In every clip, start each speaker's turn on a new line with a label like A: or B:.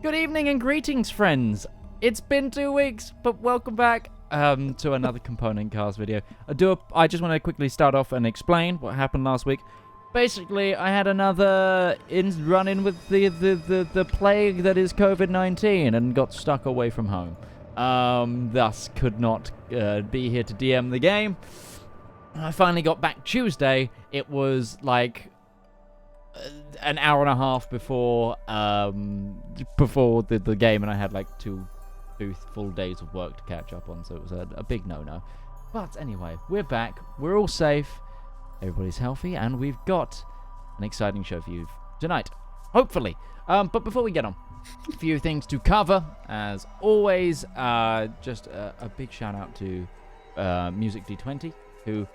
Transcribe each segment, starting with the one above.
A: Good evening and greetings, friends. It's been 2 weeks, but welcome back to another Component Cast video. I just want to quickly start off and explain what happened last week. Basically, I had another run-in with the plague that is COVID-19 and got stuck away from home. Thus could not be here to DM the game. I finally got back Tuesday. It was like an hour and a half before the game, and I had like two full days of work to catch up on, so it was a big no-no. But anyway, we're back. We're all safe. Everybody's healthy, and we've got an exciting show for you tonight, hopefully. But before we get on, a few things to cover. As always, just a big shout out to Music D20, who,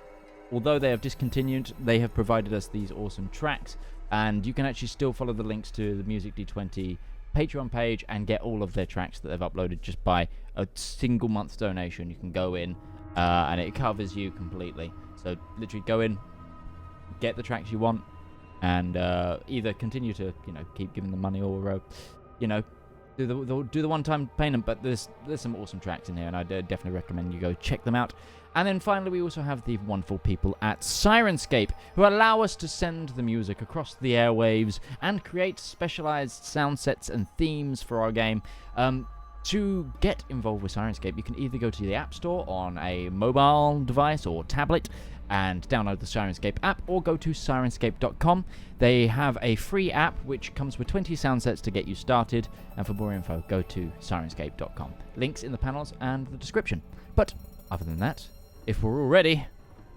A: although they have discontinued, they have provided us these awesome tracks. And you can actually still follow the links to the Music D20 Patreon page and get all of their tracks that they've uploaded just by a single month's donation. You can go in and it covers you completely. So literally go in, get the tracks you want, and either continue to keep giving them money or do the one-time payment. But there's some awesome tracks in here, and I definitely recommend you go check them out. And then finally, we also have the wonderful people at Syrinscape, who allow us to send the music across the airwaves and create specialized sound sets and themes for our game. To get involved with Syrinscape, you can either go to the App Store on a mobile device or tablet and download the Syrinscape app, or go to Syrinscape.com. They have a free app which comes with 20 sound sets to get you started, and for more info, go to Syrinscape.com. Links in the panels and the description. But other than that, if we're all ready,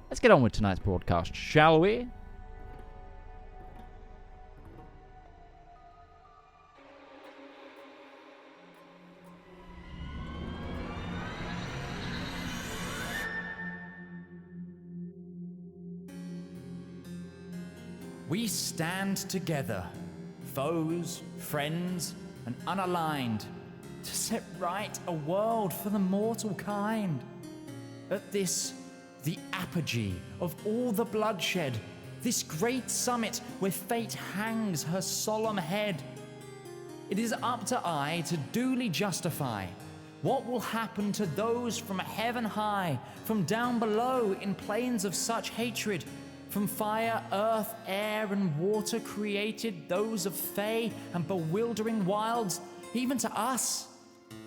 A: let's get on with tonight's broadcast, shall we?
B: We stand together, foes, friends, and unaligned, to set right a world for the mortal kind. At this, the apogee of all the bloodshed, this great summit where fate hangs her solemn head, it is up to I to duly justify what will happen to those from heaven high, from down below in plains of such hatred. From fire, earth, air, and water created, those of fey and bewildering wilds, even to us,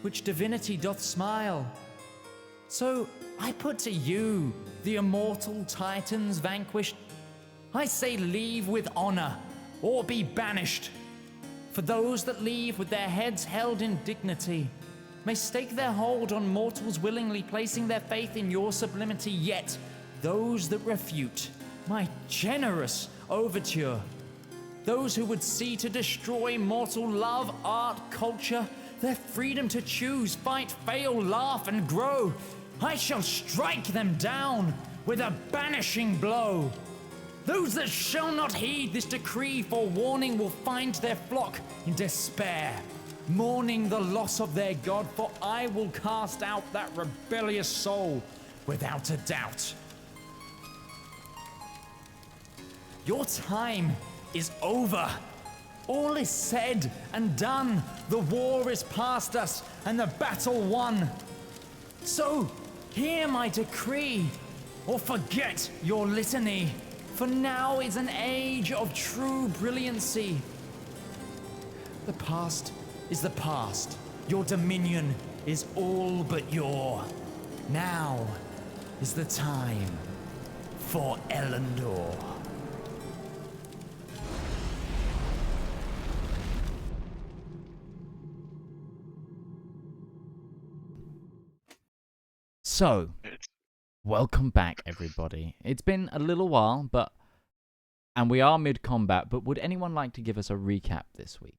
B: which divinity doth smile. So I put to you, the immortal titans vanquished, I say leave with honor, or be banished. For those that leave with their heads held in dignity may stake their hold on mortals willingly, placing their faith in your sublimity. Yet those that refute my generous overture, those who would see to destroy mortal love, art, culture, their freedom to choose, fight, fail, laugh, and grow, I shall strike them down with a banishing blow. Those that shall not heed this decree for warning will find their flock in despair, mourning the loss of their god, for I will cast out that rebellious soul without a doubt. Your time is over. All is said and done. The war is past us and the battle won. So hear my decree, or forget your litany, for now is an age of true brilliancy. The past is the past. Your dominion is all but your. Now is the time for Elendor.
A: So, welcome back, everybody. It's been a little while, and we are mid-combat, but would anyone like to give us a recap this week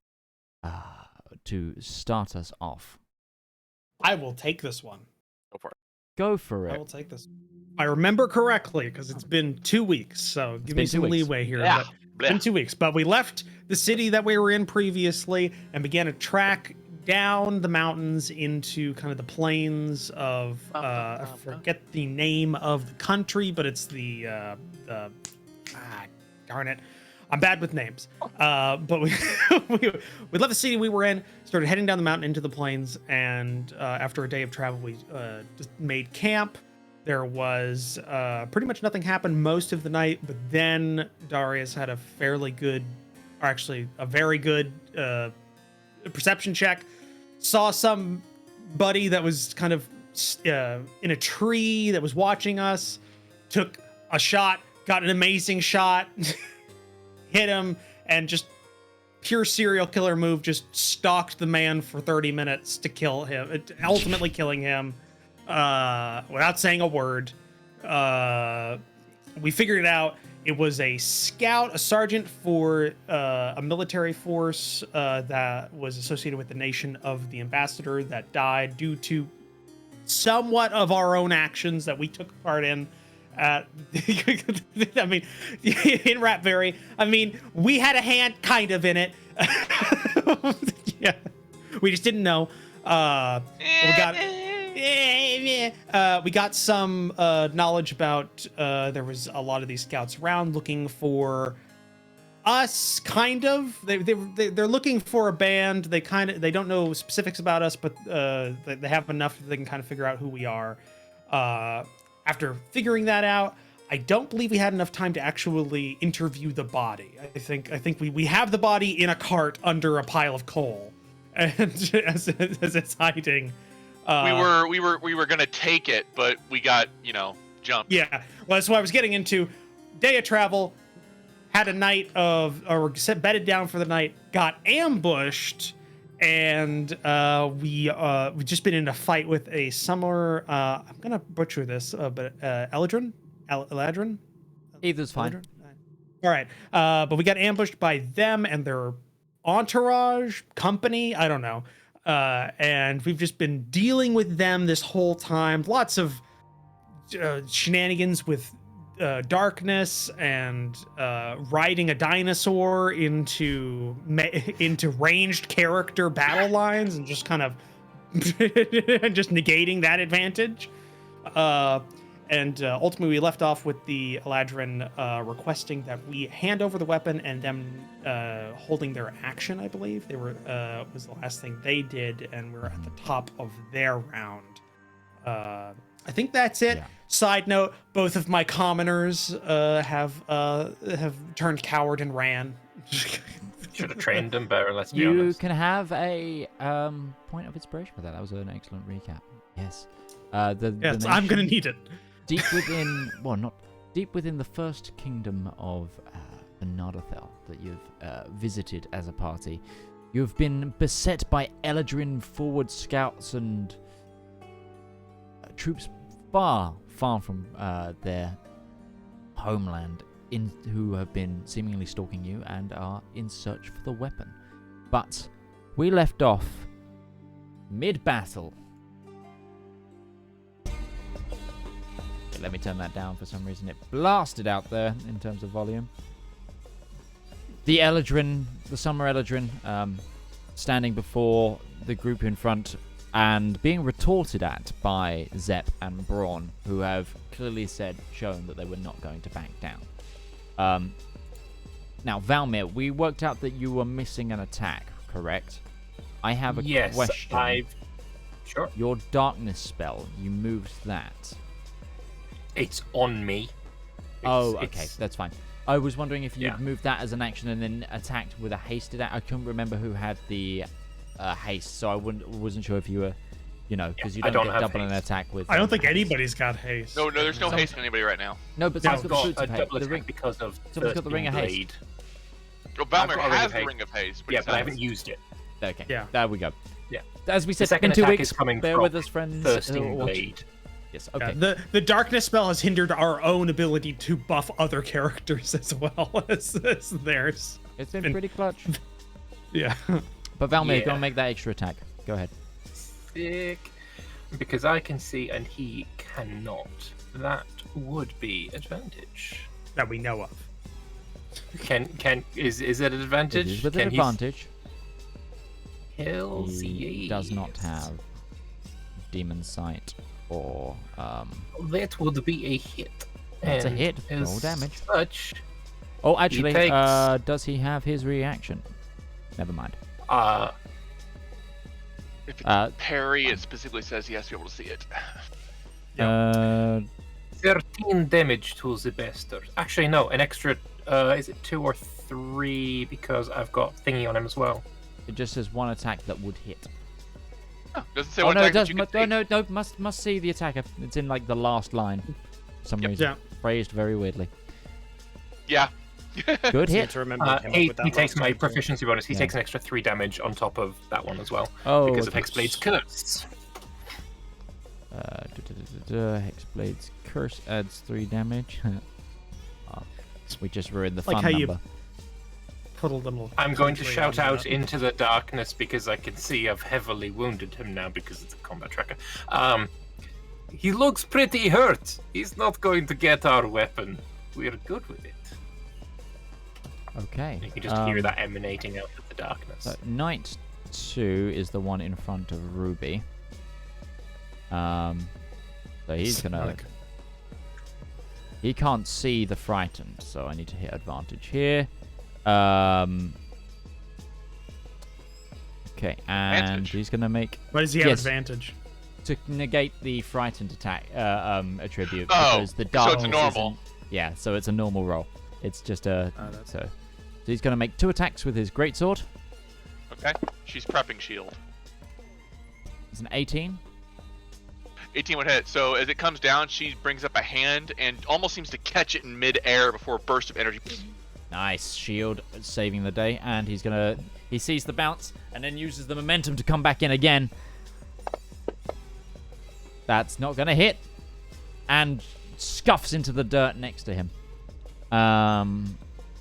A: to start us off?
C: I will take this one.
D: Go for it.
A: Go for it.
C: I will take this. I remember correctly, because it's been 2 weeks, so give me some leeway here.
D: Yeah.
C: It's been 2 weeks, but we left the city that we were in previously and began a track down the mountains into kind of the plains of I forget the name of the country, but it's the darn it, I'm bad with names. But we we left the city we were in, started heading down the mountain into the plains, and after a day of travel, we just made camp. There was pretty much nothing happened most of the night, but then Darius had a fairly good, or actually a very good perception check. Saw somebody that was kind of in a tree that was watching us. Took a shot, got an amazing shot, hit him, and just pure serial killer move, just stalked the man for 30 minutes to kill him, ultimately killing him without saying a word. We figured it out. It was a scout, a sergeant for a military force that was associated with the nation of the ambassador that died due to somewhat of our own actions that we took part in. I mean, in Rapberry, I mean, we had a hand kind of in it. Yeah, we just didn't know. We got some knowledge about there was a lot of these scouts around looking for us, kind of. They're looking for a band. They don't know specifics about us, but they have enough that they can kind of figure out who we are. After figuring that out, I don't believe we had enough time to actually interview the body. I think we have the body in a cart under a pile of coal, and as it's hiding.
D: We were gonna take it, but we got jumped.
C: Yeah, well, that's what I was getting into. Day of travel, had a night or bedded down for the night, got ambushed. And we've just been in a fight with a summer. I'm gonna butcher this, but Eladrin.
A: Either's fine.
C: Eladrin? All right, but we got ambushed by them and their entourage company. I don't know, and we've just been dealing with them this whole time. Lots of shenanigans with darkness and riding a dinosaur into ranged character battle lines and just kind of just negating that advantage. And ultimately we left off with the Eladrin requesting that we hand over the weapon and them holding their action. I believe they were was the last thing they did, and we're at the top of their round. I think that's it.
A: Yeah.
C: Side note: both of my commoners have turned coward and ran.
E: Should have trained them better. Let's be honest.
A: You can have a point of inspiration for that. That was an excellent recap. Yes.
C: Yes, I'm gonna need it.
A: Deep within, well, not deep within the first kingdom of Anardathel that you've visited as a party, you've been beset by Eladrin forward scouts and troops far from their homeland, who have been seemingly stalking you and are in search for the weapon. But we left off mid-battle. Let me turn that down. For some reason it blasted out there in terms of volume. The Eladrin, the Summer Eladrin, standing before the group in front and being retorted at by Zepp and Braun, who have clearly shown that they were not going to back down. Now, Valmir, we worked out that you were missing an attack, correct? I have a question.
E: Sure.
A: Your darkness spell, you moved that.
E: It's on me.
A: Okay, that's fine. I was wondering if you'd moved that as an action and then attacked with a hasted attack. I couldn't remember who had the haste, so I wasn't sure if you were, because you don't get double an attack with.
C: I don't think anybody's got haste.
D: No, there's no haste on anybody right now.
A: No, but
E: I've
A: someone's
E: got
A: got
E: a double attack because of
A: someone's got the ring of haste.
D: Well, Balmer has the ring of haste,
E: but I haven't used it.
A: Okay,
C: yeah,
A: there we go.
E: Yeah,
A: as we said,
E: in 2 weeks,
A: bear with us, friends.
E: Thirsting Blade.
A: Yes, okay.
C: Yeah, the darkness spell has hindered our own ability to buff other characters as well as theirs.
A: It's been pretty clutch.
C: Yeah.
A: But Valmir, go and make that extra attack. Go ahead.
E: Sick. Because I can see and he cannot. That would be advantage.
C: That we know of.
E: Is it an advantage?
A: It is with an advantage.
E: Hells
A: He does not have Demon Sight or
E: that would be a hit.
A: That's a hit.
E: As
A: Roll damage.
E: Such,
A: Oh, actually,
E: takes-
A: does he have his reaction? Never mind.
D: If it's parry, it specifically says he has to be able to see it.
E: 13 damage to the bastard. Actually, no, an extra. Is it 2 or 3? Because I've got thingy on him as well.
A: It just says one attack that would hit.
D: Oh, doesn't say
A: Oh
D: what
A: no, it
D: attack that
A: does.
D: you can see.
A: No, must see the attacker. It's in like the last line. For some reason,
C: Yeah.
A: phrased very weirdly.
D: Yeah.
A: Good
F: Seem
A: hit.
F: to remember I came up
E: He
F: with that
E: takes
F: last
E: my
F: time, too.
E: proficiency bonus. He
A: Yeah.
E: takes an extra 3 damage on top of that one as well.
A: Oh,
E: because of
A: okay.
E: Hexblade's curse.
A: Hexblade's curse adds 3 damage. Oh, we just ruined the
C: Like
A: fun
C: how
A: number.
C: you put a little.
E: I'm going to
C: country
E: shout
C: on
E: out
C: that.
E: into the darkness because I can see I've heavily wounded him now because it's a combat tracker. He looks pretty hurt. He's not going to get our weapon. We're good with it.
A: Okay.
E: You can just hear that emanating out of the darkness.
A: So Knight 2 is the one in front of Ruby. So he's gonna.
C: Like-
A: He can't see the frightened, so I need to hit advantage here. Okay, and
D: Advantage.
A: he's gonna make
C: Why does he have
A: Yes.
C: advantage?
A: to negate the frightened attack attribute
D: Oh,
A: because the
D: so it's
A: darkness
D: normal.
A: isn't- Yeah, so it's a normal roll. It's just a
C: that's-
A: so he's gonna make 2 attacks with his greatsword.
D: Okay. She's prepping shield.
A: It's an 18.
D: 18 would hit. So as it comes down, she brings up a hand and almost seems to catch it in mid-air before a burst of energy.
A: Nice shield saving the day, and he sees the bounce and then uses the momentum to come back in again. That's not gonna hit, and scuffs into the dirt next to him.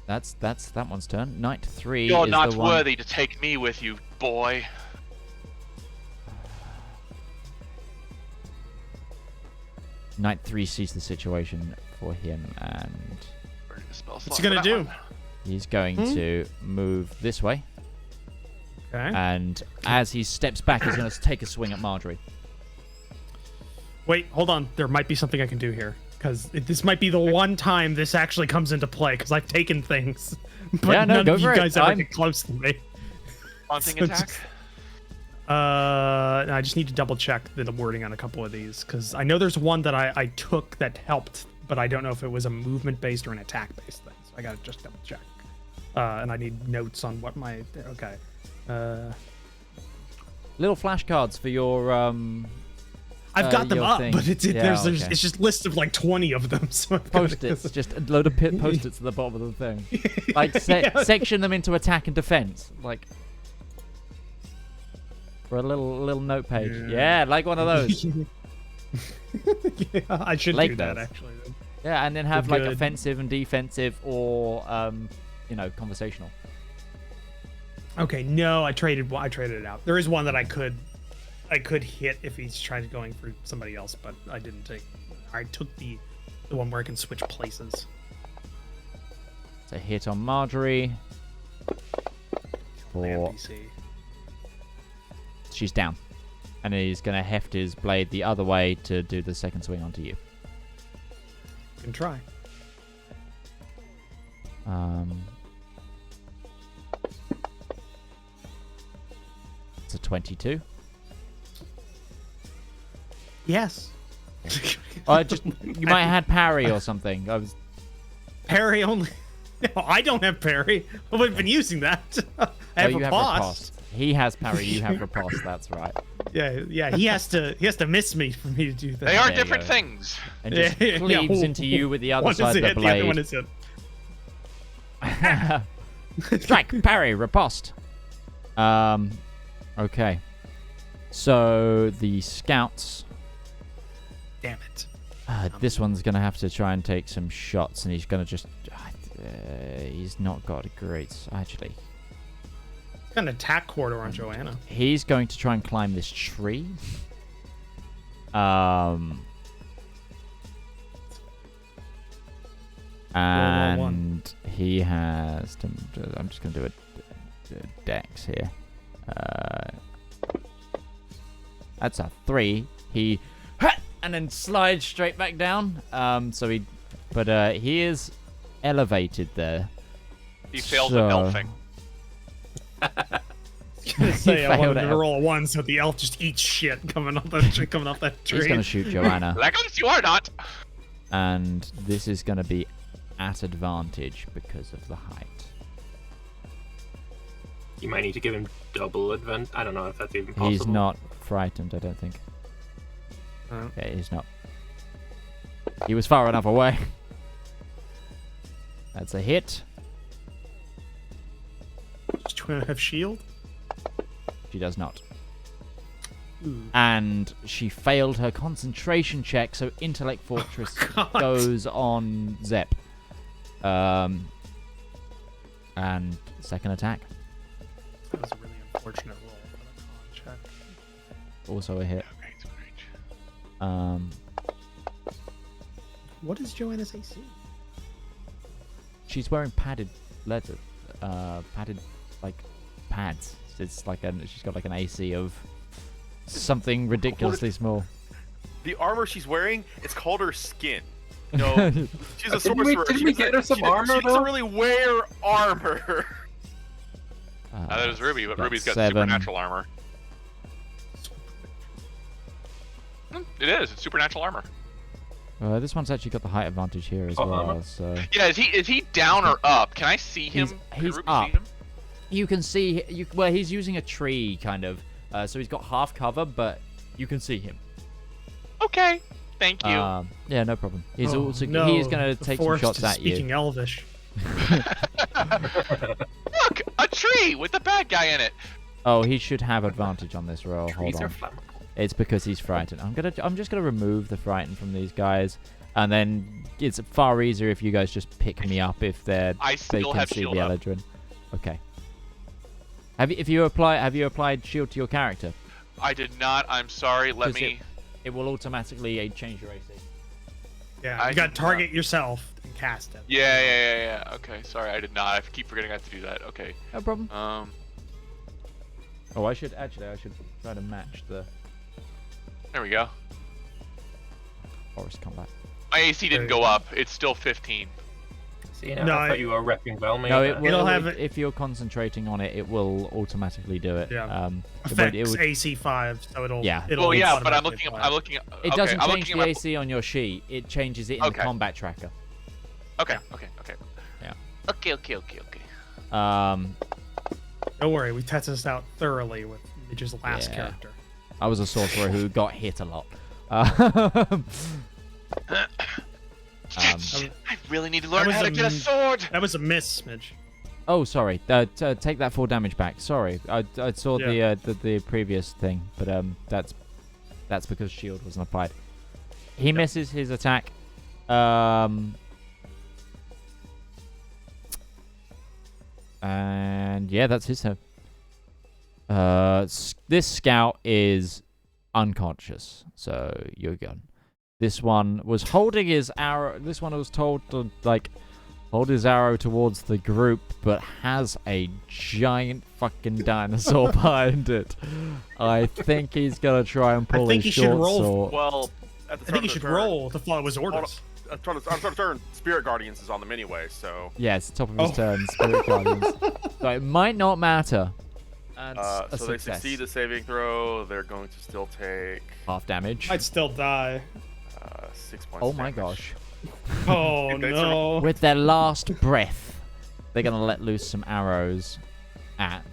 A: That's that one's turn. Knight 3
D: You're
A: is
D: not
A: the one.
D: worthy to take me with you, boy.
A: Knight 3 sees the situation for him, and
D: Burning the spell
C: What's
D: slot
C: he
D: for
C: gonna
D: that
C: do?
D: one.
A: he's going to move this way.
C: Okay.
A: And as he steps back, he's going to take a swing at Marjorie.
C: Wait, hold on. There might be something I can do here because this might be the one time this actually comes into play because I've taken things, but
A: Yeah, no,
C: none
A: go
C: of you
A: for it.
C: guys ever
A: I'm-
C: get close to me.
D: Haunting
C: So
D: attack.
C: just- I just need to double check the wording on a couple of these because I know there's one that I took that helped, but I don't know if it was a movement based or an attack based thing. So I gotta just double check. And I need notes on what my okay.
A: Little flashcards for your
C: I've got them
A: your
C: up,
A: thing.
C: but it's
A: Yeah,
C: there's
A: okay.
C: it's just list of like 20 of them. So I've gotta-
A: post-its, just a load of post-its at the bottom of the thing. Like
C: Yeah.
A: section them into attack and defense, like for a little note page. Yeah, like one of those.
C: Yeah, I should
A: Lake
C: do that
A: does.
C: actually.
A: Yeah, and then have like
C: Good.
A: offensive and defensive, or conversational.
C: Okay, no, I traded it out. There is one that I could hit if he's trying to going for somebody else, but I didn't take. I took the one where I can switch places.
A: So hit on Marjorie.
C: The
A: For
C: NPC.
A: she's down, and he's gonna heft his blade the other way to do the second swing onto you.
C: Can try.
A: It's a 22.
C: Yes.
A: You might have had parry or something. I was
C: Parry only. No, I don't have parry. I've been using that. I have
A: you
C: a
A: have
C: riposte.
A: riposte. He has parry. You have riposte. That's right.
C: Yeah. He has to miss me for me to do that.
D: They are
A: There you
D: different
A: go.
D: things.
A: And just
C: Yeah,
A: cleaves into you with the other
C: one
A: side
C: is
A: of the
C: hit, the other one
A: blade.
C: is hit.
A: Strike, parry, riposte. Okay. So the scouts.
C: Damn it.
A: This one's gonna have to try and take some shots, and he's gonna just. He's not got a great. Actually,
C: Got an attack corridor on Joanna.
A: he's going to try and climb this tree. And he has. I'm just gonna do a dex here. That's a 3. He and then slides straight back down. He is elevated there.
D: He fails
A: So-
D: at elfing.
C: Gonna say I
A: failed
C: wanted
A: at
C: to roll a 1 so the elf just eats shit coming off that tree.
A: He's going to shoot Joanna.
D: Legolas, you are not.
A: And this is going to be at advantage because of the height.
E: You might need to give him double advantage. I don't know if that's even possible.
A: He's not frightened, I don't think.
C: Oh.
A: Okay, he's not. He was far enough away. That's a hit.
C: Does Joanna have shield?
A: She does not.
C: Ooh.
A: And she failed her concentration check, so Intellect Fortress
C: God.
A: goes on Zepp. And second attack,
C: That was a really unfortunate roll for the con check.
A: also a hit.
D: Okay, it's in range.
C: What is Joanna's AC?
A: She's wearing padded leather, padded like pads. It's like she's got like an AC of something ridiculously small.
F: The armor she's wearing, it's called her skin. No, she's a sorcerer.
E: Didn't we get her some armor,
F: She doesn't
E: though?
F: really wear armor.
D: That is Ruby, but
A: got
D: Ruby's got
A: 7.
D: supernatural armor. It is. It's supernatural armor.
A: This one's actually got the height advantage here as
E: Oh,
A: well.
E: armor.
A: So
D: Yeah, is he down or up? Can I see him? Can
A: he's
D: Ruby
A: up.
D: See him?
A: you can see well, he's using a tree kind of. So he's got half cover, but you can see him.
D: Okay. Thank you.
A: Yeah, no problem. He's
C: Oh,
A: also
C: no,
A: he is going to
C: the
A: take some
C: forest
A: shots
C: is
A: at you.
C: speaking Elvish.
D: Look, a tree with a bad guy in it.
A: Oh, he should have advantage on this roll. Hold
E: Trees are
A: on.
E: flammable.
A: It's because he's frightened. I'm just gonna remove the frightened from these guys, and then it's far easier if you guys just pick me up if they
D: I
A: can
D: still have
A: see
D: shield
A: the
D: up.
A: Eladrin. Okay. Have you applied shield to your character?
D: I did not. I'm sorry. Let
A: Does
D: me.
A: It will automatically change your AC.
C: Yeah,
D: I
C: you got
D: did
C: to target yourself and cast it.
D: Yeah. Okay. Sorry, I did not. I keep forgetting I have to do that. Okay.
A: No problem.
D: Oh,
A: I should try to match the
D: there we go.
A: forest combat.
D: My AC didn't go up. It's still 15.
E: See, now
C: No,
E: I thought you were repping Velmy.
A: No, it will.
C: It'll have it-
A: If you're concentrating on it, it will automatically do it.
C: Yeah.
A: It
C: Affects
A: would-
C: AC 5, so it'll.
A: Yeah.
C: It'll
D: Well, yeah, but I'm
C: automatically
D: looking.
C: apply.
D: I'm looking.
A: It
D: okay,
A: doesn't
D: I'm
A: change
D: looking
A: the
D: at my-
A: AC on your sheet. It changes it in the
D: Okay.
A: combat tracker.
D: Okay.
A: Yeah.
D: Okay.
C: Don't worry, we tested this out thoroughly with Midge's last
A: Yeah.
C: character.
A: I was a sorcerer who got hit a lot. Um,
D: I really need to learn
C: was
D: how to
C: a
D: get a sword.
C: That was a miss, Midge.
A: oh, sorry. Take that 4 damage back. Sorry, I saw
C: Yeah.
A: the previous thing, but that's because shield wasn't applied. He misses his attack. And yeah, that's his turn. This scout is unconscious, so you're gone. This one was holding his arrow. This one was told to hold his arrow towards the group, but has a giant fucking dinosaur behind it. I think he's gonna try and pull
C: think
A: his
C: he should
A: short
C: roll.
A: sword.
F: Well, at the
C: I
F: start
C: think you
F: of the
C: should
F: turn,
C: roll to follow his orders.
F: I'm trying to turn. Spirit Guardians is on them anyway, so.
A: Yeah, it's the top of his
C: Oh.
A: turn. Spirit Guardians. So it might not matter. And a
F: So they
A: success.
F: succeed the saving throw. They're going to still take
A: Half damage.
C: I'd still die.
F: 6 points.
A: Oh my
F: damage.
A: gosh.
C: Oh
F: Thanks for-
C: no.
A: With their last breath, they're going to let loose some arrows at...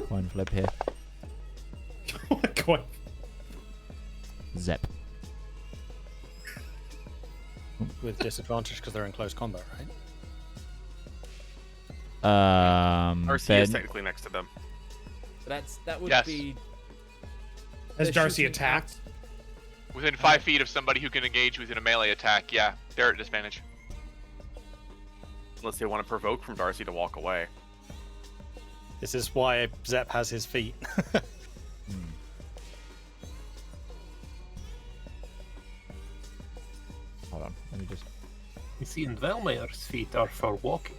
A: Coin flip here.
C: Oh my god.
A: Zepp.
G: With disadvantage because they're in close combat, right?
F: Darcy is
A: then
F: technically next to them.
A: that would
D: Yes.
A: be...
C: Has
A: they're
C: Darcy
A: shooting
C: attacked?
D: Within 5 feet of somebody who can engage within a melee attack, yeah, they're at disadvantage.
F: Unless they want to provoke from Darcy to walk away.
G: This is why Zepp has his feet.
A: Hold on, let me just...
E: You see, and Velmayer's feet are for walking.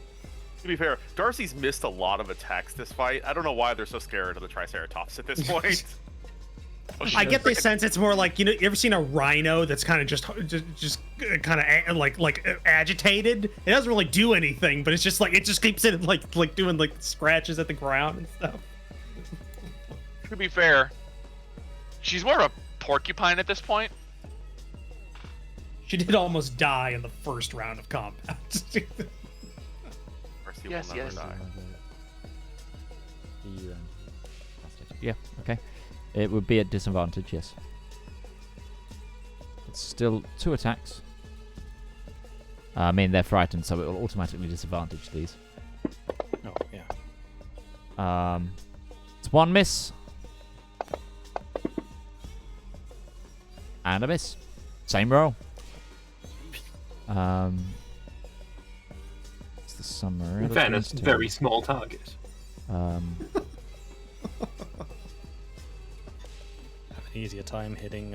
F: To be fair, Darcy's missed a lot of attacks this fight. I don't know why they're so scared of the Triceratops at this point.
C: I get the sense it's more like, you ever seen a rhino that's kind of just kind of like agitated? It doesn't really do anything, but it's just like it just keeps it like doing like scratches at the ground and stuff.
D: To be fair, she's more of a porcupine at this point.
C: She did almost die in the first round of combat.
F: Mercy
D: Yes,
F: will never
D: yes.
F: die.
A: Yeah, okay. It would be at disadvantage, yes. It's still 2 attacks. I mean, they're frightened, so it will automatically disadvantage these.
G: Oh, yeah.
A: It's 1 miss. And a miss. Same roll. It's the summary.
E: In fairness, very small target.
G: Have an easier time hitting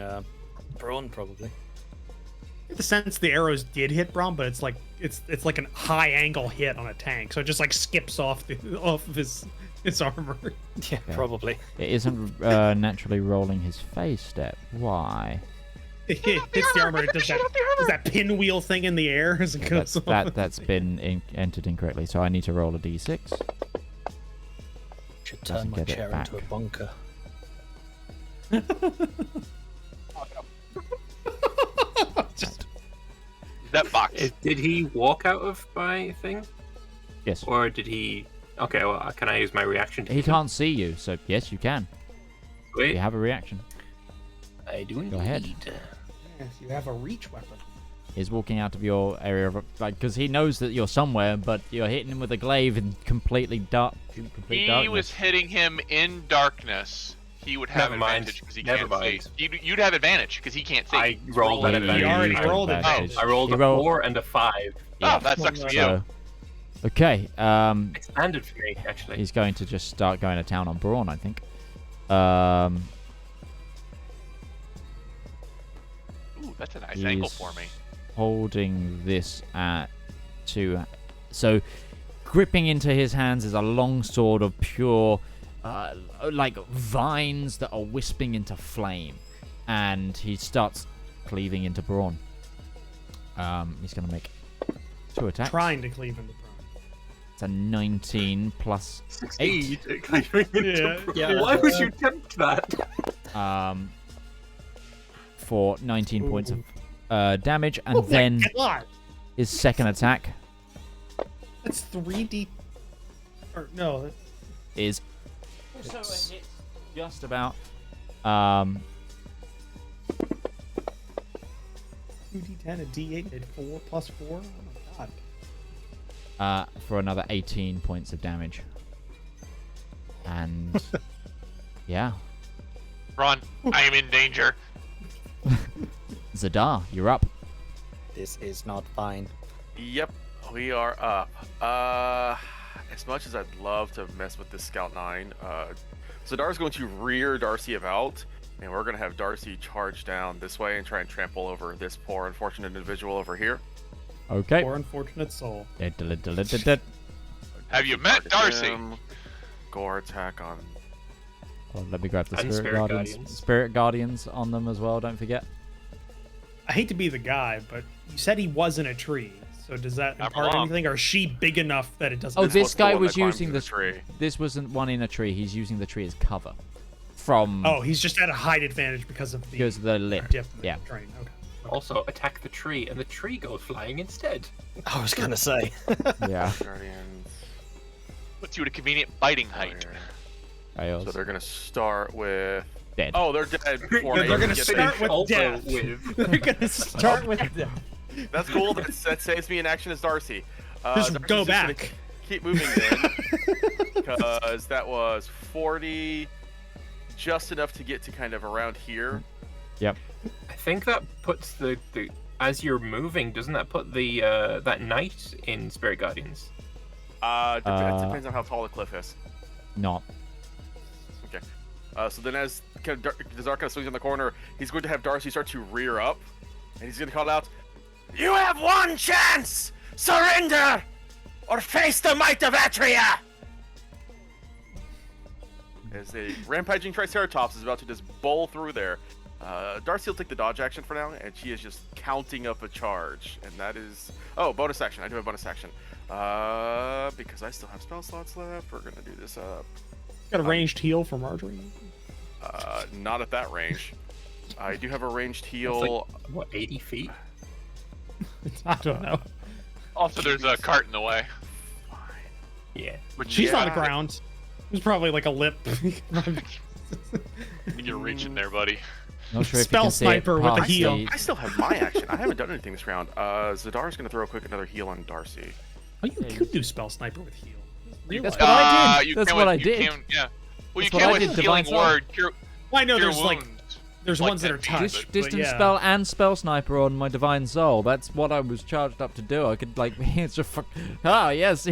G: Braun, probably.
C: I get the sense the arrows did hit Braun, but it's like a high angle hit on a tank, so it just like skips off of his armor.
G: Yeah, probably.
A: It isn't naturally rolling his phase step. Why?
C: It hits the armor. It does that pinwheel thing in the air as it goes off.
A: That's been entered incorrectly, so I need to roll a d6.
G: Should
A: Doesn't
G: turn my
A: get it
G: chair
A: back.
G: into a bunker.
D: That box.
E: Did he walk out of my thing?
A: Yes.
E: Or did he... Okay, well, can I use my reaction to
A: He
E: hit him?
A: can't see you, so yes, you can.
E: Wait,
A: You have a reaction.
E: I do
A: Go ahead.
E: indeed.
C: Yes, you have a reach weapon.
A: He's walking out of your area of because he knows that you're somewhere, but you're hitting him with a glaive in complete
D: He
A: darkness.
D: was hitting him in darkness. He would have
E: Never mind.
D: advantage because he
E: Never
D: can't
E: mind.
D: see. You'd have advantage because he can't see.
E: I rolled that
A: He
E: advantage.
C: already
A: had
C: rolled it.
A: advantage.
E: I rolled
A: He
E: a
A: rolled-
E: 4 and a 5.
A: Yeah.
D: Oh, that sucks for you.
A: So, okay,
E: Expanded for me, actually.
A: he's going to just start going to town on Braun, I think.
D: Ooh, that's a nice angle for me.
A: Holding this at 2. So, gripping into his hands is a long sword of pure, like vines that are wisping into flame, and he starts cleaving into Braun. He's going to make 2 attacks.
C: Trying to cleave into Braun.
A: It's a 19 plus 8.
E: Succeed at cleaving into
G: Yeah.
E: Why would you tempt that?
A: For 19 points of damage, and
C: Oh
A: then
C: my God,
A: his second attack
C: that's 3D. Or no,
A: is also a hit, just about.
C: 2d10, a d8, a 4 plus 4. Oh my God.
A: For another 18 points of damage. And yeah,
D: Ron, I am in danger.
A: Zedaar, you're up.
G: This is not fine.
F: Yep, we are up. As much as I'd love to mess with this Scout 9, Zedaar's going to rear Darcy about, and we're going to have Darcy charge down this way and try and trample over this poor, unfortunate individual over here.
A: Okay.
C: Poor unfortunate soul.
D: Have you met
F: Target
D: Darcy?
F: him. Gore attack on.
A: Oh, let me grab the
E: And
A: Spirit Guardians. Spirit Guardians on them as well, don't forget.
C: I hate to be the guy, but you said he was in a tree. So does that
D: Not
C: impart
D: wrong.
C: anything? Or is she big enough that it doesn't?
A: Oh,
F: This
A: this
F: was the
A: guy
F: one
A: was
F: that climbed
A: using
F: through
A: the
F: the tree.
A: This wasn't one in a tree. He's using the tree as cover from
C: Oh, he's just at a height advantage because of the
A: because of the lip.
C: dip in the
A: Yeah.
C: terrain. Okay.
E: Also, attack the tree, and the tree goes flying instead.
G: I was gonna say.
A: Yeah.
F: Guardians.
D: Puts you at a convenient biting height.
F: Here.
A: Chaos.
F: So they're going to start with.
A: Dead.
F: Oh, they're dead. before
C: They're
F: they
C: gonna
F: get
C: start
F: there.
C: with
E: Also
C: death.
E: with-
C: They're gonna start with death.
F: That's cool. That saves me in action as Darcy.
C: Just
F: Darcy's
C: go
F: gonna
C: back.
F: Keep moving then. Because that was 40. Just enough to get to kind of around here.
A: Yep.
E: I think that puts the as you're moving, doesn't that put the that knight in Spirit Guardians?
F: It depends on how tall the cliff is.
A: Not.
F: Okay. So then as kind of Zedaar kind of swings on the corner, he's going to have Darcy start to rear up. And he's going to call out, "You have one chance! Surrender! Or face the might of Atria!" as a rampaging Triceratops is about to just bowl through there. Darcy will take the dodge action for now, and she is just counting up a charge. And that is... Oh, bonus action. I do have bonus action. Because I still have spell slots left, we're going to do this up.
C: Got a ranged heal for Marjorie?
F: Not at that range. I do have a ranged
E: It's
F: heal.
E: like, what, 80 feet?
C: I don't know.
D: Also, there's a cart in the way.
E: Yeah.
D: But
C: She's
F: Yeah.
C: on the ground. There's probably like a lip.
D: You're reaching there, buddy.
A: Not sure if you
C: Spell
A: can see it
C: sniper with a
A: past
C: heal.
A: the-
F: I still have my action. I haven't done anything this round. Zedaar's going to throw another heal on Darcy.
C: Oh, you could do spell sniper with heal.
A: That's what I did.
D: You
A: That's
D: can
A: what
D: with-
A: I
D: you
A: did.
D: can- yeah. Well, you
A: That's what
D: can
A: I
D: with
A: did,
D: healing
A: Divine
D: word. Cure,
C: Well, I know
D: cure
C: there's like
D: wounds.
C: there's
D: like
C: ones that are
D: 10 feet.
C: touched.
A: Distance
C: but yeah.
A: spell and spell sniper on my divine soul. That's what I was charged up to do. I could like it's just yes,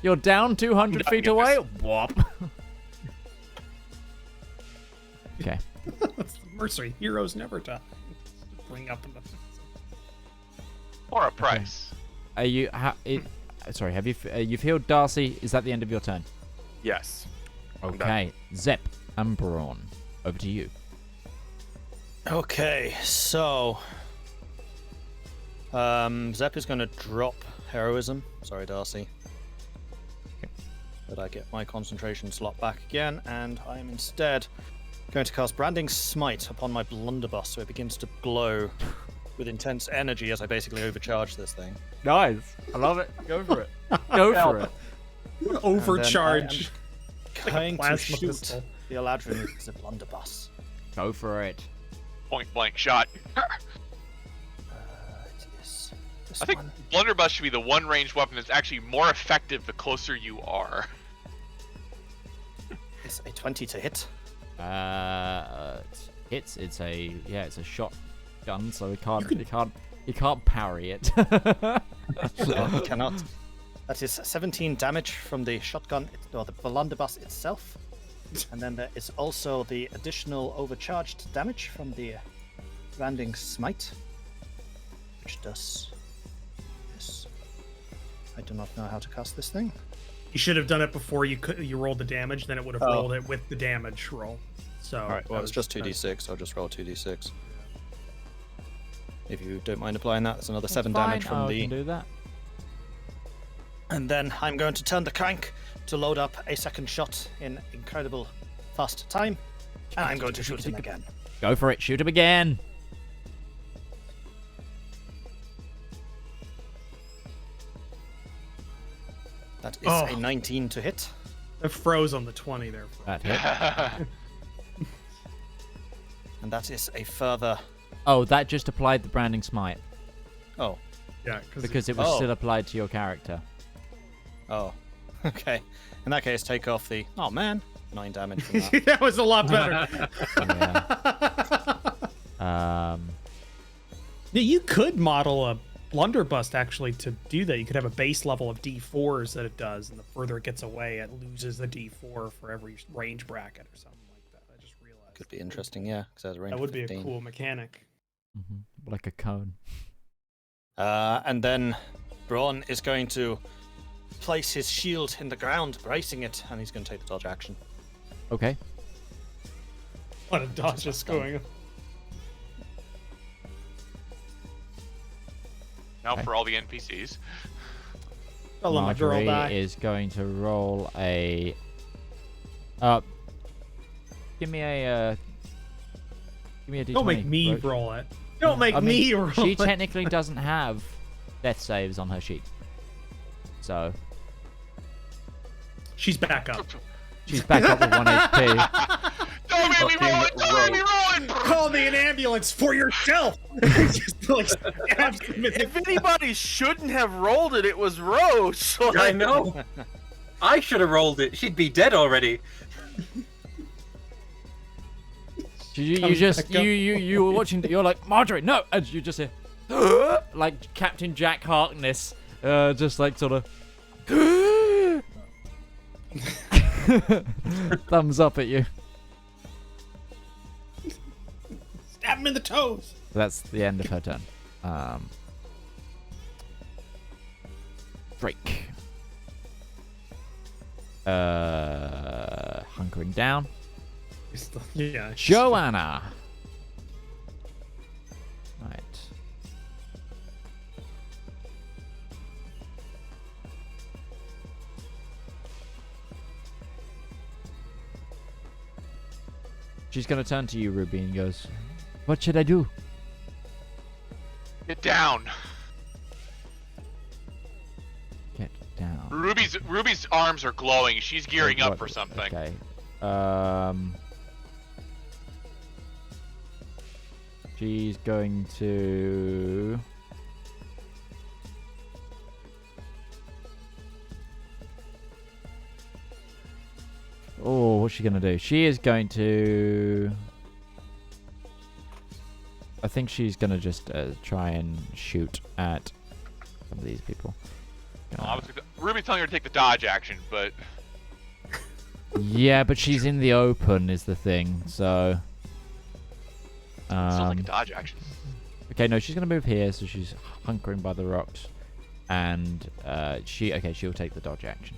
A: you're down 200 feet away. Whop. Okay.
C: That's the mercy. Heroes never die. Bring up in the.
D: For a price.
A: Are you? Sorry. Have you? You've healed Darcy. Is that the end of your turn?
F: Yes.
A: Okay. Zepp and Braun. Over to you.
G: Okay, so Zepp is going to drop heroism. Sorry, Darcy. But I get my concentration slot back again, and I am instead going to cast Branding Smite upon my blunderbuss, so it begins to glow with intense energy as I basically overcharge this thing.
A: Nice. I love it. Go for it. Go for it.
C: Overcharge.
G: Going to
C: plasma
G: shoot
C: pistol.
G: the Eladrin with the blunderbuss.
A: Go for it.
D: Point blank shot.
G: It is this
D: I think
G: one.
D: blunderbuss should be the one ranged weapon that's actually more effective the closer you are.
G: It's a 20 to hit.
A: It's a it's a shotgun, so you can't parry it.
G: No, you cannot. That is 17 damage from the shotgun or the blunderbuss itself. And then there is also the additional overcharged damage from the Branding Smite, which does this. I do not know how to cast this thing.
C: You should have done it before you rolled the damage. Then it would have
G: Oh.
C: rolled it with the damage roll. So.
G: All right, well, it's just 2d6. I'll just roll 2d6. If you don't mind applying that, that's another 7 damage from
A: I
G: the.
A: can do that.
G: And then I'm going to turn the crank to load up a second shot in incredible fast time. And I'm going to shoot him again.
A: Go for it. Shoot him again.
G: That is a 19 to hit.
C: It froze on the 20 there.
A: That hit.
G: And that is a further.
A: Oh, that just applied the branding smite
G: Oh,
C: Yeah,
A: because it was
G: Oh.
A: still applied to your character.
G: oh. Okay. In that case, take off the. Oh, man. 9 damage from that.
C: that was a lot better.
A: Yeah.
C: Yeah, you could model a blunderbuss actually to do that. You could have a base level of D4s that it does, and the further it gets away, it loses the D4 for every range bracket or something like that. I just realized.
G: Could be interesting, yeah, because there's a range
C: That
G: of
C: would be
G: 15.
C: a cool mechanic.
A: Like a cone.
G: And then Braun is going to place his shield in the ground, bracing it, and he's going to take the dodge action.
A: Okay.
C: A lot of dodges going on.
D: Now
A: Okay.
D: for all the NPCs.
C: I'll let my girl
A: Marjorie
C: die.
A: is going to roll a. Give me a. Give me a D20.
C: Don't make me
A: Roach.
C: roll it. Don't make
A: I mean,
C: me roll
A: She
C: it.
A: technically doesn't have death saves on her sheet, so
C: She's back up.
A: she's back up with 1 HP.
D: Don't make me roll it! Don't make me roll it!
C: Call me an ambulance for yourself. Just like stabs him in the-
F: If anybody shouldn't have rolled it, it was Roche.
E: I
F: Like,
E: know. I should have rolled it. She'd be dead already.
A: You
C: Comes
A: just
C: back up.
A: you were watching. You're like Marjorie, no, and you just hear like Captain Jack Harkness, just like sort of thumbs up at you.
C: Stab him in the toes.
A: That's the end of her turn. Drake. Hunkering down.
C: Yeah.
A: Joanna. Right. She's gonna turn to you, Ruby, and goes, "What should I do?"
D: Get down.
A: Get down.
D: Ruby's arms are glowing. She's gearing up for something.
A: Okay. She's going to. Oh, what's she gonna do? She is going to. I think she's gonna just try and shoot at some of these people.
D: Ruby's telling her to take the dodge action, but
A: Yeah, but she's in the open is the thing, so.
D: still like a dodge action.
A: Okay, no, she's gonna move here, so she's hunkering by the rocks, and she'll take the dodge action.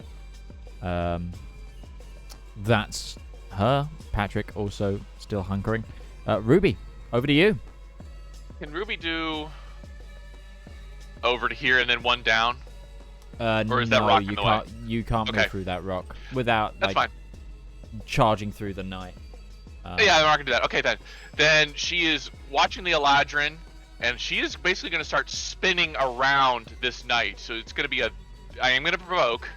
A: That's her. Patrick also still hunkering. Ruby, over to you.
D: Can Ruby do over to here and then one down? Or is that rock in the way?
A: You can't move
D: Okay.
A: through that rock without
D: That's fine.
A: charging through the night.
D: Yeah, I'm not gonna do that. Okay, then she is watching the Eladrin, and she is basically gonna start spinning around this knight. So it's gonna be I am gonna provoke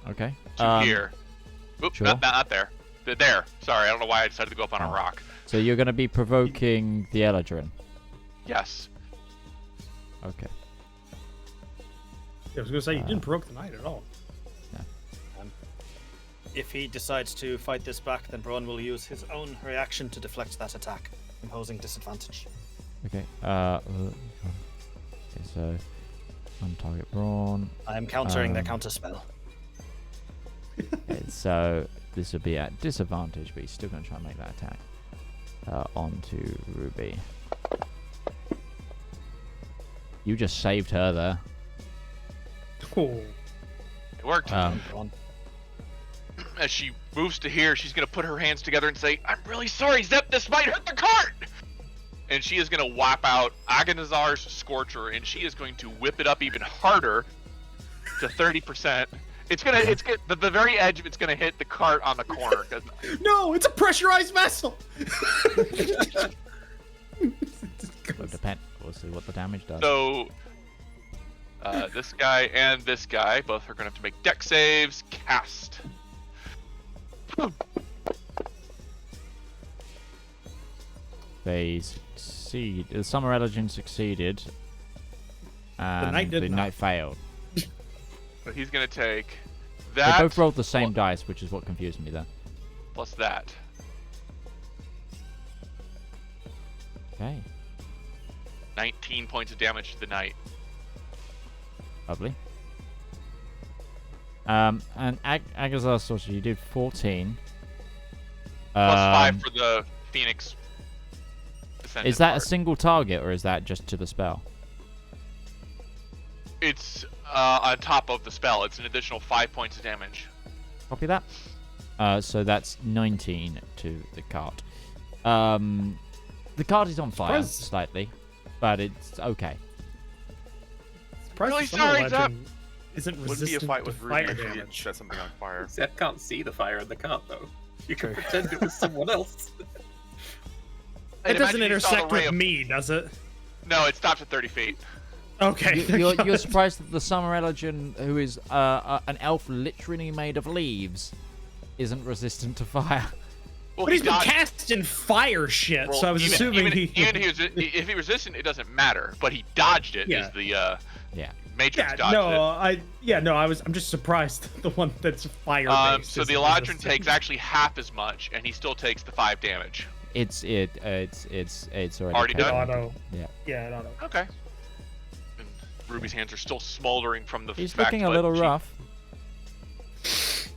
A: Okay.
D: to here. Oops,
A: sure.
D: not there. There. Sorry, I don't know why I decided to go up on a rock.
A: So you're gonna be provoking the Eladrin.
D: Yes.
A: Okay.
C: I was gonna say you didn't provoke the knight at all.
G: If he decides to fight this back, then Braun will use his own reaction to deflect that attack, imposing disadvantage.
A: Okay. Okay. So on target Braun.
G: I am countering their counter spell.
A: Okay, so this will be at disadvantage, but he's still going to try and make that attack. Onto Ruby. You just saved her there.
C: Oh.
D: It worked.
G: Braun.
D: As she moves to here, she's gonna put her hands together and say, "I'm really sorry, Zepp. This might hurt the cart." And she is gonna whap out Agonizar's Scorcher, and she is going to whip it up even harder to 30%. It's gonna the very edge of it's gonna hit the cart on the corner.
C: No, it's a pressurized vessel.
A: Will depend. We'll see what the damage does.
D: So this guy and this guy both are gonna have to make deck saves. Cast.
A: They succeed. The Summer Elegant succeeded. And
C: knight did not.
A: knight failed.
D: But he's gonna take
A: They
D: that
A: both rolled the same dice, which is what confused me there.
D: plus that.
A: Okay.
D: 19 points of damage to the knight.
A: Lovely. And Agazar Sorcerer, you did 14.
D: Plus 5 for the Phoenix. Ascendant
A: Is that
D: part.
A: a single target, or is that just to the spell?
D: It's on top of the spell. It's an additional 5 points of damage.
A: Copy that. So that's 19 to the cart. The cart is on fire slightly, but it's okay.
D: Really sorry, Zepp.
C: Isn't
F: Wouldn't be a
C: resistant
F: fight
C: to
F: with
C: fire
F: Ruby if you
C: damage.
F: set something on fire.
E: Zepp can't see the fire in the cart, though. You can pretend it was someone else.
C: It doesn't
D: Imagine you saw the
C: intersect
D: ray
C: with
D: of-
C: me, does it?
D: No, it stops at 30 feet.
C: Okay.
A: You're surprised that the Summer Elegant, who is an elf literally made of leaves, isn't resistant to fire.
D: Well,
C: But he's been
D: dodged-
C: casting fire shit,
D: well,
C: so I was assuming
D: even if he resistant, it doesn't matter. But he dodged it.
C: Yeah.
D: Is the
A: Yeah.
D: Matrix
C: Yeah,
D: dodged
C: no, I'm just surprised the one that's fire
D: it.
C: based.
D: So the Eladrin takes actually half as much, and he still takes the 5 damage.
A: It's already
D: Already
A: taken.
D: done?
C: auto.
A: Yeah.
C: Yeah, auto.
D: Okay. And Ruby's hands are still smoldering from the
A: He's
D: fact
A: looking a
D: that
A: little
D: she-
A: rough.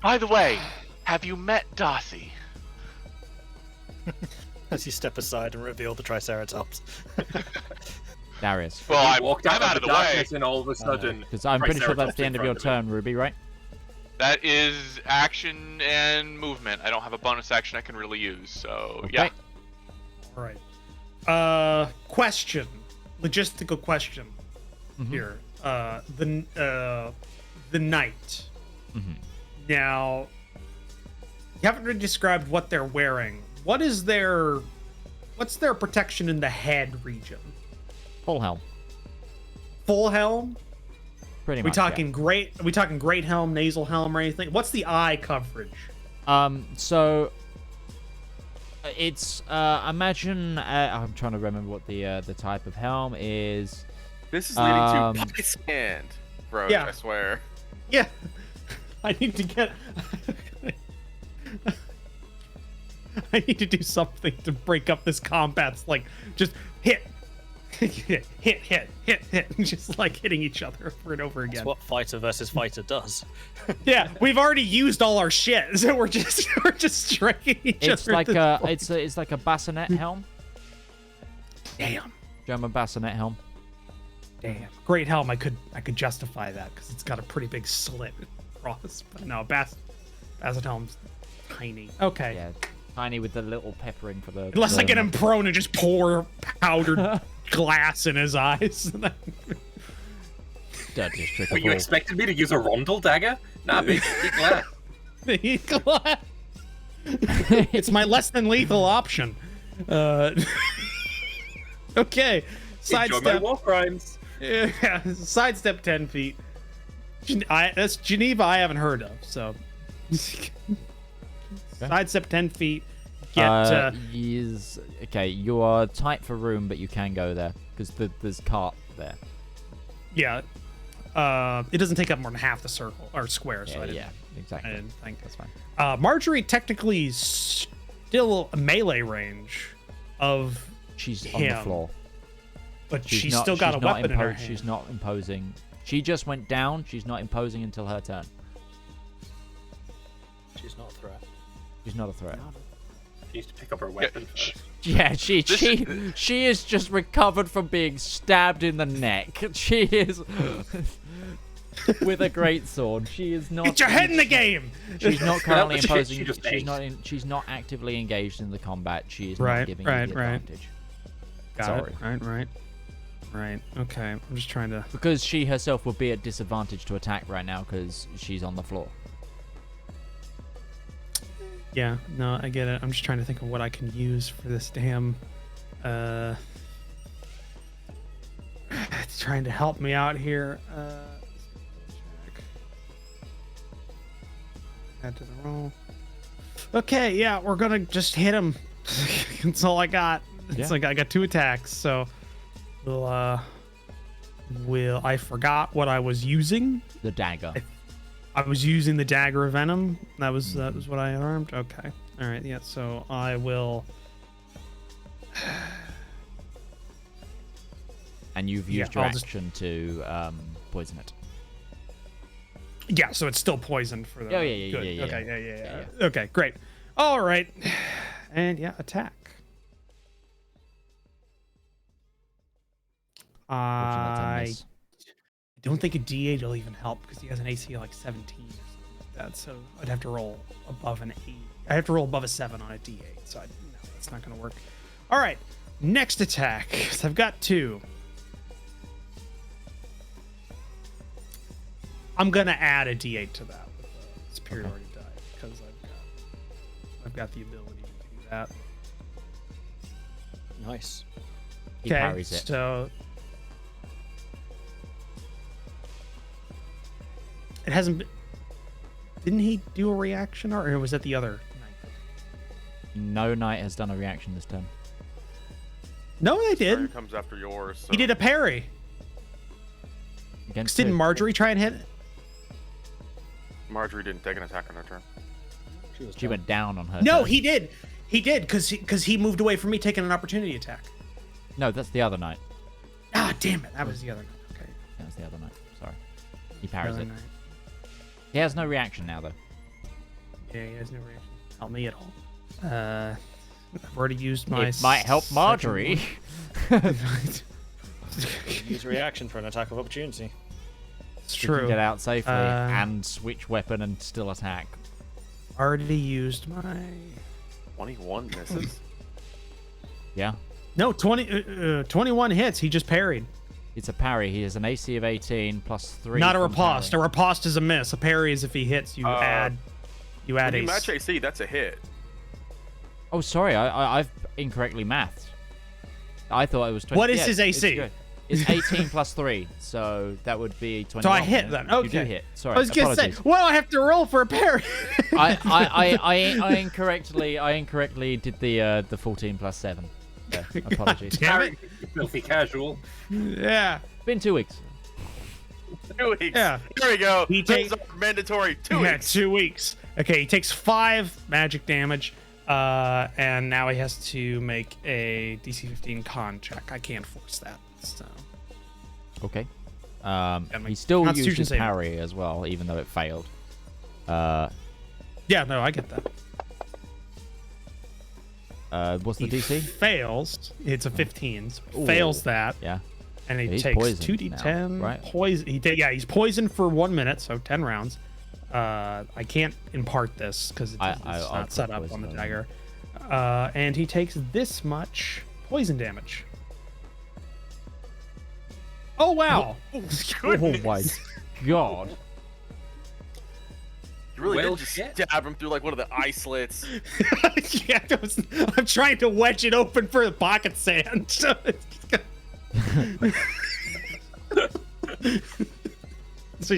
D: By the way, have you met Darcy?
G: As you step aside and reveal the Triceratops.
A: Darius.
D: Well,
E: He walked
D: I'm out of the way.
E: darkness and all of a sudden,
A: Because I'm pretty sure that's
E: Triceratops
A: the end
E: in
A: of your
E: front of
A: turn, Ruby, right?
D: That is action and movement. I don't have a bonus action I can really use, so
A: Okay.
D: yeah.
C: All right. Question, logistical question here. The knight. Now, you haven't really described what they're wearing. What's their protection in the head region?
A: Full helm.
C: Full helm?
A: Pretty
C: Are we
A: much.
C: talking great helm, nasal helm, or anything? What's the eye coverage?
A: So it's imagine I'm trying to remember what the type of helm is.
F: This is leading to Pocket's hand, bro.
C: Yeah.
F: I swear.
C: Yeah, I need to get. I need to do something to break up this combat. It's like just hit, hit, just like hitting each other over and over again.
G: That's what fighter versus fighter does.
C: Yeah, we've already used all our shit, so we're just striking each
A: It's
C: other.
A: like
C: at this
A: a
C: point.
A: it's like a bassinet helm.
C: Damn.
A: German bassinet helm.
C: Damn. Great helm. I could justify that because it's got a pretty big slit across. But no, Basset helm's tiny. Okay.
A: Yeah, tiny with the little peppering for the.
C: Unless I get him prone and just pour powdered glass in his eyes.
A: Dirtiest trick
E: Were
A: of
E: you
A: all.
E: expecting me to use a rondel dagger? Nah, big glad.
C: It's my less than lethal option. Okay.
E: Enjoy my
C: Sidestep.
E: war crimes.
C: Yeah, sidestep 10 feet. That's Geneva I haven't heard of, so. Sidestep 10 feet. Get.
A: Okay, you are tight for room, but you can go there because there's cart there.
C: Yeah. It doesn't take up more than half the circle or square, so I
A: Yeah, exactly.
C: didn't think.
A: That's fine.
C: Marjorie technically still a melee range of
A: She's on the
C: him,
A: floor.
C: but
A: She's
C: she's
A: not,
C: still got a
A: she's not
C: weapon in her hand.
A: She's not imposing. She just went down. She's not imposing until her turn.
G: She's not a threat.
A: She's not a threat.
E: She needs to pick up her weapon
D: sh-
E: first.
A: Yeah, she is just recovered from being stabbed in the neck. She is with a great sword. She is not.
C: Get your head in the game.
A: She's not currently
E: She
A: imposing.
E: just
A: She's
E: ate.
A: not. She's not actively engaged in the combat. She is
C: Right,
A: not giving
C: right,
A: you the
C: right.
A: advantage.
C: Got
A: Sorry.
C: it. Right. Okay. I'm just trying to.
A: Because she herself would be at disadvantage to attack right now because she's on the floor.
C: Yeah. No, I get it. I'm just trying to think of what I can use for this damn. It's trying to help me out here. Check. Add to the roll. Okay. Yeah, we're gonna just hit him. That's all I got. It's
A: Yeah.
C: like I got 2 attacks, so I forgot what I was using.
A: The dagger.
C: I was using the dagger of venom. That was what I armed. Okay. All right. Yeah. So I will.
A: And you've
C: Yeah,
A: used your
C: I'll just-
A: action to poison it.
C: Yeah. So it's still poisoned for the.
A: Oh, yeah.
C: Good.
A: Yeah.
C: Okay. Yeah. Okay. Great. All right. And yeah, attack.
A: Fortunately, that's a
C: I
A: miss.
C: don't think a D8 will even help because he has an AC of like 17 or something like that. So I'd have to roll above an 8. I have to roll above a 7 on a D8. So no, that's not going to work. All right. Next attack. So I've got 2. I'm going to add a D8 to that with the superiority die because I've got the ability to do that.
G: Nice.
A: He parries it.
C: So it hasn't been. Didn't he do a reaction or was that the other knight?
A: No knight has done a reaction this turn.
C: No, they
F: Sorry,
C: did.
F: it comes after yours. So.
C: He did a parry.
A: Against
C: Didn't
A: who?
C: Marjorie try and hit?
F: Marjorie didn't take an attack on her turn.
A: She went down on her.
C: No,
A: turn.
C: he did. He did because he moved away from me taking an opportunity attack.
A: No, that's the other knight.
C: Ah, damn it! That was the other knight. Okay.
A: That's the other knight. Sorry. He parries
C: Other
A: it.
C: knight.
A: He has no reaction now, though.
C: Yeah, he has no reaction. Help me at all. I've already used my.
A: It might help
C: second
A: Marjorie.
C: one.
G: Use reaction for an attack of opportunity.
C: It's
A: You can
C: true.
A: get out safely
C: Uh,
A: and switch weapon and still attack.
C: Already used my.
F: 21 misses.
A: Yeah.
C: No, 21 hits. He just parried.
A: It's a parry. He has an AC of 18 plus 3.
C: Not a
A: from
C: riposte. A
A: parry.
C: riposte is a miss. A parry is if he hits. You add. You add
F: When you
C: a.
F: match AC, that's a hit.
A: Oh, sorry. I've incorrectly mathed. I thought it was 20.
C: What is
A: yeah,
C: his
A: it's
C: AC?
A: good. It's 18 plus 3, so that would be 21.
C: So I hit
A: yeah.
C: then.
A: You
C: Okay.
A: do hit. Sorry.
C: I was gonna say,
A: apologies.
C: well, I have to roll for a parry.
A: I incorrectly did the 14 plus 7. So, apologies.
C: Damn it.
E: Filthy casual.
C: Yeah.
A: Been 2 weeks.
F: 2 weeks.
C: Yeah.
F: Here we go.
C: He
F: Those
C: takes-
F: are mandatory 2
C: Yeah,
F: weeks.
C: 2 weeks. Okay, he takes 5 magic damage, and now he has to make a DC 15 con check. I can't force that. So
A: Okay.
C: my
A: He still used
C: Constitution
A: his
C: saving.
A: parry as well, even though it failed.
C: yeah, no, I get that.
A: What's the
C: He
A: DC?
C: fails. It's a 15. So
A: Ooh.
C: fails that,
A: Yeah.
C: and he
A: He's
C: takes
A: poisoned
C: 2d10
A: now, right?
C: poison. He's poisoned for 1 minute, so 10 rounds. I can't impart this because it's
A: I'll
C: not
A: put
C: set up on
A: poison
C: the
A: on it.
C: dagger. And he takes this much poison damage. Oh wow!
A: Oh my god.
F: You really
E: Well,
F: did just
E: shit.
F: stab him through like one of the eye slits.
C: Yeah, I'm trying to wedge it open for the pocket sand. So it's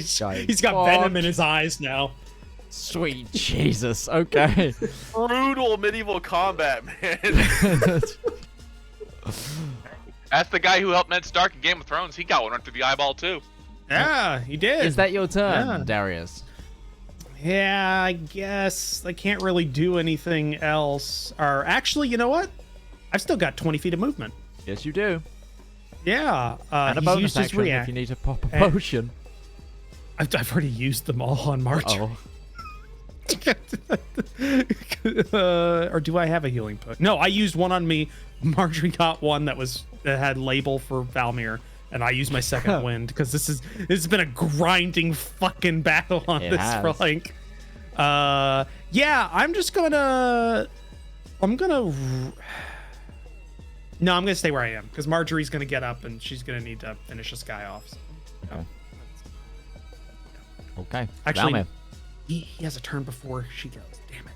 C: so he's got venom in his eyes now.
A: Sweet Jesus. Okay.
F: Brutal medieval combat, man.
D: That's the guy who helped Ned Stark in Game of Thrones. He got one right through the eyeball too.
C: Yeah, he did.
A: Is that your turn,
C: Yeah.
A: Darius?
C: Yeah, I guess I can't really do anything else. Or actually, you know what? I've still got 20 feet of movement.
A: Yes, you do.
C: Yeah,
A: And a
C: he's
A: bonus
C: used his
A: action if
C: react.
A: you need to pop a
C: And-
A: potion.
C: I've already used them all on March.
A: Oh.
C: Or do I have a healing potion? No, I used one on me. Marjorie got one that had label for Valmir, and I used my second wind because this has been a grinding fucking battle on
A: It
C: this
A: has.
C: for like. Yeah, I'm gonna stay where I am because Marjorie's gonna get up and she's gonna need to finish this guy off. So,
A: Okay. Okay.
C: Actually,
A: Valmir.
C: he has a turn before she goes. Damn it.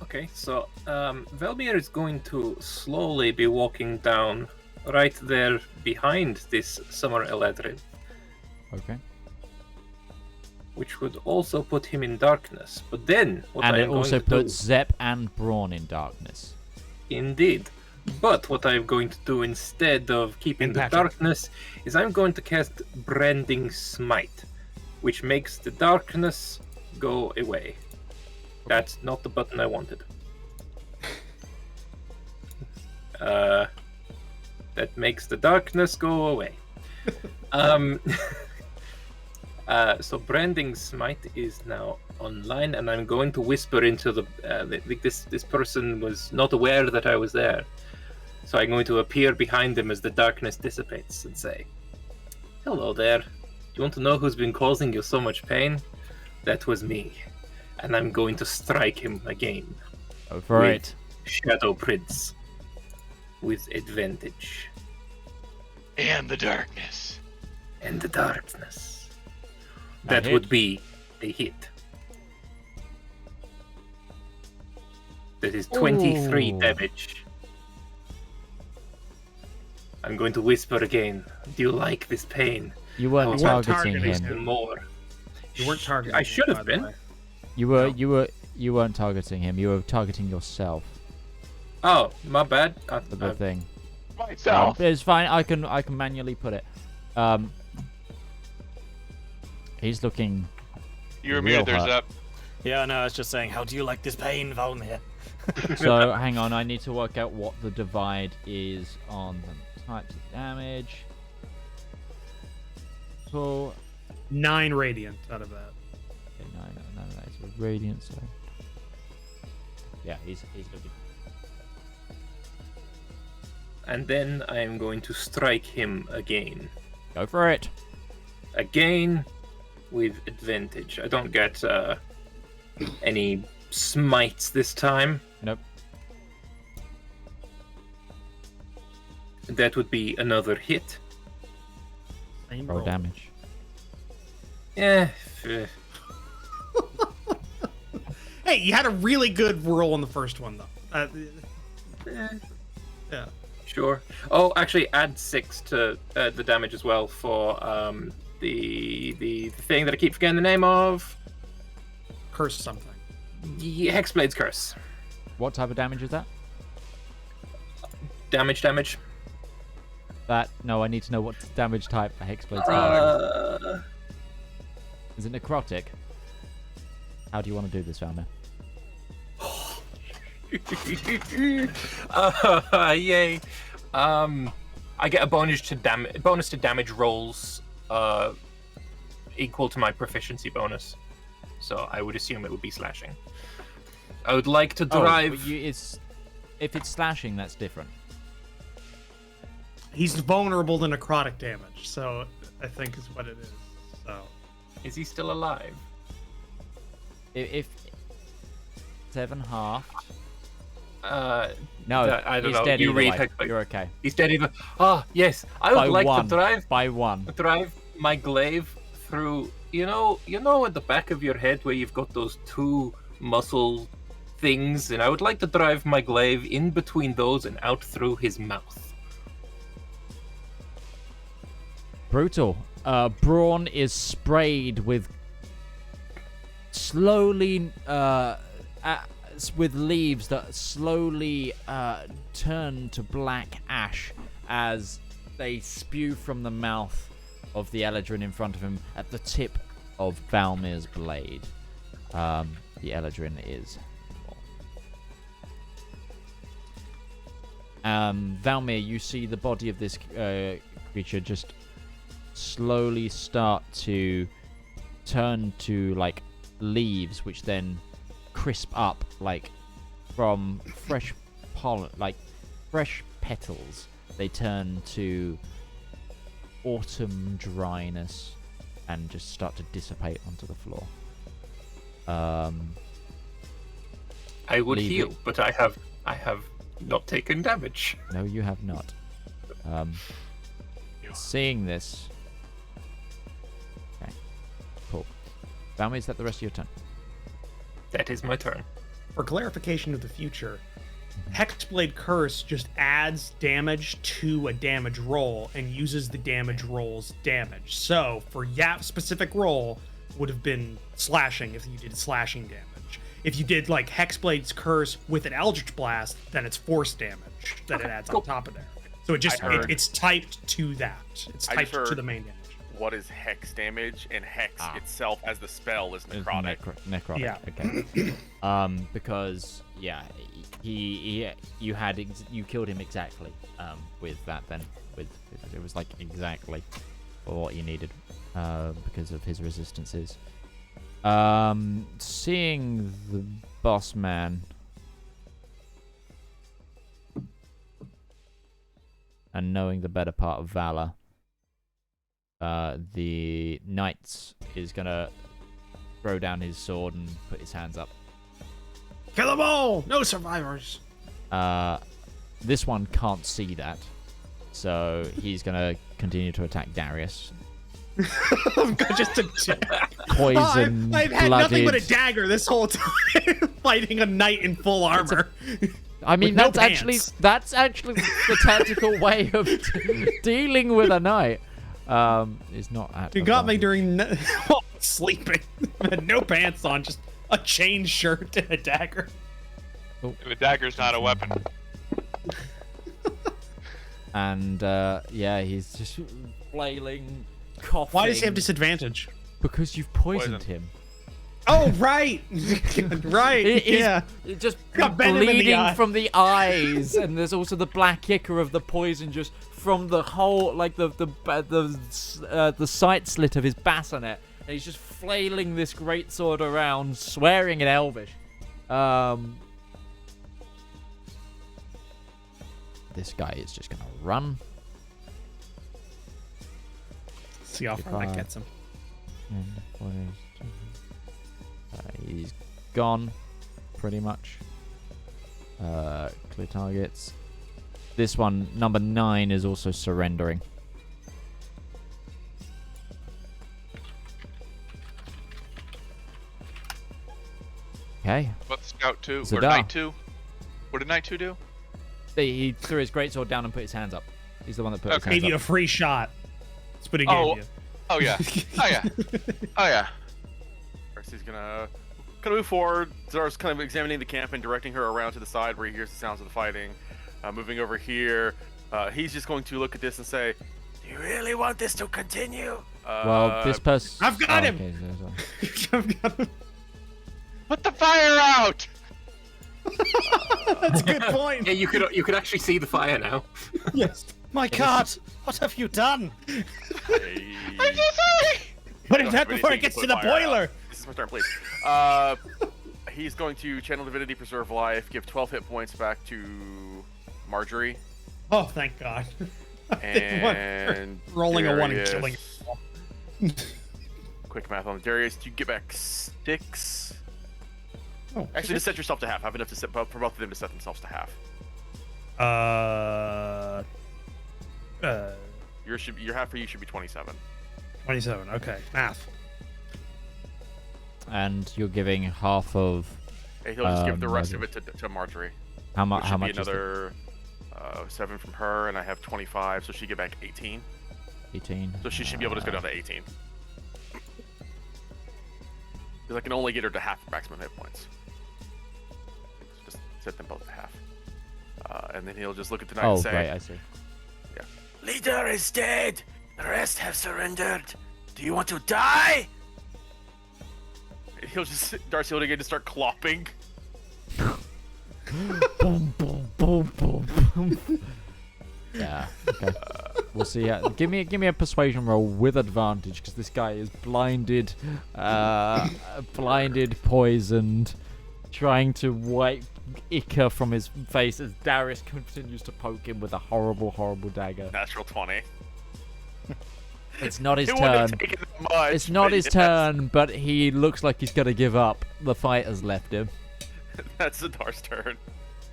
E: Okay, so Velmir is going to slowly be walking down right there behind this Summer Eladrin,
A: Okay.
E: which would also put him in darkness. But then, what
A: And
E: I
A: it
E: am going
A: also
E: to
A: puts
E: do,
A: Zepp and Braun in darkness.
E: indeed. But what I'm going to do instead of keeping the
C: Impact.
E: darkness is I'm going to cast Branding Smite, which makes the darkness go away. That's not the button I wanted. That makes the darkness go away. So Branding Smite is now online, and I'm going to whisper into this person was not aware that I was there. So I'm going to appear behind him as the darkness dissipates and say, "Hello there. Do you want to know who's been causing you so much pain? That was me. And I'm going to strike him again.
A: Go for
E: With
A: it.
E: Shadow Prince. With advantage.
D: And the darkness.
E: And the darkness.
A: A
E: That
A: hit.
E: would be a hit. That is 23
A: Ooh.
E: damage. I'm going to whisper again. Do you like this pain?
A: You weren't
E: You weren't
A: targeting
C: targeting
A: him.
E: And more.
C: You weren't targeting.
E: I
C: him,
E: should
C: by
E: have
C: the
E: been.
C: way.
A: You weren't targeting him. You were targeting yourself.
E: Oh, my bad.
A: For the thing.
D: Myself.
A: It's fine. I can manually put it. He's looking.
D: You're
A: Real
D: muted there,
A: hurt.
D: Zepp.
G: Yeah, no, I was just saying, how do you like this pain, Valmir?
A: So hang on. I need to work out what the divide is on the types of damage. Cool.
C: 9 radiant out of that.
A: Okay, no, that is with radiant. So yeah, he's looking.
E: And then I am going to strike him again.
A: Go for it.
E: again with advantage. I don't get any smites this time.
A: Nope.
E: That would be another hit.
C: Same
A: Roll
C: roll.
A: damage.
E: Yeah.
C: Hey, you had a really good roll on the first one, though. Yeah.
E: Sure. Oh, actually, add 6 to the damage as well for the thing that I keep forgetting the name of.
C: Curse something.
E: Hexblade's Curse.
A: What type of damage is that?
E: Damage.
A: No, I need to know what damage type a Hexblade's curse. Is it necrotic? How do you want to do this, Valmir?
E: Yay. I get a bonus to damage rolls equal to my proficiency bonus. So I would assume it would be slashing. I would like to drive.
A: If it's slashing, that's different.
C: He's vulnerable to necrotic damage, so I think is what it is. So
E: Is he still alive?
A: If 7 half.
E: No,
A: No,
E: I don't
A: he's
E: know.
A: dead
E: You
A: either
E: read
A: way.
E: Hexblade.
A: You're okay.
E: He's dead either. Ah, yes. I would like to drive
A: by one.
E: my glaive through. You know, at the back of your head where you've got those 2 muscle things, and I would like to drive my glaive in between those and out through his mouth.
A: Brutal. Brawn is sprayed with slowly with leaves that slowly turn to black ash as they spew from the mouth of the Eladrin in front of him at the tip of Valmir's blade. The Eladrin is Valmir, you see the body of this creature just slowly start to turn to like leaves, which then crisp up like from fresh pollen, like fresh petals. They turn to autumn dryness and just start to dissipate onto the floor.
E: I would
A: Leave
E: heal,
A: it.
E: but I have not taken damage.
A: No, you have not. Seeing this. Okay, cool. Valmir, is that the rest of your turn?
E: That is my turn.
C: for clarification of the future, Hexblade Curse just adds damage to a damage roll and uses the damage roll's damage. So for Yap specific roll would have been slashing if you did slashing damage. If you did like Hexblade's Curse with an Eldritch Blast, then it's force damage that it adds on top of there. So it just it's typed to that. It's typed to the main damage.
F: What is hex damage? And hex itself as the spell is necrotic.
A: Necrotic.
C: Yeah.
A: Okay. Because you killed him exactly with that. Then with it was like exactly what you needed because of his resistances. Seeing the boss man and knowing the better part of valor, the knight is gonna throw down his sword and put his hands up.
C: Kill them all! No survivors!
A: This one can't see that, so he's gonna continue to attack Darius.
C: Just a
A: Poison,
C: I've had
A: blooded.
C: nothing but a dagger this whole time, fighting a knight in full armor.
A: I mean,
C: With no
A: that's actually the tactical way of dealing with a knight. Is not at.
C: You got me during sleeping. I had no pants on, just a chain shirt and a dagger.
D: The dagger's not a weapon.
A: And yeah, he's just flailing, coughing.
C: Why does he have disadvantage?
A: Because you've poisoned him.
C: Oh, right. Right. Yeah.
A: It just
C: Got venom in the
A: bleeding
C: eye.
A: from the eyes, and there's also the black ichor of the poison just from the whole, like the sight slit of his bassinet, and he's just flailing this greatsword around, swearing in Elvish. This guy is just gonna run.
C: See how far that gets him.
A: And he's gone, pretty much. Clear targets. This one, number 9, is also surrendering. Okay.
D: What Scout 2? Or
A: Zedaar.
D: Knight 2? What did Knight 2 do?
A: He threw his greatsword down and put his hands up. He's the one that put his hands
C: Gave you a
A: up.
C: free shot. That's what he gave you.
D: Oh yeah. Oh yeah. Oh yeah.
F: Darcy's gonna move forward. Zedaar's kind of examining the camp and directing her around to the side where he hears the sounds of the fighting. Moving over here, he's just going to look at this and say, "Do you really want this to continue?"
A: Well, this person...
C: I've got him!
A: Okay,
C: I've got him.
D: Put the fire out!
C: That's a good point.
E: Yeah, you could actually see the fire now.
C: Yes.
G: My cart! What have you done?
D: I'm so sorry!
C: Put it out
F: Divinity,
C: before it
F: you
C: gets
F: put
C: to the
F: fire out.
C: boiler.
F: This is my turn, please. He's going to channel divinity, preserve life, give 12 hit points back to Marjorie,
C: Oh, thank God.
F: and
C: rolling a 1 and
F: Darius-
C: killing.
F: Quick math on Darius. You get back 6.
C: Oh,
F: Actually, just set yourself to half. I have enough to set for both of them to set themselves to half. Your half for you should be 27.
C: 27. Okay, math.
A: And you're giving half of...
F: And he'll just give the rest
A: Marjorie.
F: of it to Marjorie.
A: How,
F: Which
A: how
F: should
A: much
F: be another 7 from her, and I have 25, so she get back 18.
A: is it? 18.
F: So she should be able to go down to 18. Because I can only get her to half maximum hit points. Just set them both to half. And then he'll just look at the knight
A: Oh,
F: and say,
A: right, I see.
F: "Leader is dead. The rest have surrendered. Do you want to die?" And he'll just Darcy will begin to start clopping.
A: Boom, boom, boom, boom, boom. Yeah. Okay. We'll see. Give me a persuasion roll with advantage because this guy is blinded, poisoned, trying to wipe ichor from his face as Darius continues to poke him with a horrible, horrible dagger.
F: Natural 20.
A: It's not his
F: It wouldn't have
A: turn.
F: taken that much,
A: It's not
F: but
A: his
F: yes.
A: turn, but he looks like he's gonna give up. The fight has left him.
F: That's Zedaar's turn.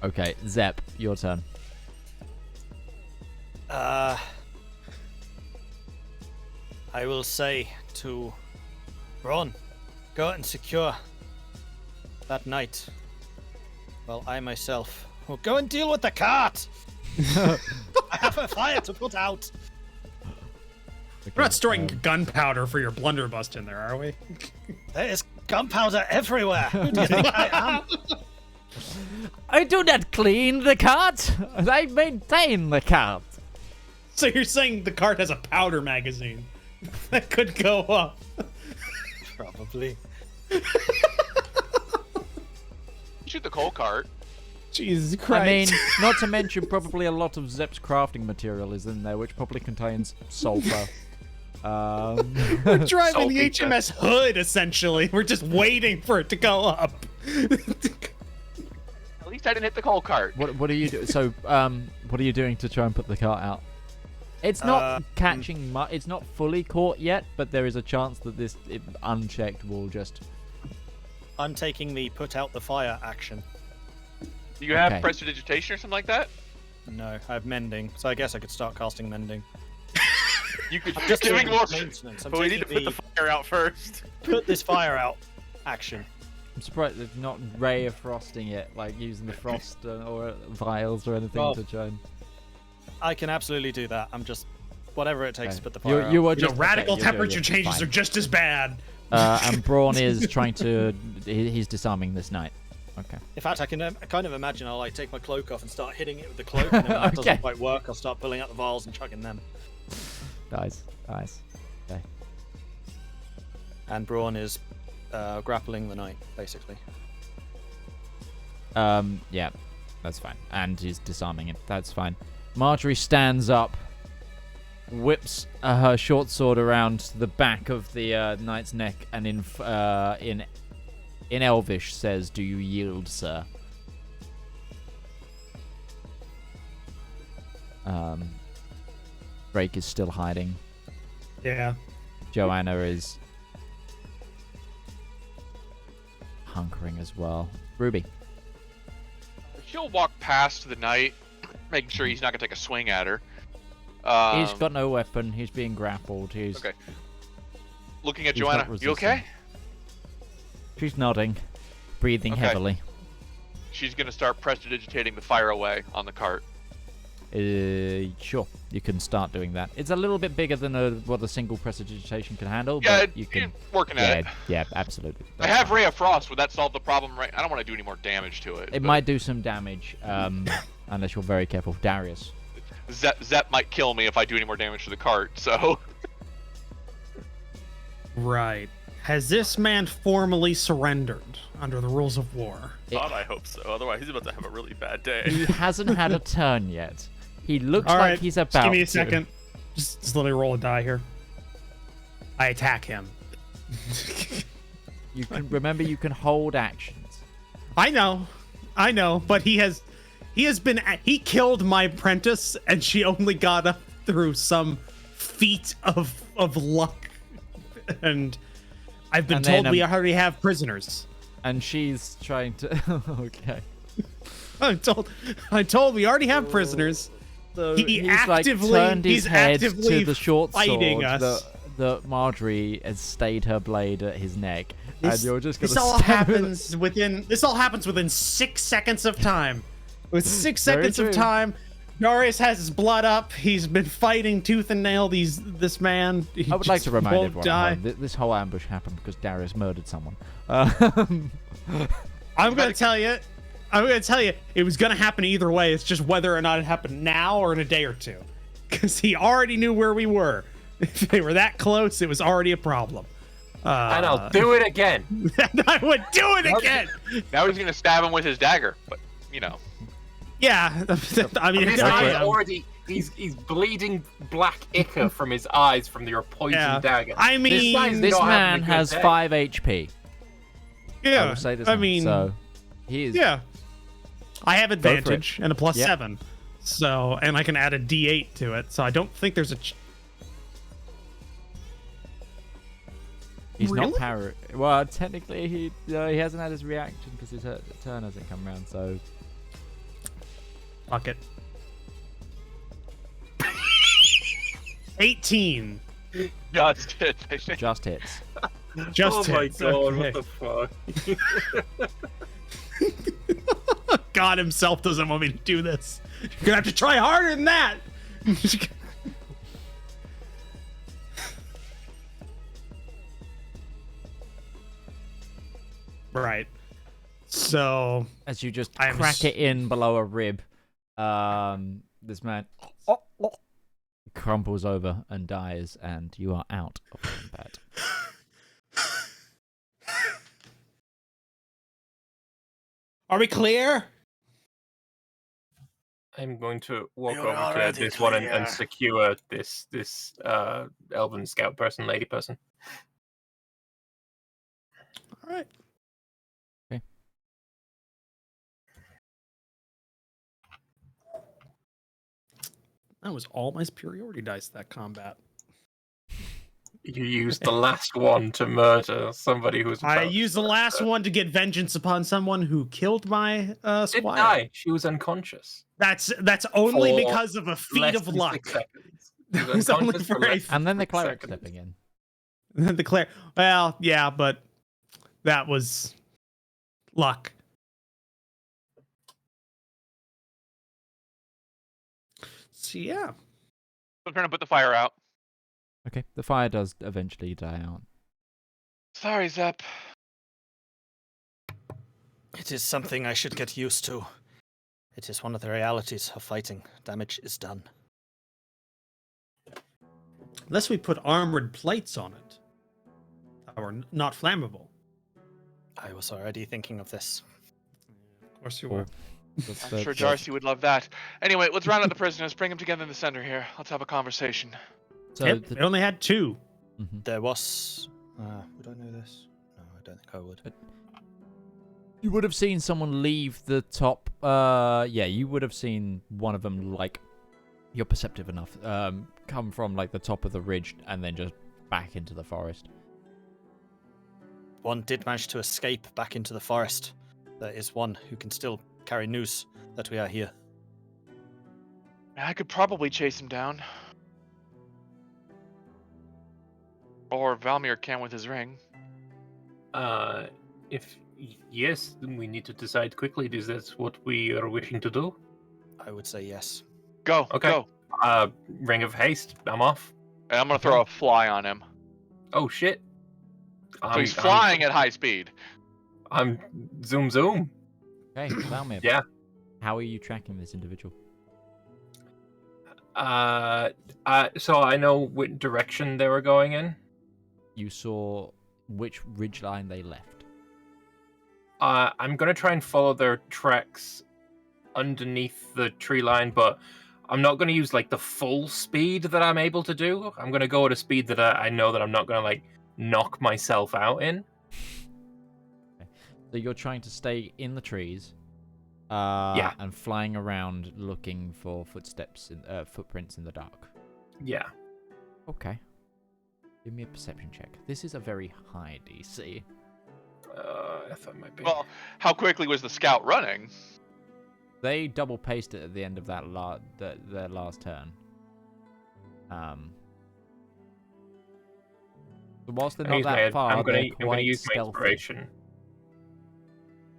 A: Okay, Zepp, your turn.
G: I will say to Braun, go and secure that knight. Well, I myself will go and deal with the cart. I have a fire to put out.
C: We're not storing gunpowder for your blunderbuss in there, are we?
G: There is gunpowder everywhere. Who do you think I am?
A: I do not clean the cart. I maintain the cart.
C: So you're saying the cart has a powder magazine that could go up?
G: Probably.
D: Shoot the coal cart.
C: Jesus Christ.
A: I mean, not to mention probably a lot of Zepp's crafting material is in there, which probably contains sulfur.
C: we're driving the
E: Salty
C: HMS Hood, essentially. We're just waiting for it to go up.
D: At least I didn't hit the coal cart.
A: What are you doing? So, what are you doing to try and put the cart out? It's not catching much. It's not fully caught yet, but there is a chance that this, if unchecked, will just.
G: I'm taking the put out the fire action.
D: Do you have
A: Okay.
D: prestidigitation or something like that?
G: No, I have mending, so I guess I could start casting mending.
D: You could
G: Just
D: giving
G: doing
D: more.
G: maintenance. I'm
F: But we need to
G: taking
F: put the fire out first.
G: put this fire out action.
A: I'm surprised they're not ray of frosting it, like using the frost or vials or anything
G: Oh.
A: to try and.
G: I can absolutely do that. I'm just whatever it takes to put the fire out.
A: You are
C: You know,
A: just
C: radical
A: okay, you're
C: temperature
A: doing it.
C: changes
A: Fine.
C: are just as bad.
A: And Braun is trying to. He's disarming this knight. Okay.
G: In fact, I can kind of imagine I'll like take my cloak off and start hitting it with the cloak, and then when that
A: Okay.
G: doesn't quite work, I'll start pulling out the vials and chugging them.
A: Nice. Nice. Okay.
G: And Braun is grappling the knight, basically.
A: Yeah, that's fine. And he's disarming him. That's fine. Marjorie stands up, whips her short sword around the back of the knight's neck, and in Elvish says, "Do you yield, sir?" Drake is still hiding.
C: Yeah.
A: Joanna is hunkering as well. Ruby.
D: She'll walk past the knight, making sure he's not gonna take a swing at her.
A: He's got no weapon. He's being grappled. He's
D: Okay. Looking at
A: he's not
D: Joanna. You okay?
A: resisting. She's nodding, breathing
D: Okay.
A: heavily.
D: She's gonna start prestidigitating the fire away on the cart.
A: Sure, you can start doing that. It's a little bit bigger than what a single prestidigitation can handle,
D: Yeah,
A: but you can.
D: working at it.
A: Yeah, absolutely.
D: I have Ray of Frost. Would that solve the problem? Right? I don't want to do any more damage to it.
A: It might do some damage, unless you're very careful. Darius.
D: Zepp might kill me if I do any more damage to the cart. So.
C: Right. Has this man formally surrendered under the rules of war?
F: God, I hope so. Otherwise, he's about to have a really bad day.
A: He hasn't had a turn yet. He looks
C: All
A: like
C: right,
A: he's
C: just
A: about
C: give me a
A: to.
C: second. Just let me roll a die here. I attack him.
A: You can remember you can hold actions.
C: I know, but he killed my apprentice, and she only got up through some feat of luck, and I've been
A: And
C: told
A: then,
C: we already have prisoners.
A: And she's trying to. Okay.
C: I'm told we already have prisoners.
A: So
C: He
A: he's
C: actively-
A: like turned his
C: he's
A: head
C: actively
A: to the short
C: fighting
A: sword
C: us.
A: that Marjorie has stayed her blade at his neck, and you're just gonna
C: This all
A: stab him.
C: happens within 6 seconds of time. With 6
A: Very
C: seconds of
A: true.
C: time, Darius has his blood up. He's been fighting tooth and nail. This man. He
A: I would like
C: just
A: to remind
C: won't
A: everyone
C: die.
A: at home, this whole ambush happened because Darius murdered someone.
C: I'm gonna tell you. It was gonna happen either way. It's just whether or not it happened now or in a day or two, because he already knew where we were. If they were that close, it was already a problem.
E: And I'll do it again.
C: I would do it again.
D: Now he's gonna stab him with his dagger, but
C: Yeah, I mean,
E: This
C: I
E: guy's
C: am.
E: already he's bleeding black ichor from his eyes from your poison
C: Yeah.
E: dagger.
C: I mean,
E: guy's
A: This
E: not having
A: man
E: a good
A: has
E: day.
A: 5 HP. I
C: yeah.
A: will say this.
C: I
A: now.
C: mean,
A: so he is.
C: yeah. I have
A: for it.
C: advantage and a plus
A: Yep.
C: 7, so and I can add a D8 to it. So I don't think there's a.
A: He's not
C: Really?
A: power. Well, technically, he hasn't had his reaction because his turn hasn't come around. So
C: Fuck it. 18.
D: just
A: just hits.
C: Just
E: oh my
C: hits.
E: god,
C: Okay.
E: what the fuck?
C: God himself doesn't want me to do this. You're gonna have to try harder than that. Right. So
A: As you just
C: I am
A: crack it in below a rib, this man crumples over and dies, and you are out of combat.
C: are we clear?
E: I'm going to walk
F: You're
E: over to
F: already
E: this one and
F: clear.
E: secure this elven scout person, lady person.
C: All right.
A: Okay.
C: That was all my superiority dice that combat.
E: You used the last one to murder somebody who's.
C: I
E: about
C: used
E: to
C: the last
E: murder.
C: one to get vengeance upon someone who killed my
E: Didn't
C: squire.
E: die. She was unconscious.
C: That's only
E: For
C: because of a feat
E: Less
C: of
E: than
C: luck.
E: 6 seconds. She
C: That
E: was
C: was only
E: unconscious
C: for
E: less
C: a-
E: than
A: And then the
E: 6
A: cleric
E: seconds.
A: stepping in.
C: The cleric. Well, yeah, but that was luck. So yeah.
D: I'm trying to put the fire out.
A: Okay, the fire does eventually die out.
D: Sorry, Zepp.
G: It is something I should get used to. It is one of the realities of fighting. Damage is done.
C: Unless we put armored plates on it. Or not flammable.
G: I was already thinking of this.
C: Of course you
A: Or-
C: were.
D: I'm sure Darcy would love that. Anyway, let's round up the prisoners. Bring them together in the center here. Let's have a conversation.
A: So
C: Yep,
A: the-
C: it only had 2.
A: Mhm.
G: There was. Would I know this? No, I don't think I would.
A: You would have seen someone leave the top. Yeah, you would have seen one of them. Like, you're perceptive enough. come from like the top of the ridge and then just back into the forest.
G: One did manage to escape back into the forest. There is one who can still carry news that we are here.
D: I could probably chase him down. Or Valmir can with his ring.
E: Yes, then we need to decide quickly. Is that what we are wishing to do?
G: I would say yes.
D: Go,
E: Okay.
D: go.
E: Ring of haste. I'm off.
D: And I'm gonna throw a fly on him.
E: Oh shit.
D: So he's flying at high speed.
E: I'm zoom zoom.
A: Okay, Valmir.
E: Yeah.
A: How are you tracking this individual?
E: So I know what direction they were going in.
A: You saw which ridgeline they left.
E: I'm gonna try and follow their tracks underneath the tree line, but I'm not gonna use like the full speed that I'm able to do. I'm gonna go at a speed that I know that I'm not gonna like knock myself out in.
A: Okay. So you're trying to stay in the trees,
E: Yeah.
A: and flying around looking for footprints in the dark.
E: Yeah.
A: Okay. Give me a perception check. This is a very high DC.
E: I thought it might be.
D: Well, how quickly was the scout running?
A: They double paced it at the end of that their last turn. So whilst they're not that far,
E: I'm gonna
A: quite
E: use my
A: stealthy.
E: inspiration.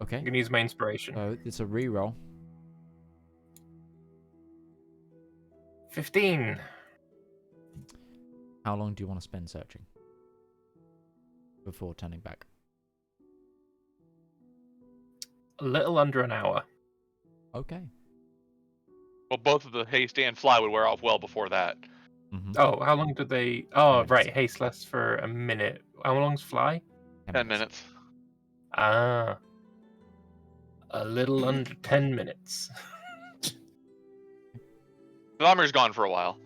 A: Okay.
E: I'm gonna use my inspiration.
A: So it's a reroll.
E: 15.
A: How long do you want to spend searching before turning back?
E: A little under an hour.
A: Okay.
D: Well, both of the haste and fly would wear off well before that.
A: Mm-hmm.
E: Oh, how long did they? Oh,
A: 10 minutes.
E: right. Haste lasts for a minute. How long's fly?
D: 10 minutes.
E: Ah. A little under 10 minutes.
D: Valmir's gone for a while.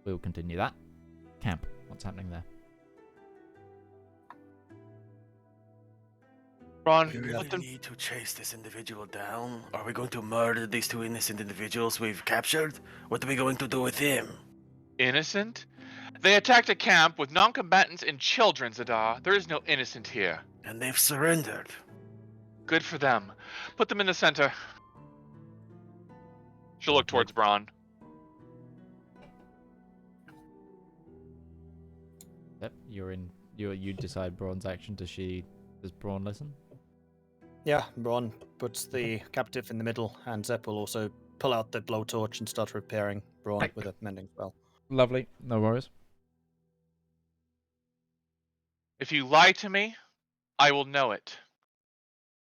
A: We'll continue that. Camp. What's happening there?
D: Ron,
H: We really need to chase this individual down. Are we going to murder these two innocent individuals we've captured? What are we going to do with him?
D: innocent? They attacked a camp with non-combatants and children, Zedaar. There is no innocent here.
H: And they've surrendered.
D: Good for them. Put them in the center. She'll look towards Braun.
A: Yep, you're in. You decide Braun's action. Does Braun listen?
G: Yeah, Braun puts the captive in the middle, and Zepp will also pull out the blowtorch and start repairing Braun with a mending spell.
A: Lovely. No worries.
D: If you lie to me, I will know it.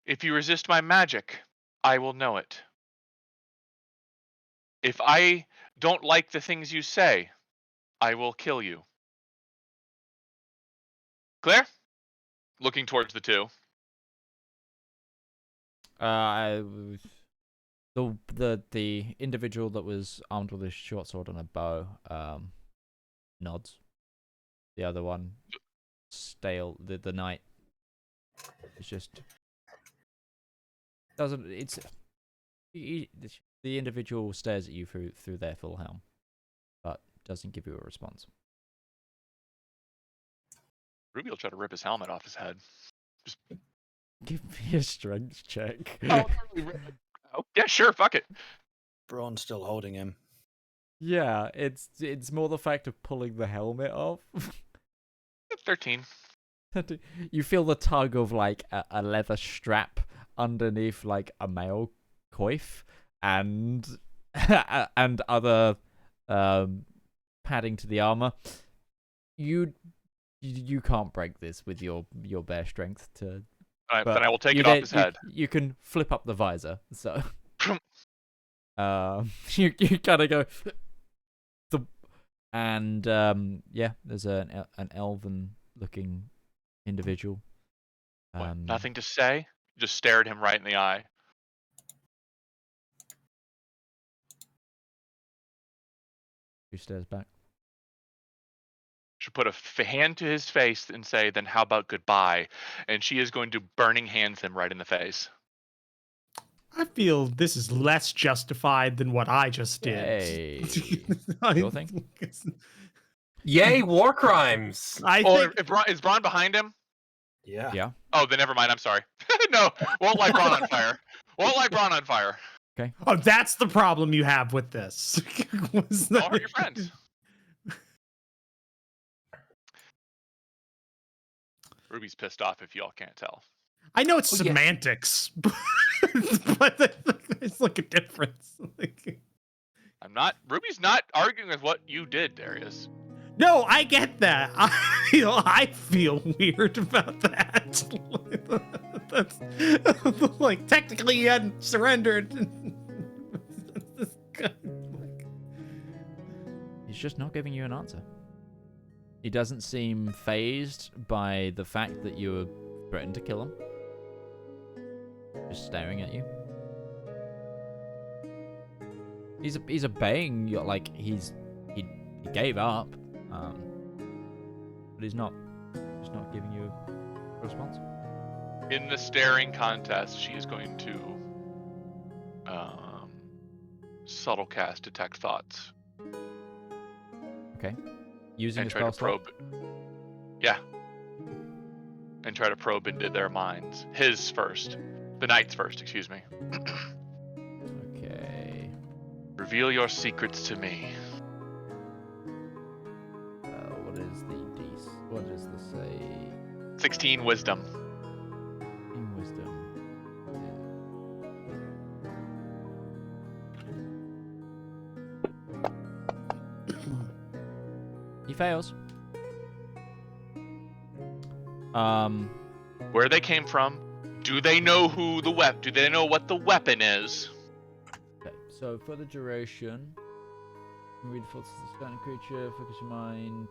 D: If you resist my magic, I will know it. If I don't like the things you say, I will kill you. Clear? Looking towards the two.
A: The individual that was armed with a short sword and a bow nods. The other one, stale. The knight is just doesn't. It's the individual stares at you through their full helm, but doesn't give you a response.
D: Ruby will try to rip his helmet off his head. Just
A: Give me a strength check.
D: oh, yeah, sure, fuck it.
G: Braun's still holding him.
A: Yeah, it's more the fact of pulling the helmet off.
D: 13.
A: You feel the tug of like a leather strap underneath like a male coif and and other padding to the armor. You can't break this with your bare strength to.
D: Alright,
A: but
D: then I will take it off his head.
A: You can flip up the visor, so you kind of go and yeah, there's an elven looking individual.
D: What, nothing to say? Just stare at him right in the eye.
A: Who stares back?
D: She'll put a hand to his face and say, then how about goodbye? And she is going to burning hands him right in the face.
C: I feel this is less justified than what I just did.
A: Hey. Sure thing.
E: Yay, war crimes!
C: I
D: Oh,
C: think
D: is Braun behind him?
A: Yeah.
D: Oh, then never mind. I'm sorry. No, won't light Braun on fire. Won't light Braun on fire.
C: oh, that's the problem you have with this. Was
D: All
C: that-
D: hurt your friends. Ruby's pissed off if y'all can't tell.
C: I know it's
E: Oh, yeah.
C: semantics, but there's like a difference.
D: Ruby's not arguing with what you did, Darius.
C: No, I get that. I feel weird about that. That's like technically he hadn't surrendered.
A: He's just not giving you an answer. He doesn't seem phased by the fact that you threatened to kill him. Just staring at you. He's obeying you, like he gave up, but he's not giving you a response.
D: In the staring contest, she is going to subtle cast detect thoughts
A: Okay. Using
D: and
A: a
D: try
A: spell
D: to
A: slot?
D: probe. Yeah. And try to probe into their minds. His first. The knight's first, excuse me.
A: Okay.
D: Reveal your secrets to me.
A: What is the DC? What does this say?
D: 16 wisdom.
A: In wisdom. He fails.
D: Where they came from. Do they know who the do they know what the weapon is?
A: Okay, so for the duration, read the thoughts of the certain creature, focus your mind.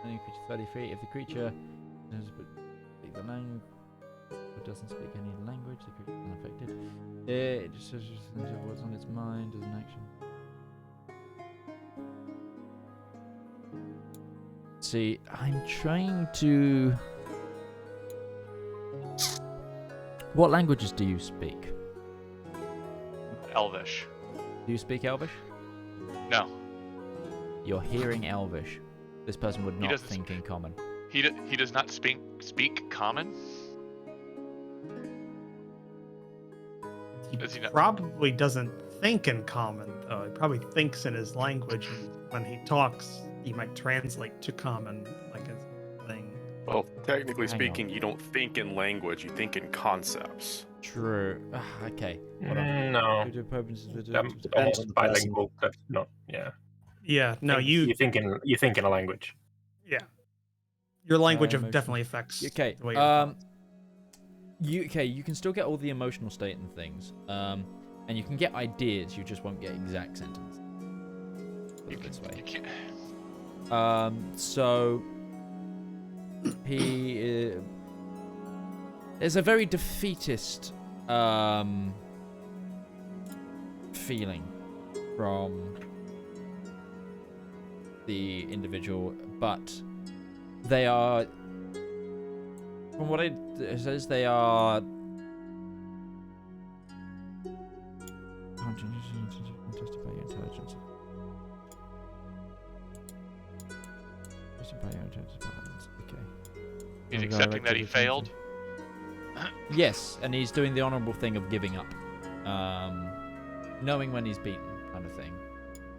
A: Any creature 30 feet. If the creature doesn't speak the language, or doesn't speak any language, the creature is unaffected. It just says what's on its mind as an action. See, I'm trying to. What languages do you speak?
D: Elvish.
A: Do you speak Elvish?
D: No.
A: You're hearing Elvish. This person would not
D: doesn't
A: think in common.
D: He does not speak common? Does he not?
C: Probably doesn't think in common, though. He probably thinks in his language, and when he talks, he might translate to common, like a thing.
F: Well, technically
A: Hang
F: speaking, you don't think in language, you think in concepts.
A: True. Okay. Hold on.
E: No.
G: Depends
E: Almost
G: on the person.
E: bilingual, but not. Yeah.
C: Yeah, no,
E: You think in a language.
C: yeah. Your language
A: Emotion.
C: definitely affects
A: Okay.
C: the way you're talking.
A: You can still get all the emotional state and things. And you can get ideas, you just won't get exact sentences. Put it this way.
D: You can't.
A: So he there's a very defeatist feeling from the individual, but they are, from what it says, they are tested by your intelligence. Okay.
D: He's accepting that he failed.
A: Yes, and he's doing the honourable thing of giving up, knowing when he's beaten, kind of thing,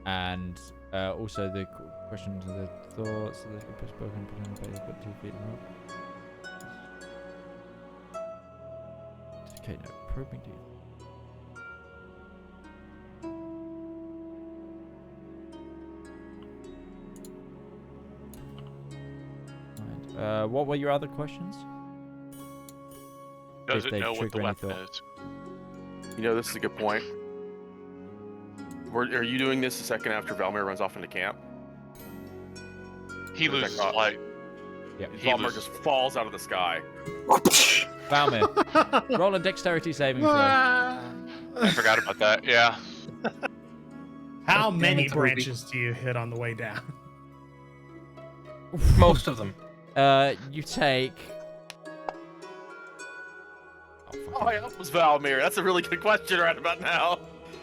A: and also the questions of the thoughts that they spoken, put on the base, put 2 feet in okay, no, probing to you. What were your other questions?
D: Does
A: If
D: it
A: they
D: know what the
A: trigger any
D: weapon
A: thought.
D: is?
F: You know, this is a good point. Are you doing this the second after Valmir runs off into camp?
D: He
F: Or is that
D: loses
F: caught?
D: light.
A: Yeah.
F: Valmir just falls out of the sky.
A: Valmir, roll a dexterity saving throw.
D: I forgot about that. Yeah.
C: How many
E: it's Ruby.
C: branches do you hit on the way down?
E: Most of them.
A: You take. Oh
F: high up was Valmir? That's a really good question right about now.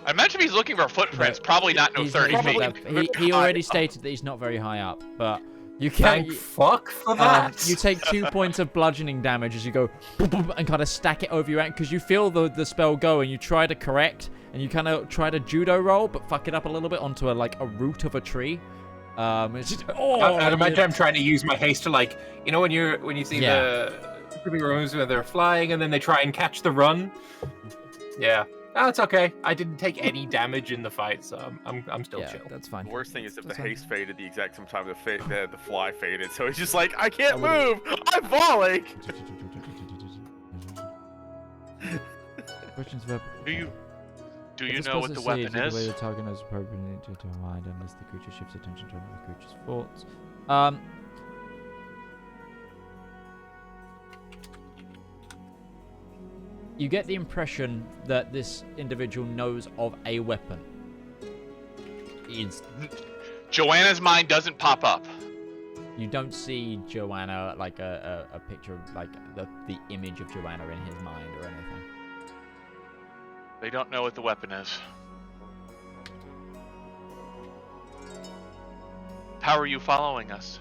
D: I imagine he's looking for footprints. Probably not no
A: He's
D: 30
A: not
D: feet.
A: that- he already stated that he's not very high up, but you can.
E: Thank fuck for that.
A: You take 2 points of bludgeoning damage as you go boom, boom, and kind of stack it over your ankle because you feel the spell go and you try to correct and you kind of try to judo roll but fuck it up a little bit onto a root of a tree. It's just,
E: I'd imagine I'm trying to use my haste to when you see the creepy rooms where they're flying and then they try and catch the run. Yeah. Oh, it's okay. I didn't take any damage in the fight, so I'm still chill.
A: That's fine.
F: The worst thing is if
A: That's
F: the
A: fine.
F: haste faded the exact same time the fly faded. So he's just like, I can't move. I'm falling.
A: Questions about.
D: Do you know what the weapon
A: The way
D: is?
A: the target knows appropriately to hide unless the creature shifts attention to another creature's thoughts. You get the impression that this individual knows of a weapon.
D: Joanna's mind doesn't pop up.
A: You don't see Joanna like a picture, like the image of Joanna in his mind or anything.
D: They don't know what the weapon is. How are you following us?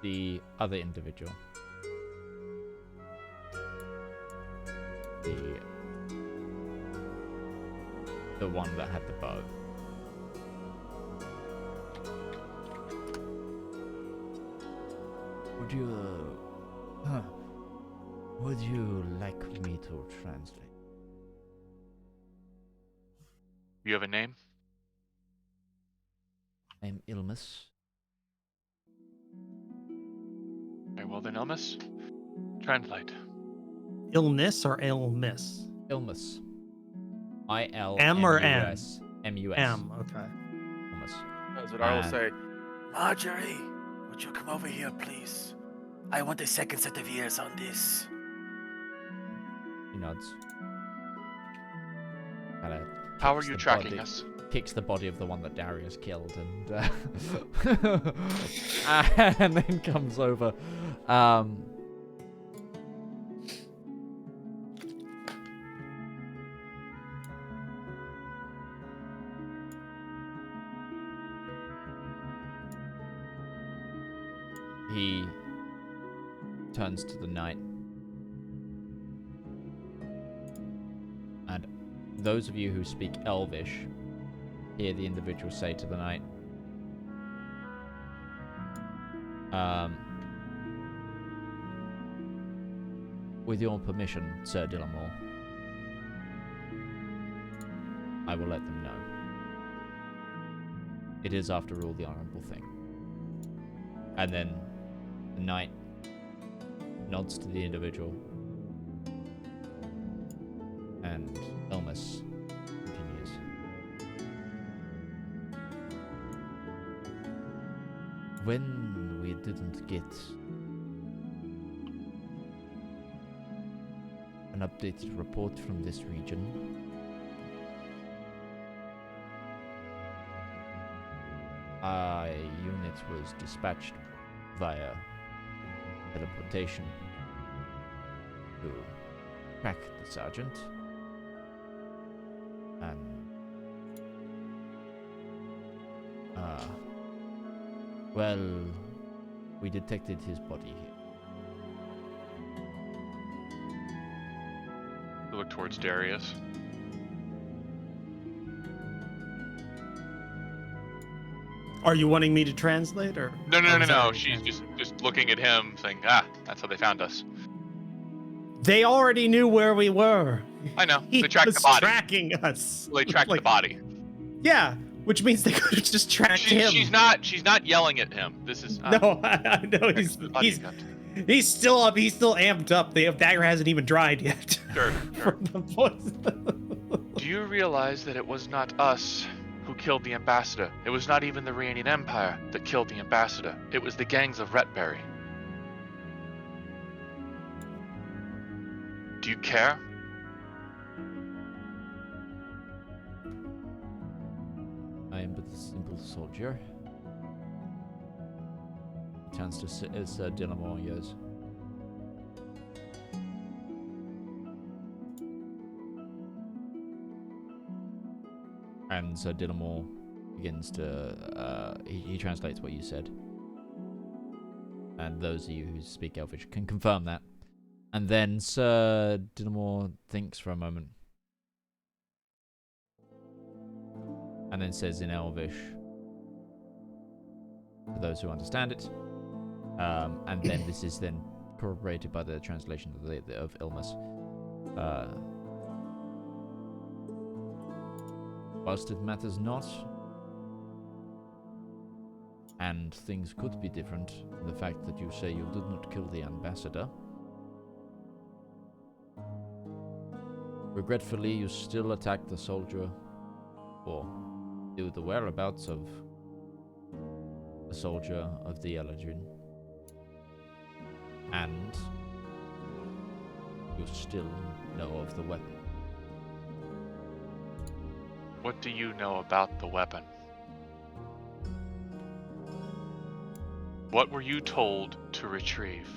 A: The other individual. The one that had the bow. Would you like me to translate?
D: You have a name?
A: I'm Ilmus.
D: Very well then, Elmus. Translate.
C: Illness or illness?
A: Ilmus. I-L
C: M or N?
A: M-U-S. M-U-S.
C: M. Okay.
A: Ilmus.
F: Zedaar will say,
H: Marjorie, would you come over here, please? I want a second set of ears on this.
A: He nods. Kinda
D: How are
A: kicks
D: you
A: the
D: tracking
A: body-
D: us?
A: Kicks the body of the one that Darius killed and and then comes over. He turns to the knight. And those of you who speak Elvish hear the individual say to the knight, with your permission, Sir Dillamore, I will let them know. It is, after all, the honorable thing. And then the knight nods to the individual, and Ilmus continues. When we didn't get an updated report from this region, a unit was dispatched via teleportation to track the sergeant, and well, we detected his body here.
D: You look towards Darius.
C: Are you wanting me to translate or?
D: No. She's just looking at him, saying, that's how they found us.
C: They already knew where we were.
D: I know.
C: He
D: They tracked
C: was
D: the body.
C: tracking us.
D: Well, they tracked the body.
C: Yeah, which means they could have just tracked him.
D: She's not yelling at him. This is
C: No, I know he's still up. He's still amped up. The dagger hasn't even dried yet.
D: Sure.
C: From the poison.
D: Do you realize that it was not us who killed the ambassador? It was not even the Rhaenian Empire that killed the ambassador. It was the gangs of Retbury. Do you care?
A: I am but a simple soldier. He turns to Sir Dillamore, yes. And Sir Dillamore begins to, he translates what you said. And those of you who speak Elvish can confirm that. And then Sir Dillamore thinks for a moment. And then says in Elvish, for those who understand it. And then this is then corroborated by the translation of Ilmus. Whilst it matters not, and things could be different, the fact that you say you did not kill the ambassador. Regretfully, you still attacked the soldier, or knew the whereabouts of the soldier of the Eladrin. And you still know of the weapon.
D: What do you know about the weapon? What were you told to retrieve?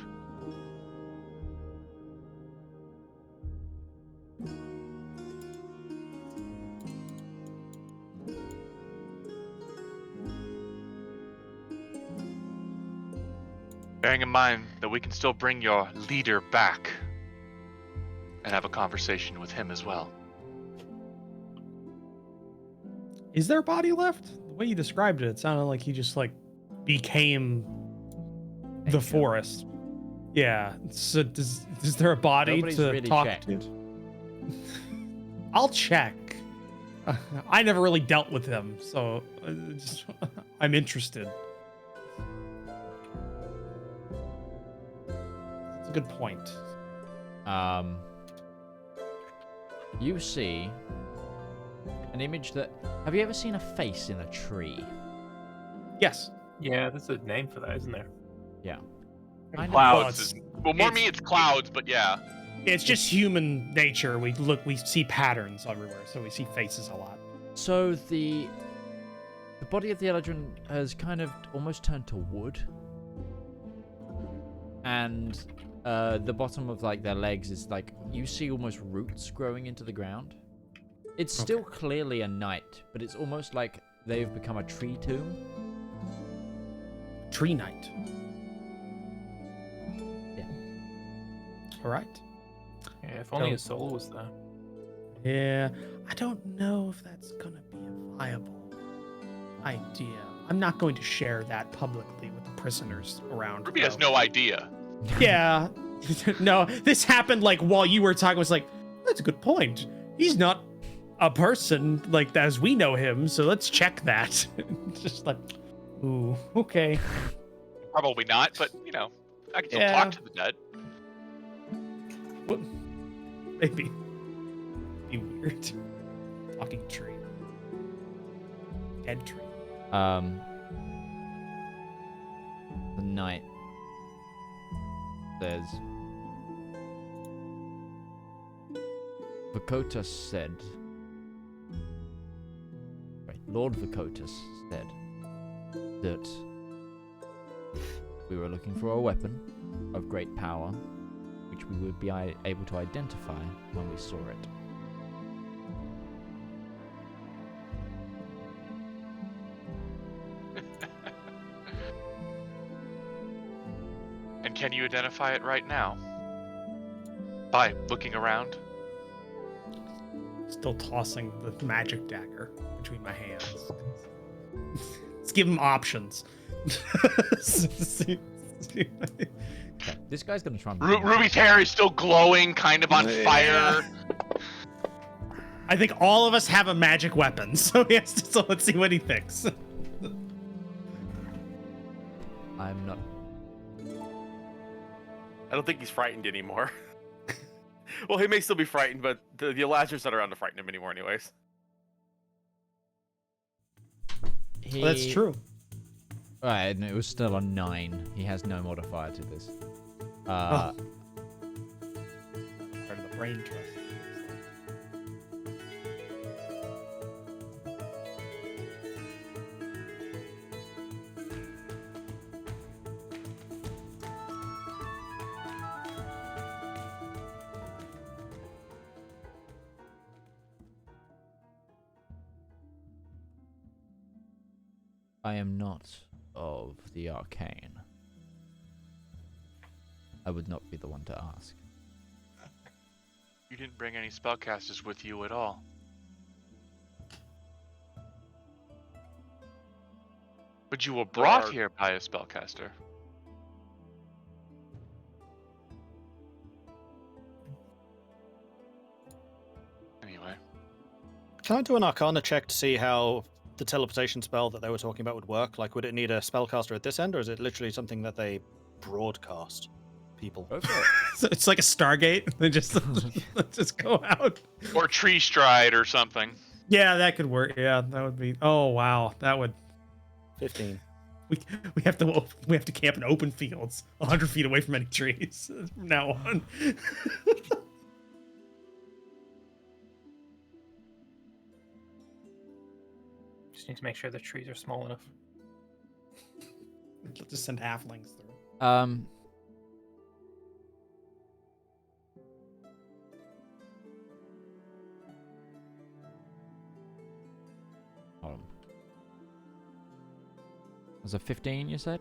D: Bearing in mind that we can still bring your leader back and have a conversation with him as well.
C: Is there a body left? The way you described it, it sounded like he just like became the forest. Yeah. So is there a body
A: Nobody's
C: to
A: really
C: talk
A: checked.
C: to? I'll check. I never really dealt with him, so I'm interested. That's a good point.
A: You see an image that... Have you ever seen a face in a tree?
C: Yes.
E: Yeah, there's a name for that, isn't there?
A: Yeah.
D: Clouds. Well, more me, it's clouds, but yeah.
C: It's just human nature. We see patterns everywhere, so we see faces a lot.
A: So the body of the Eladrin has kind of almost turned to wood. And the bottom of like their legs is like, you see almost roots growing into the ground. It's still clearly a knight, but it's almost like they've become a tree tomb.
C: Tree knight.
A: Yeah.
C: All right.
E: Yeah, if only his soul was there.
C: Yeah, I don't know if that's gonna be a viable idea. I'm not going to share that publicly with the prisoners around.
D: Ruby has no idea.
C: Yeah. No, this happened like while you were talking. I was like, that's a good point. He's not a person like as we know him, so let's check that. Just like, ooh, okay.
D: Probably not, but you know, I can still
C: Yeah.
D: talk to the dead.
C: What? Maybe. Be weird. Talking tree. Dead tree.
A: The knight says, Vokotas said, Lord Vokotas said that we were looking for a weapon of great power, which we would be able to identify when we saw it.
D: And can you identify it right now? By looking around?
C: Still tossing the magic dagger between my hands. Let's give him options.
A: This guy's gonna try and...
D: Ruby's hair is still glowing, kind of on fire.
C: I think all of us have a magic weapon, so yes. So let's see what he thinks.
A: I'm not...
F: I don't think he's frightened anymore. Well, he may still be frightened, but the Eladrin's not around to frighten him anymore anyways.
C: That's true.
A: Alright, and it was still a 9. He has no modifier to this.
C: Part of the brain trust.
A: I am not of the arcane. I would not be the one to ask.
D: You didn't bring any spellcasters with you at all. But you were brought here by a spellcaster. Anyway.
G: Can I do an Arcana check to see how the teleportation spell that they were talking about would work? Like, would it need a spellcaster at this end, or is it literally something that they broadcast people?
C: So it's like a Stargate. They just go out.
D: Or tree stride or something.
C: Yeah, that could work. Yeah, that would be. Oh wow, that would.
G: 15.
C: We have to camp in open fields, 100 feet away from any trees from now on.
I: Just need to make sure the trees are small enough.
C: Let's just send halflings through.
A: Hold on. Was it 15 you said?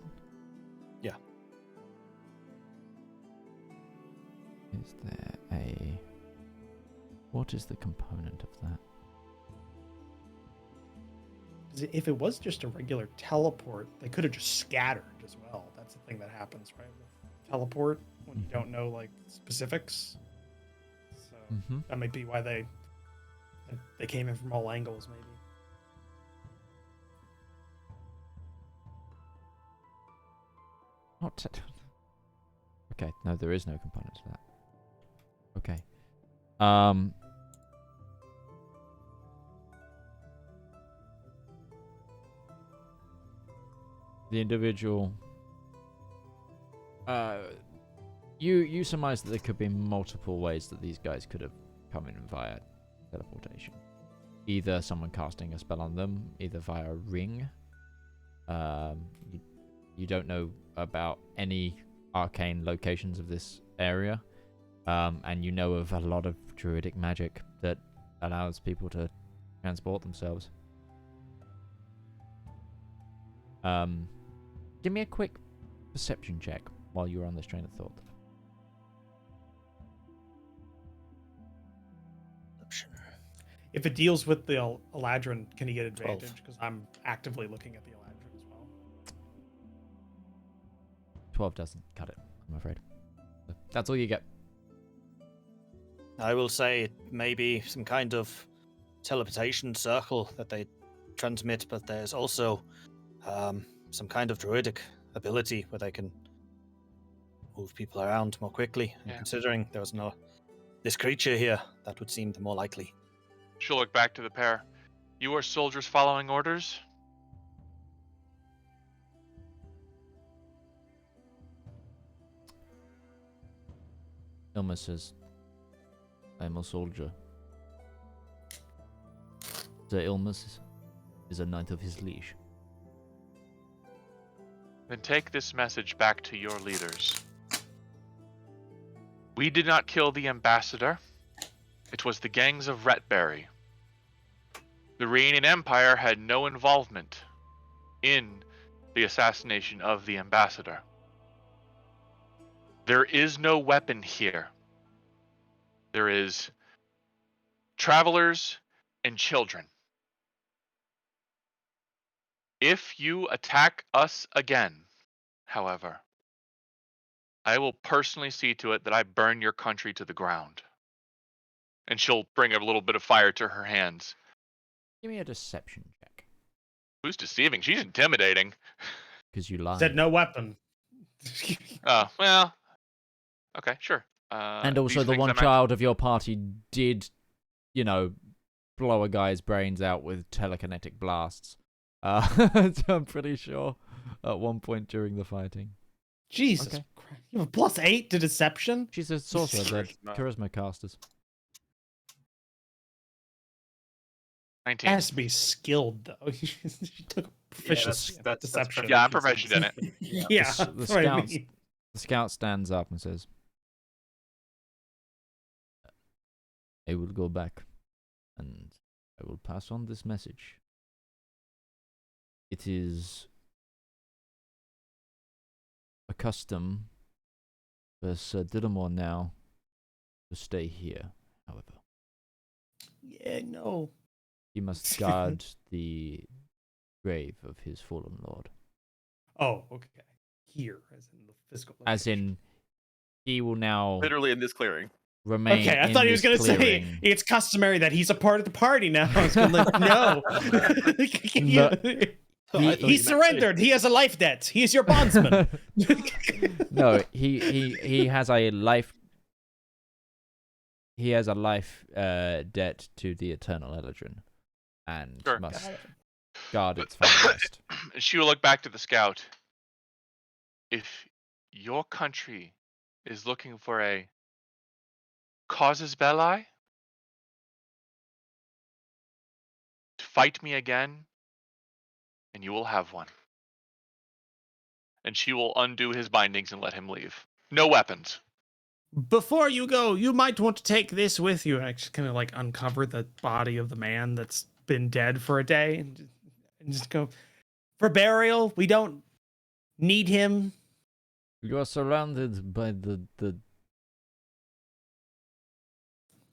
G: Yeah.
A: Is there a... What is the component of that?
C: If it was just a regular teleport, they could have just scattered as well. That's the thing that happens, right? With teleport, when you don't know, like, specifics. So that might be why they came in from all angles, maybe.
A: Not okay, no, there is no component to that. Okay. The individual... You surmise that there could be multiple ways that these guys could have come in via teleportation. Either someone casting a spell on them, either via a ring. You don't know about any arcane locations of this area. And you know of a lot of druidic magic that allows people to transport themselves. Give me a quick perception check while you're on this train of thought.
C: If it deals with the Eladrin, can he get
G: 12.
C: advantage? Because I'm actively looking at the Eladrin as well.
A: 12 doesn't cut it, I'm afraid. So that's all you get.
G: I will say maybe some kind of teleportation circle that they transmit, but there's also some kind of druidic ability where they can move people around more quickly. And considering there was no this creature here, that would seem the more likely.
D: She'll look back to the pair. You are soldiers following orders?
A: Ilma says, I'm a soldier. The Ilmas is a knight of his liege.
D: Then take this message back to your leaders. We did not kill the ambassador. It was the gangs of Retberry. The Rhaenian Empire had no involvement in the assassination of the ambassador. There is no weapon here. There is travelers and children. If you attack us again, however, I will personally see to it that I burn your country to the ground. And she'll bring a little bit of fire to her hands.
A: Give me a deception check.
D: Who's deceiving? She's intimidating.
A: Because you lied.
C: Said no weapon.
D: Oh, well. Okay, sure.
A: And also
D: these
A: the
D: things
A: one
D: I'm
A: child of your party did, blow a guy's brains out with telekinetic blasts. So I'm pretty sure at one point during the fighting.
C: Jesus
A: Okay.
C: Christ. You have a +8 to deception?
A: She's a sorcerer, they're
F: Charisma.
A: charisma casters.
D: 19.
C: It has to be skilled, though. She took a proficiency
I: that's
C: deception.
D: Yeah, I'm proficient in it.
C: Yeah,
A: The
C: that's what I
A: scouts-
C: mean.
A: The scout stands up and says, I will go back and I will pass on this message. it is a custom for Sir Didamore now to stay here, however.
C: Yeah, no.
A: He must guard the grave of his fallen lord.
C: Oh, okay. Here, as in the physical.
A: As in, he will now
F: Literally in this clearing.
A: remain.
C: Okay, I
A: in
C: thought he was
A: this
C: going to say
A: clearing.
C: it's customary that he's a part of the party now. I was going to like, no. He surrendered. He has a life debt. He is your bondsman.
A: No, he has a life. He has a life debt to the eternal Eldrin, and
D: Sure.
A: must guard its finest.
D: She will look back to the scout. If your country is looking for a causus belli to fight me again, and you will have one. And she will undo his bindings and let him leave. No weapons.
C: Before you go, you might want to take this with you. And I just kind of like uncover the body of the man that's been dead for a day and just go, for burial. We don't need him.
A: You are surrounded by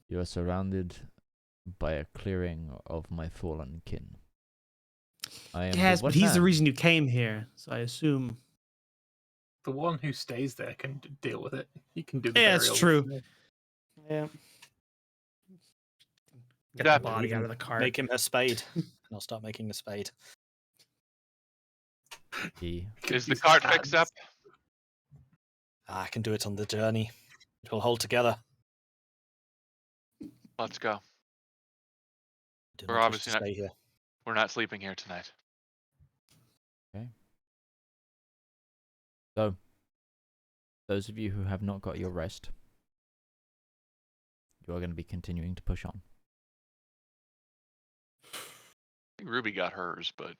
A: You are surrounded by a clearing of my fallen kin. I am
C: Yes,
A: the one
C: but he's the
A: man.
C: reason you came here. So I assume.
I: The one who stays there can deal with it. He can do the
C: Yeah, it's
I: burial.
C: true. Yeah. Get
D: Yeah,
C: the body out of the cart.
G: Make him a spade. And I'll start making a spade.
A: He
D: Is the
I: Use
D: cart
I: hands.
D: fixed up?
G: I can do it on the journey. It will hold together.
D: Let's go.
G: Do
D: We're
G: not wish
D: obviously
G: to
D: not-
G: stay here.
D: We're not sleeping here tonight.
A: So, those of you who have not got your rest, you are going to be continuing to push on.
D: I think Ruby got hers, but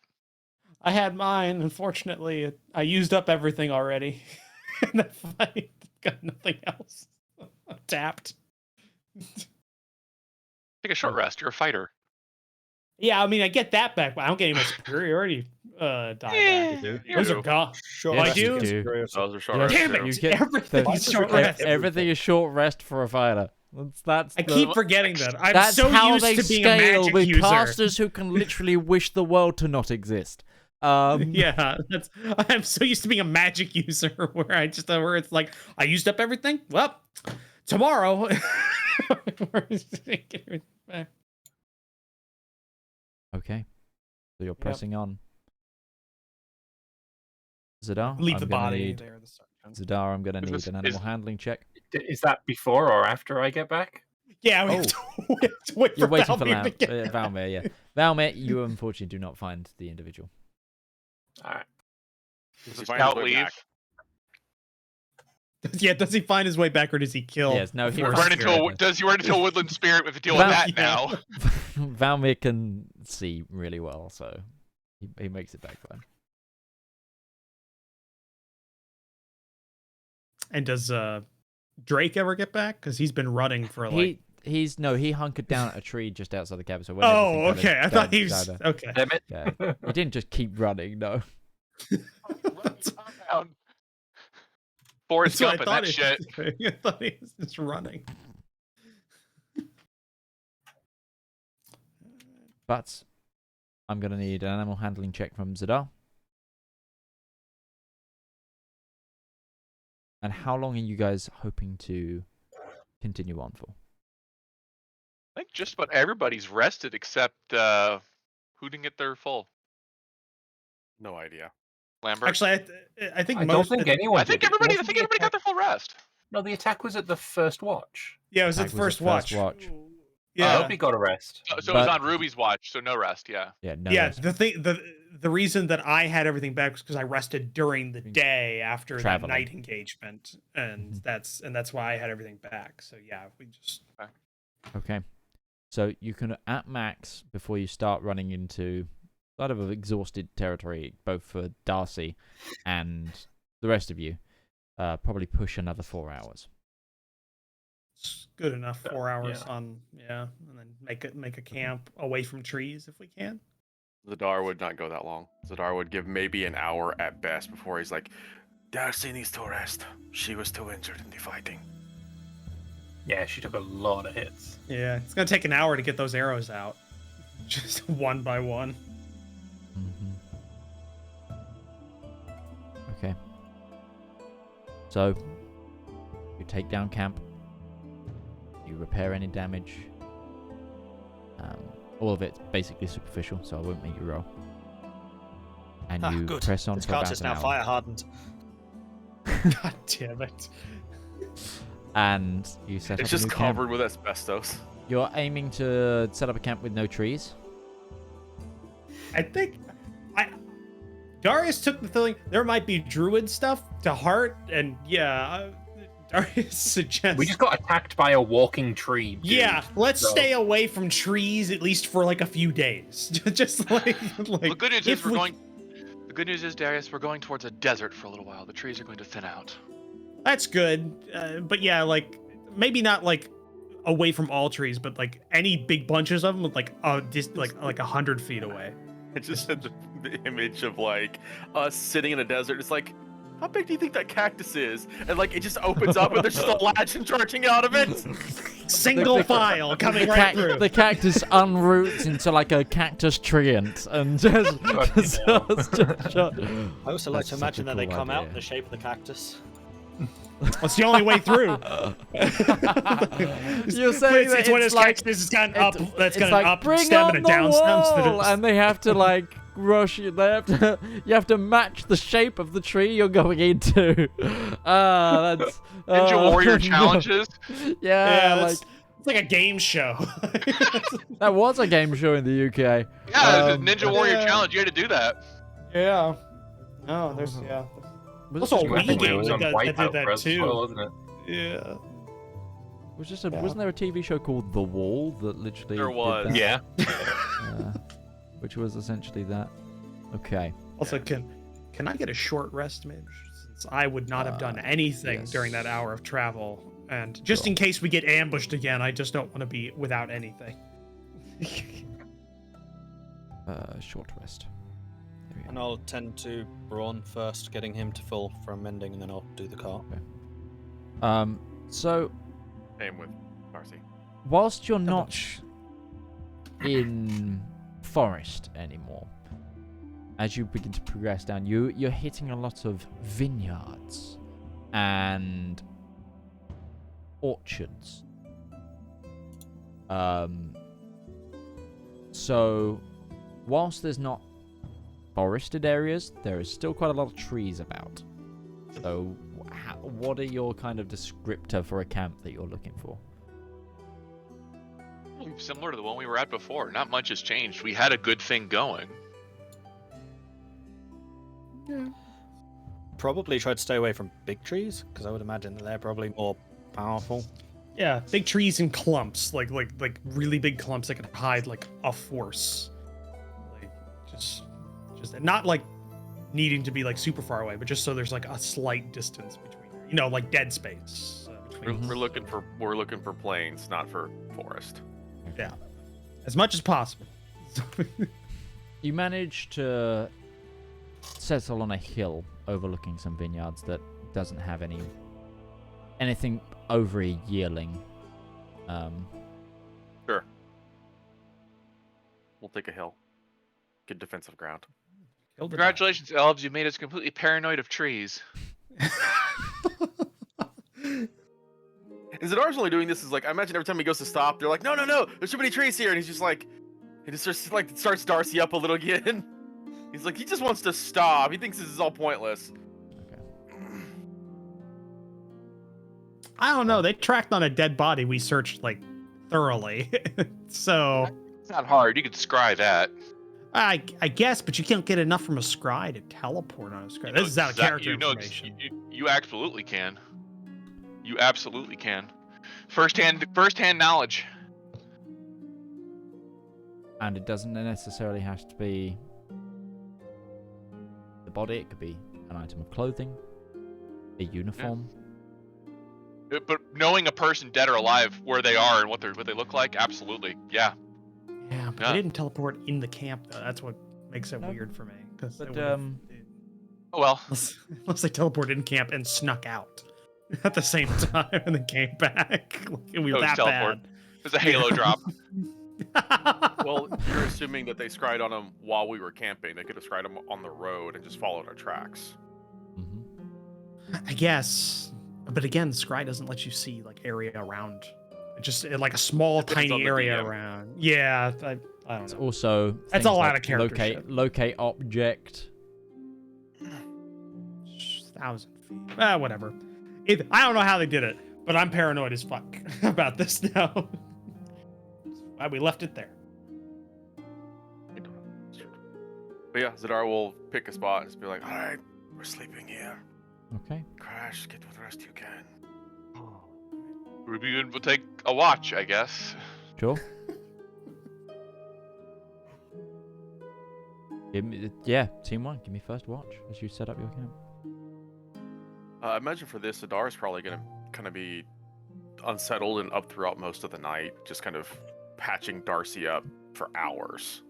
C: I had mine. Unfortunately, I used up everything already. In that fight, got nothing else. I'm tapped.
D: take a short rest. You're a fighter.
C: Yeah, I mean, I get that back, but I don't get any of my superiority die back.
D: You
C: Those
D: do.
C: are gone.
G: Short
A: Yes,
C: I
G: rest
C: do?
G: against
A: do.
G: superiority.
F: Those are short
A: Yes,
F: rest
C: Damn
F: too.
C: it!
A: you get
C: Everything's
A: the-
C: short
A: ev-
C: rest.
A: everything is short rest for a fighter. That's
C: I
A: the-
C: keep forgetting that. I'm
A: That's
C: so
A: how
C: used
A: they
C: to being a
A: scale
C: magic
A: with
C: user.
A: casters who can literally wish the world to not exist.
C: Yeah, I'm so used to being a magic user where where it's like I used up everything. Well, tomorrow.
A: Okay, so you're pressing on. Zedaar,
C: Leave
A: I'm
C: the
A: gonna
C: body
A: need
C: there. The sergeant.
A: Zedaar. I'm gonna
D: Is
A: need
D: this-
A: an
D: is-
A: animal handling check.
I: Is that before or after I get back?
C: Yeah, we have to wait
A: You're
C: for
A: waiting for
C: Valmir to get
A: Valmir, yeah. Valmir, you unfortunately do not find the individual.
I: Alright.
F: Does
D: The
F: he find his
D: scout
F: way
D: leave.
F: back?
C: Yeah, does he find his way back or does he kill?
A: Yes, no, he
C: first?
A: runs
D: Run into a, does he run into a woodland spirit with to deal with
A: Val-
D: that now?
A: Valmir can see really well, so he makes it back fine.
C: And does Drake ever get back? Because he's been running for like.
A: He hunkered down at a tree just outside the cabin. So when
C: Oh,
A: everything
C: okay. I
A: kinda
C: thought he was
A: died down.
C: okay.
I: Damn it.
A: Yeah, he didn't just keep running. No,
D: Down. Forrest
C: That's what
D: Gump and that shit.
C: I thought he was just running.
A: but I'm gonna need an animal handling check from Zedaar. And how long are you guys hoping to continue on for?
D: I think just about everybody's rested except who didn't get their full.
F: No idea.
D: Lambert.
C: Actually, I think
I: I don't
C: most.
I: think anyone.
D: I think
I: did.
D: everybody. I
I: Wasn't
D: think
I: the
D: everybody got
I: attack-
D: their full rest.
I: No, the attack was at the first watch.
C: Yeah, it was
A: Attack
C: at the
A: was
C: first
A: the
C: watch.
A: first watch.
C: Yeah,
I: Ruby got a rest.
D: So it was
A: But-
D: on Ruby's watch, so no rest. Yeah.
A: Yeah, no.
C: yeah.
A: rest.
C: The reason that I had everything back was because I rested during the day after
A: Traveling.
C: that night engagement, and that's why I had everything back. So yeah, we just
A: Okay. So you can, at max, before you start running into sort of exhausted territory, both for Darcy and the rest of you, probably push another 4 hours.
C: it's good enough. 4 hours
I: Yeah.
C: on and then make a camp away from trees if we can.
F: Zedaar would not go that long. Zedaar would give maybe an hour at best before he's like,
H: Darcy needs to rest. She was too injured in the fighting.
I: Yeah, she took a lot of hits.
C: Yeah, it's gonna take an hour to get those arrows out, just one by one.
A: Okay. So, you take down camp. You repair any damage. All of it's basically superficial, so I won't make you roll. And you
G: Good.
A: press on
G: This
A: for
G: cart
A: about
G: is
A: an
G: now
A: hour.
G: fire hardened.
C: God damn it.
A: And you set
F: it's
A: up a
F: just
A: new camp.
F: covered with asbestos.
A: You're aiming to set up a camp with no trees.
C: I think Darius took the feeling there might be druid stuff to heart, and yeah, Darius suggests
I: We just got attacked by a walking tree. Dude,
C: yeah, let's
I: so-
C: stay away from trees at least for like a few days. Just like
D: The good news is
C: if
D: we're
C: we-
D: going. The good news is, Darius, we're going towards a desert for a little while. The trees are going to thin out.
C: That's good, but yeah, like maybe not like away from all trees, but like any big bunches of them, like just like 100 feet away.
F: I just had the image of like us sitting in a desert. It's like, how big do you think that cactus is? And like it just opens up and there's just a ladge charging out of it.
C: Single file coming right through.
A: The cactus unroots into like a cactus treant and just shut.
G: I also like
A: That's
G: to
A: such
G: imagine
A: a
G: that they
A: cool
G: come out
A: idea.
G: in the shape of the cactus.
C: That's the only way through.
A: You're saying that
C: it's one of
A: it's
C: those
A: like
C: cactus that's got an up, that's
A: it's
C: got
A: like,
C: an up
A: bring
C: stem
A: on
C: and a
A: the
C: down stem. So that
A: wall!
C: it's-
A: And they have to like rush you. They have to. You have to match the shape of the tree you're going into. That's
D: Ninja Warrior
A: no.
D: challenges.
A: Yeah, like
C: it's like a game show.
A: that was a game show in the UK.
D: Yeah, the Ninja Warrior
C: yeah.
D: challenge. You had to do that.
C: Yeah. Oh, there's yeah.
A: Was
C: Also,
A: it
C: a
A: just,
C: Wii
I: I think it
C: game
I: was
C: that
I: on
C: did
I: Wipeout
C: that
I: for us as
C: too.
I: well, wasn't it?
C: Yeah.
A: wasn't there a TV show called The Wall that literally
F: There
A: did
F: was.
A: that?
I: Yeah.
A: Which was essentially that. Okay.
C: Also, can I get a short rest, Midge? Since I would not have done anything
A: yes.
C: during that hour of travel, and just
A: Sure.
C: in case we get ambushed again, I just don't want to be without anything.
A: Short rest. There we
G: And
A: go.
G: I'll tend to Braun first, getting him to full for mending, and then I'll do the cart.
A: So
F: Same with Darcy.
A: whilst you're not in forest anymore, as you begin to progress down, you're hitting a lot of vineyards and orchards. So whilst there's not forested areas, there is still quite a lot of trees about. So what are your kind of descriptor for a camp that you're looking for?
D: Similar to the one we were at before. Not much has changed. We had a good thing going.
G: Probably try to stay away from big trees, because I would imagine that they're probably more powerful.
C: Yeah, big trees in clumps, like really big clumps that can hide like a force. Like just not like needing to be like super far away, but just so there's like a slight distance between, like dead space between.
F: We're looking for plains, not for forest.
C: Yeah, as much as possible.
A: You manage to settle on a hill overlooking some vineyards that doesn't have anything over a yearling.
F: Sure. We'll take a hill. Good defensive ground.
D: Congratulations, elves. You made us completely paranoid of trees.
F: And Zedaar's only doing this is like, I imagine every time he goes to stop, they're like, no, there's too many trees here, and he's just like, he just starts Darcy up a little again. He's like, he just wants to stop. He thinks this is all pointless.
C: I don't know. They tracked on a dead body we searched like thoroughly. So
D: It's not hard. You could scry that.
C: I guess, but you can't get enough from a scry to teleport on a scry. This is out of character information.
D: You absolutely can. You absolutely can. First-hand knowledge.
A: And it doesn't necessarily have to be the body. It could be an item of clothing, a uniform.
D: But knowing a person dead or alive, where they are and what they look like, absolutely, yeah.
C: Yeah, but they didn't teleport in the camp though. That's what makes it
A: No.
C: weird for me. Because
A: But
D: Oh well.
C: unless they teleported in camp and snuck out at the same time and then came back. And we were
D: Oh,
C: that
D: teleport.
C: bad.
D: There's a halo drop.
F: Well, you're assuming that they scryed on them while we were camping. They could have scryed them on the road and just followed our tracks.
C: I guess. But again, Scry doesn't let you see like area around. Just like a small,
F: Depends on
C: tiny
F: the
C: area
F: DM.
C: around. Yeah, I don't
A: It's
C: know.
A: also
C: That's
A: things
C: a lot
A: like
C: of character shit.
A: locate object.
C: 1,000 feet. Whatever. I don't know how they did it, but I'm paranoid as fuck about this now. Why we left it there.
F: But yeah, Zedaar will pick a spot and just be like,
H: All right, we're sleeping here.
A: Okay.
H: Crash, get what rest you can.
D: Ruby will take a watch, I guess.
A: Sure. Yeah, team 1, give me first watch as you set up your camp.
F: I imagine for this, Zedaar is probably going to kind of be unsettled and up throughout most of the night, just kind of patching Darcy up for hours.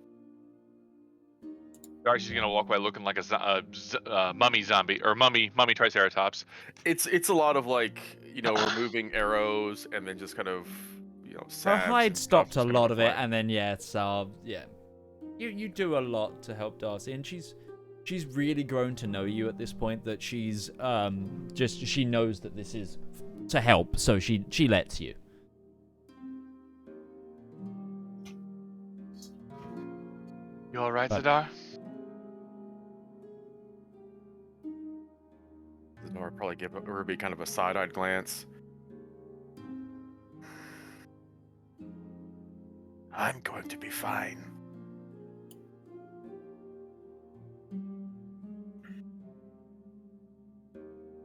D: Darcy's gonna walk by looking like a mummy zombie or mummy triceratops.
F: It's a lot of like, removing arrows and then just kind of,
A: Her
F: salves
A: hide
F: and stuff
A: stopped a
F: just kind
A: lot
F: of
A: of it,
F: like-
A: and then yeah. You do a lot to help Darcy, and she's really grown to know you at this point. That she's she knows that this is to help, so she lets you.
D: You all right,
A: But-
D: Zedaar?
F: Zedaar probably give Ruby kind of a side-eyed glance.
H: I'm going to be fine.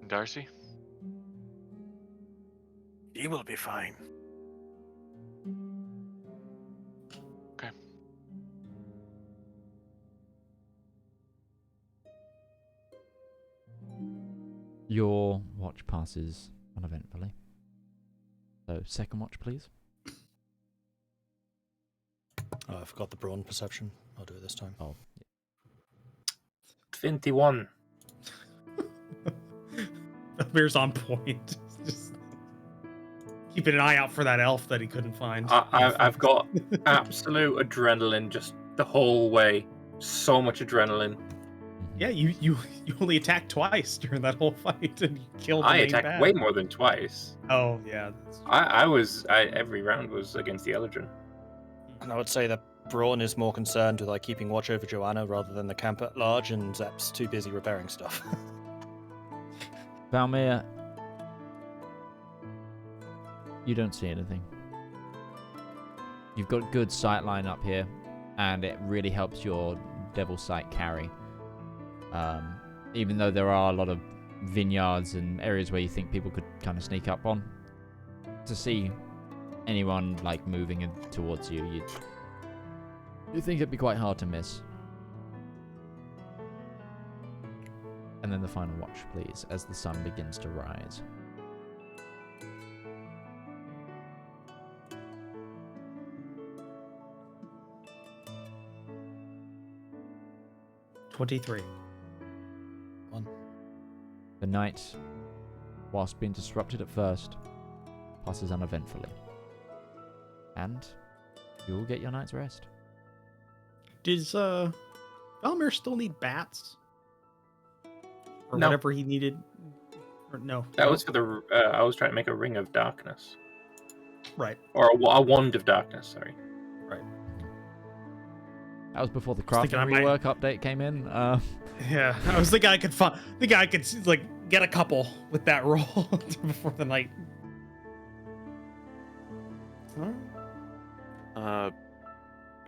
D: Darcy?
H: He will be fine.
D: Okay.
A: Your watch passes uneventfully. So, second watch, please.
G: Oh, I forgot the brawn perception. I'll do it this time.
A: Oh,
E: 21.
C: Bear's on point. Just keeping an eye out for that elf that he couldn't find.
E: I've got absolute adrenaline just the whole way. So much adrenaline.
C: Yeah, you only attacked twice during that whole fight and you killed the
E: I
C: main
E: attacked
C: bad.
E: way more than twice.
C: Oh yeah.
E: Every round was against the Eldrin.
G: And I would say that Braun is more concerned with like keeping watch over Joanna rather than the camp at large, and Zepp's too busy repairing stuff.
A: Valmir, you don't see anything. You've got good sight line up here, and it really helps your Devil Sight carry. Even though there are a lot of vineyards and areas where you think people could kind of sneak up on, to see anyone like moving towards you, you think it'd be quite hard to miss. And then the final watch, please, as the sun begins to rise.
C: $23.
A: The night, whilst being disrupted at first, passes uneventfully. And you will get your night's rest.
C: Does Valmir still need bats? Or
E: No.
C: whatever he needed? Or no?
E: That was for the. I was trying to make a ring of darkness,
C: Right.
E: or a wand of darkness. Sorry.
A: That was before the
C: thinking I
A: crafting
C: might-
A: rework update came in.
C: Yeah, I was thinking I could like get a couple with that roll before the night.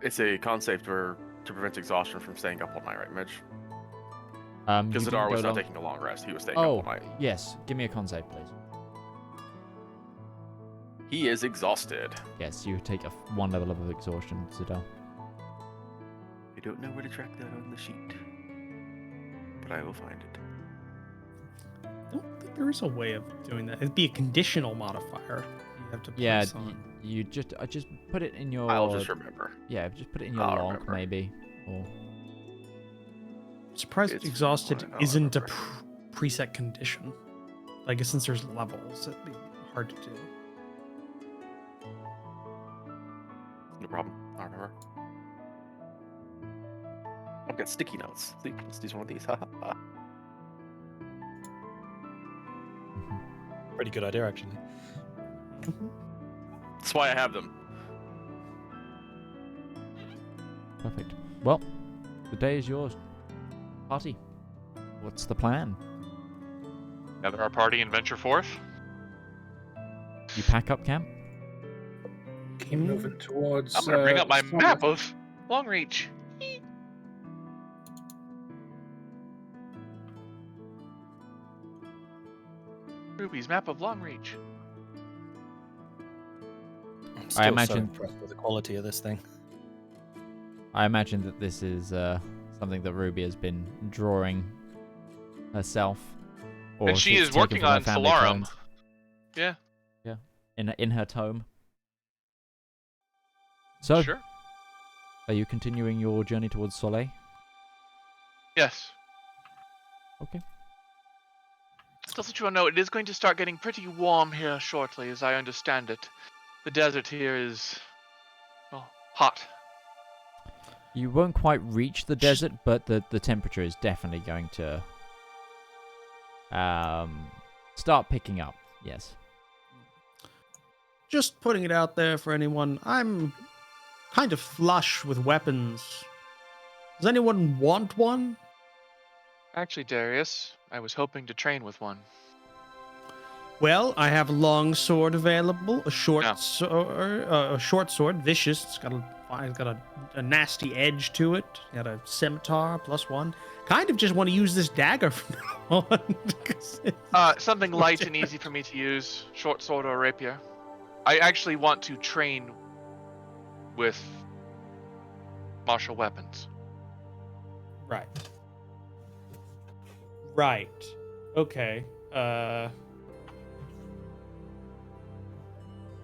F: It's a con save to prevent exhaustion from staying up all night, right, Mitch?
A: You
F: Because
A: didn't
F: Zedaar
A: go
F: was not
A: long-
F: taking a long rest. He was staying up
A: Oh,
F: all night.
A: yes. Give me a con save, please.
F: He is exhausted.
A: Yes, you take one level of exhaustion, Zedaar.
F: I don't know where to track that on the sheet, but I will find it.
C: I don't think there is a way of doing that. It'd be a conditional modifier. You have to place
A: Yeah,
C: on.
A: you just put it in your.
F: I'll just remember.
A: Yeah, just put it in your
F: I'll
A: log,
F: remember.
A: maybe, or
C: surprised
F: It's
C: exhausted
F: fine, I'll
C: isn't a
F: remember.
C: preset condition. I guess since there's levels, it'd be hard to do.
F: No problem. I remember. I've got sticky notes. See, let's use one of these.
G: Pretty good idea, actually.
F: That's why I have them.
A: Perfect. Well, the day is yours. Party. What's the plan?
D: Gather our party and venture forth.
A: You pack up camp?
I: Keep moving towards.
D: I'm gonna bring up my
I: south.
D: map of Longreach. Ruby's map of Longreach.
G: I'm still so
A: imagine-
G: impressed with the quality of this thing.
A: I imagine that this is something that Ruby has been drawing herself. Or
D: And she
A: she's
D: is working
A: taken from her
D: on
A: family
D: Solarum.
A: clones.
D: Yeah.
A: Yeah. In her tome. So,
D: Sure.
A: are you continuing your journey towards Soleil?
D: Yes.
A: Okay.
D: Just let you all know, it is going to start getting pretty warm here shortly, as I understand it. The desert here is, well, hot.
A: You won't quite reach the desert, but the temperature is definitely going to start picking up. Yes.
C: Just putting it out there for anyone. I'm kind of flush with weapons. Does anyone want one?
D: Actually, Darius, I was hoping to train with one.
C: Well, I have a long sword available, a short
D: Yeah.
C: sword, vicious. It's got a nasty edge to it. Got a scimitar +1. Kind of just want to use this dagger from now on. 'Cause
D: Something light and easy for me to use, short sword or rapier. I actually want to train with martial weapons.
C: Right. Right. Okay.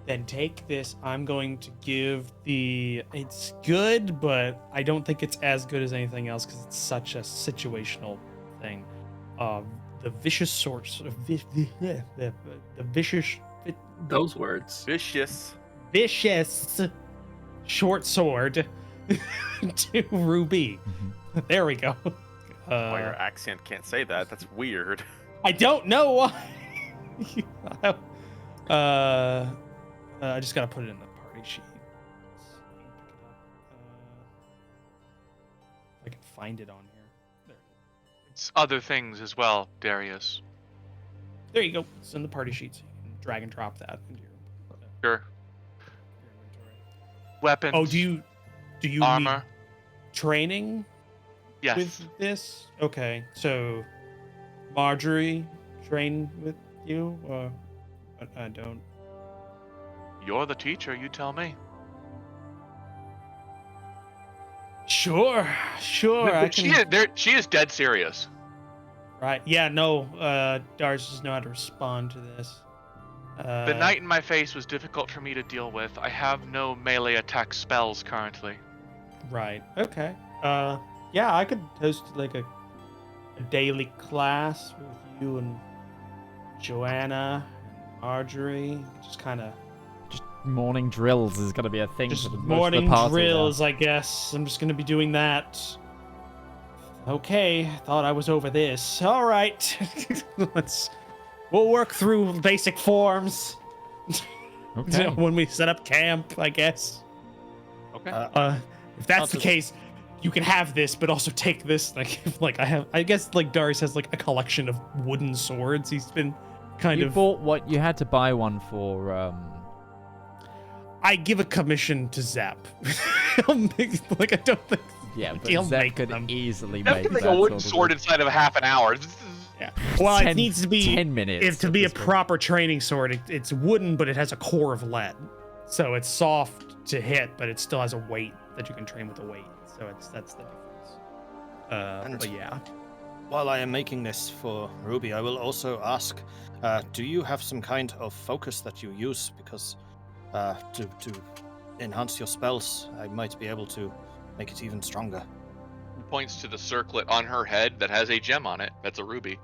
C: Then take this. I'm going to give the... It's good, but I don't think it's as good as anything else because it's such a situational thing. The vicious source... The vicious...
E: Those words.
F: Vicious.
C: Vicious short sword to Ruby. There we go.
F: Oh, your accent can't say that. That's weird.
C: I don't know why. I just gotta put it in the party sheet. If I can find it on here. There.
D: It's other things as well, Darius.
C: There you go. It's in the party sheet, so you can drag and drop that into your
D: Sure.
C: inventory.
D: Weapons.
C: Oh, do you
D: armor?
C: need training
D: Yes.
C: with this? Okay, so Marjorie train with you, or I don't.
D: You're the teacher. You tell me.
C: Sure. I
D: She
C: can.
D: she is dead serious.
C: Right. Yeah. No. Dars doesn't know how to respond to this.
D: The knight in my face was difficult for me to deal with. I have no melee attack spells currently.
C: Right. Okay. Yeah, I could host like a daily class with you and Joanna and Marjorie. Just kind of
A: Morning drills is going to be a thing
C: just
A: for the most
C: morning
A: of the party
C: drills, I guess. I'm just gonna be doing that. Okay, thought I was over this. All right, we'll work through basic forms
A: Okay.
C: when we set up camp, I guess.
D: Okay.
C: If that's the
G: Also-
C: case, you can have this, but also take this. I guess Darius has like a collection of wooden swords. He's been kind
A: You
C: of.
A: bought what? You had to buy one for.
C: I give a commission to Zepp. I don't think.
A: Yeah, but
C: He'll
A: Zepp
C: make
A: could
C: them.
A: easily
D: That
A: make
D: could
A: that
D: make a wooden
A: sort of
D: sword inside of half an hour.
C: Yeah. Well,
A: 10
C: it needs to be
A: 10 minutes.
C: If to
A: at
C: be a
A: this point.
C: proper training sword, it's wooden, but it has a core of lead, so it's soft to hit, but it still has a weight that you can train with a weight. So that's the difference. But yeah.
G: While I am making this for Ruby, I will also ask, do you have some kind of focus that you use? Because to enhance your spells, I might be able to make it even stronger.
D: points to the circlet on her head that has a gem on it. That's a ruby.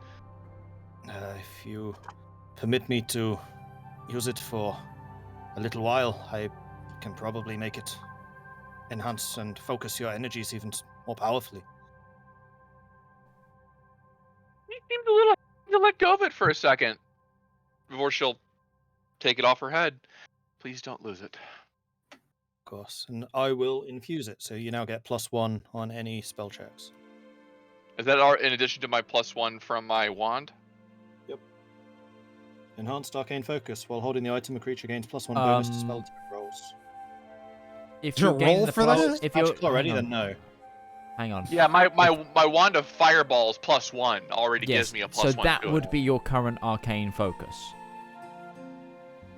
G: If you permit me to use it for a little while, I can probably make it enhance and focus your energies even more powerfully.
D: You seemed a little to let go of it for a second before she'll take it off her head. Please don't lose it.
G: Of course, and I will infuse it, so you now get +1 on any spell checks.
D: Is that in addition to my +1 from my wand?
G: Enhanced arcane focus. While holding the item, a creature gains +1 bonus to spell attack rolls.
A: If
C: Is there
A: you
C: a
A: gain
C: roll
A: the
C: for
A: plus,
C: that?
A: if you're
G: Magical already,
A: hang on,
G: then no.
A: hang on.
D: Yeah, my wand of fireballs +1 already
A: Yes,
D: gives me a +1
A: so that
D: to
A: would
D: it.
A: be your current arcane focus.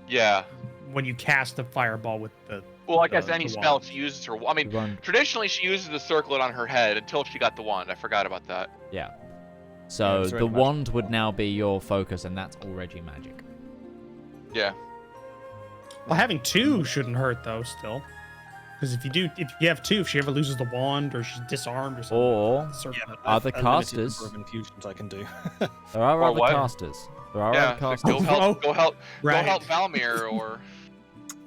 D: Yeah.
C: When you cast the fireball with the.
D: Well, I guess
C: the
D: any
C: wand.
D: spell she uses her. I mean,
A: Wand.
D: traditionally she uses the circlet on her head until she got the wand. I forgot about that.
A: Yeah. So
G: it's
A: the
G: already magic.
A: wand would now be your focus, and that's already magic.
D: Yeah.
C: Well, having 2 shouldn't hurt though. Still, because if you have 2, if she ever loses the wand or she's disarmed or something.
A: Or
C: circlet.
A: other
G: I've a limited
A: casters.
G: number of infusions I can do.
A: there are
D: Or
A: other
D: what?
A: casters. There are
D: Yeah.
A: other casters.
D: Go help. Go help.
C: Right.
D: Go help Valmir or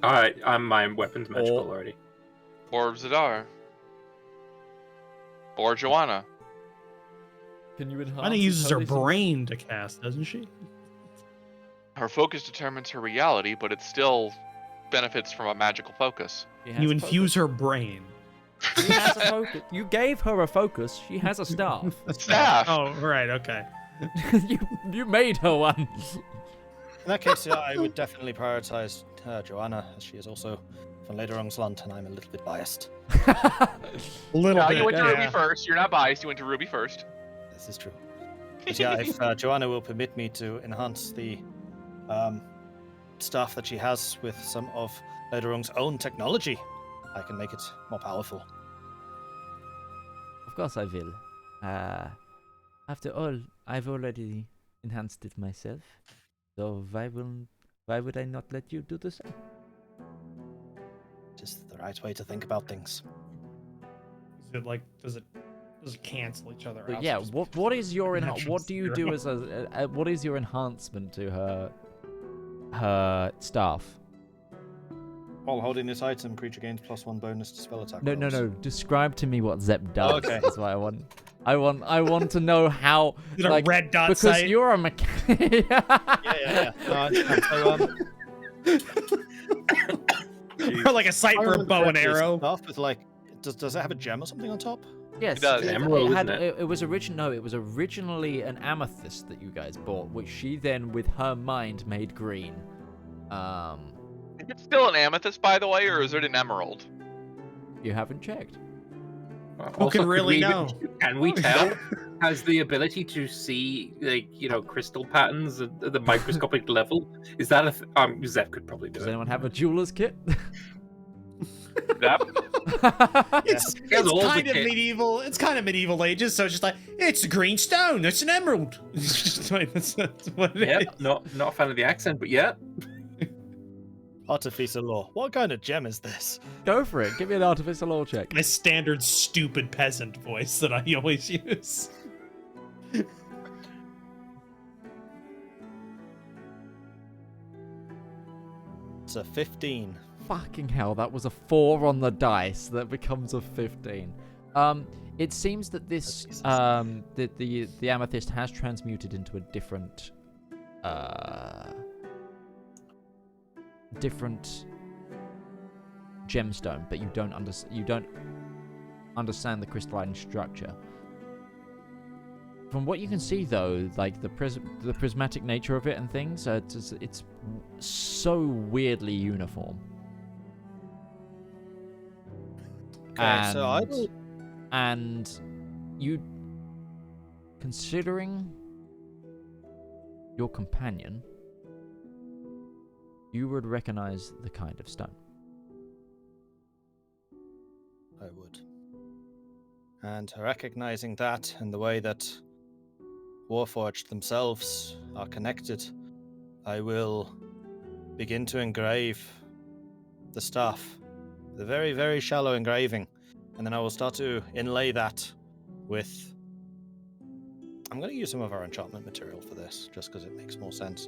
E: Alright, my weapon's magical already.
D: Zedaar or Joanna.
A: Can you enhance?
C: Anna uses her brain to cast, doesn't she?
D: Her focus determines her reality, but it still benefits from a magical focus.
C: You infuse her brain.
A: She has a focus. You gave her a focus. She has a staff.
D: Staff.
C: Oh, right, okay.
A: you made her one.
G: In that case, yeah, I would definitely prioritize Joanna, as she is also from Lederungsland, and I'm a little bit biased.
C: A little
D: No,
C: bit.
D: you went to
C: yeah.
D: Ruby first. You're not biased. You went to Ruby first.
G: This is true. But yeah, if Joanna will permit me to enhance the staff that she has with some of Lederung's own technology, I can make it more powerful.
A: Of course I will. After all, I've already enhanced it myself. So why would I not let you do the same?
G: Just the right way to think about things.
C: Is it like does it cancel each other
A: But
C: out?
A: yeah,
C: So just
A: what is your
C: natural
A: what do you do
C: zero.
A: as a what is your enhancement to her staff?
G: While holding this item, creature gains +1 bonus to spell attack
A: No.
G: rolls.
A: Describe to me what Zepp does.
G: Okay.
A: That's what I want. I want to know how.
C: Is it a red dot
A: because
C: sight?
A: you're a mechanic.
G: Yeah. No, I understand.
C: Or like a sight for a bow and arrow.
G: Staff with like, does it have a gem or something on top?
A: Yes,
D: It does.
E: Emerald,
A: had,
E: isn't it?
A: it was it was originally an amethyst that you guys bought, which she then, with her mind, made green.
D: Is it still an amethyst, by the way, or is it an emerald?
A: You haven't checked.
C: Who can
E: could
C: really
E: we-
C: know?
E: Can we tell? Has the ability to see, crystal patterns at the microscopic level? Is that Zepp could probably do
A: Does
E: it.
A: anyone have a jeweler's kit?
D: Yep.
C: It's
E: has all the
C: kind of
E: kit.
C: medieval. It's kind of medieval ages. So it's just like it's a green stone. It's an emerald. It's just like, that's what it
E: Yeah,
C: is.
E: not a fan of the accent, but yeah.
G: Artificer law. What kind of gem is this?
A: Go for it. Give me an artificial law check.
C: My standard stupid peasant voice that I always use.
G: It's a 15.
A: Fucking hell, that was a 4 on the dice. That becomes a 15. It seems that this
G: Jesus.
A: the amethyst has transmuted into a different gemstone, but you don't understand the crystalline structure. From what you can see, though, like the prismatic nature of it and things, it's so weirdly uniform.
G: Okay, so I will.
A: And you, considering your companion, you would recognize the kind of stone.
G: I would. And recognizing that and the way that Warforged themselves are connected, I will begin to engrave the staff. The very, very shallow engraving. And then I will start to inlay that with... I'm going to use some of our enchantment material for this, just because it makes more sense.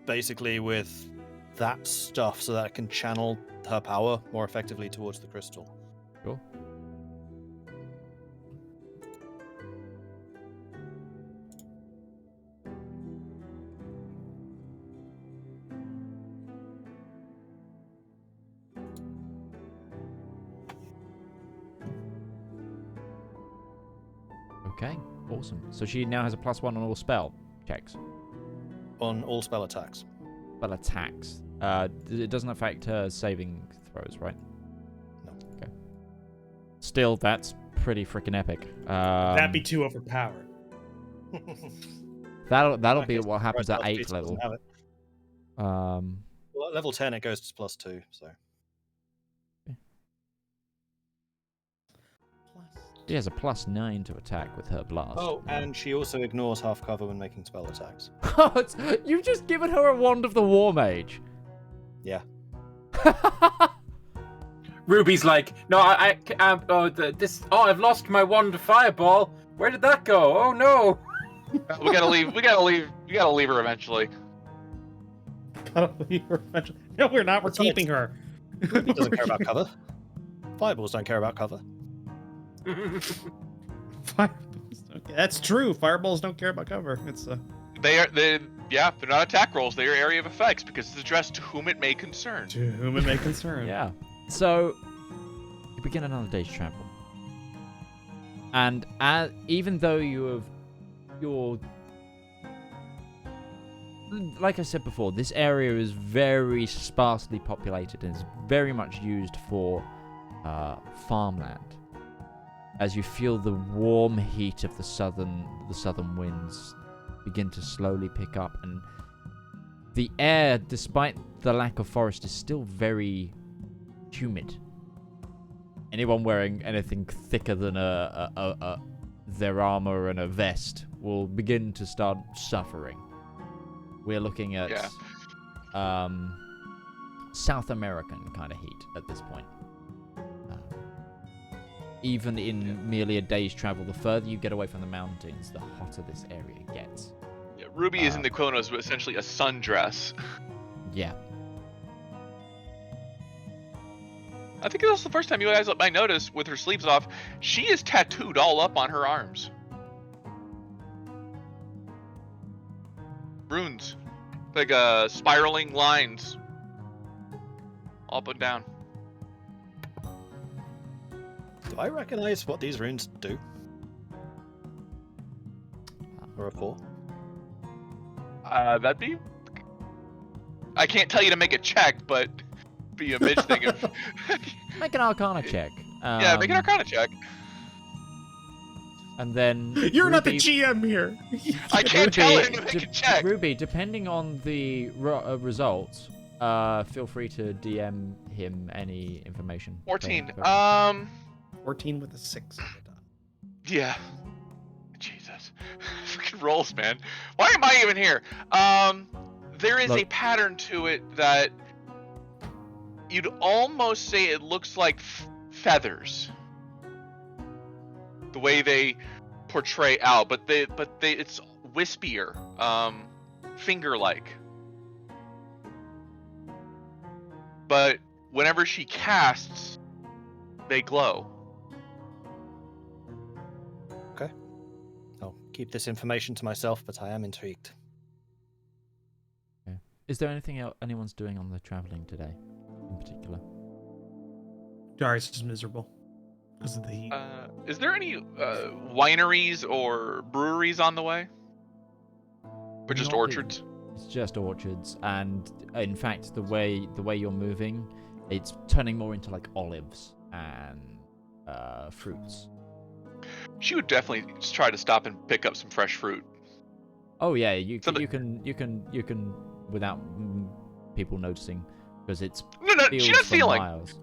G: Basically with that stuff so that it can channel her power more effectively towards the crystal.
A: Cool. Okay, awesome. So she now has a +1 on all spell checks.
G: On all spell attacks.
A: Spell attacks. It doesn't affect her saving throws, right?
G: No.
A: Okay. Still, that's pretty freaking epic.
C: That'd be too overpowered.
A: That'll be
G: Okay,
A: what happens at
G: Right,
A: 8th level.
G: have it. Well, at level 10 it goes to +2, so...
A: She has a +9 to attack with her blast.
G: Oh, and she also ignores half cover when making spell attacks.
A: You've just given her a wand of the War Mage.
G: Yeah.
E: Ruby's like, no, I've lost my wand of fireball. Where did that go? Oh no.
D: We gotta leave. We gotta leave. We gotta leave her eventually.
C: Gotta leave her eventually. No, we're not. We're keeping her.
G: Ruby doesn't care about cover. Fireballs don't care about cover.
C: Fireballs don't... That's true. Fireballs don't care about cover. It's
D: They're not attack rolls. They are area of effects because it's addressed to whom it may concern.
C: to whom it may concern.
A: Yeah. So, you begin another day's travel. And even though you're... Like I said before, this area is very sparsely populated and is very much used for farmland. As you feel the warm heat of the southern winds begin to slowly pick up, and the air, despite the lack of forest, is still very humid. Anyone wearing anything thicker than their armor and a vest will begin to start suffering. We're looking at South American kind of heat at this point. Even in merely a day's travel, the further you get away from the mountains, the hotter this area gets.
D: Yeah, Ruby is in the equivalent of essentially a sundress.
A: Yeah.
D: I think that's the first time you guys might notice, with her sleeves off, she is tattooed all up on her arms. Runes. Like spiraling lines. Up and down.
G: Do I recognize what these runes do? Or are for?
D: That'd be... I can't tell you to make a check, but be a bitch thing of...
A: Make an Arcana check.
D: Yeah, make an Arcana check.
A: And then...
C: You're not the GM here.
D: I can't tell him to make a check.
A: Ruby, depending on the results, feel free to DM him any information.
D: 14.
C: 14 with a 6 on the dot.
D: Yeah. Jesus. Freaking rolls, man. Why am I even here? There is a pattern to it that you'd almost say it looks like feathers. The way they portray out, but it's wispier, finger-like. But whenever she casts, they glow.
G: Okay. I'll keep this information to myself, but I am intrigued.
A: Okay. Is there anything else anyone's doing on the traveling today, in particular?
C: Darius is miserable because of the heat.
D: Is there any wineries or breweries on the way? Or just
A: Not
D: orchards?
A: It's just orchards, and in fact, the way you're moving, it's turning more into like olives and fruits.
D: She would definitely just try to stop and pick up some fresh fruit.
A: Oh yeah, you can without people noticing, because it's
D: No,
A: fields
D: she's not
A: for
D: stealing.
A: miles.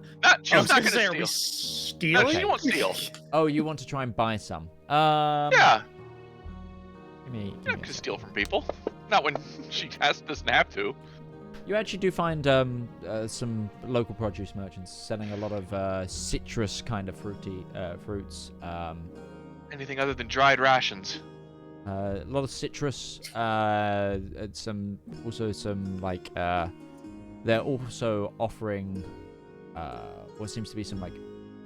D: She's not
C: Are we
D: gonna steal.
C: stealing?
D: No, she won't steal.
A: Oh, you want to try and buy some?
D: Yeah,
A: Give me
D: you're not
A: a
D: gonna
A: sec.
D: steal from people. Not when she doesn't have to.
A: You actually do find some local produce merchants selling a lot of citrus kind of fruits.
D: Anything other than dried rations?
A: A lot of citrus. Some like. They're also offering what seems to be some like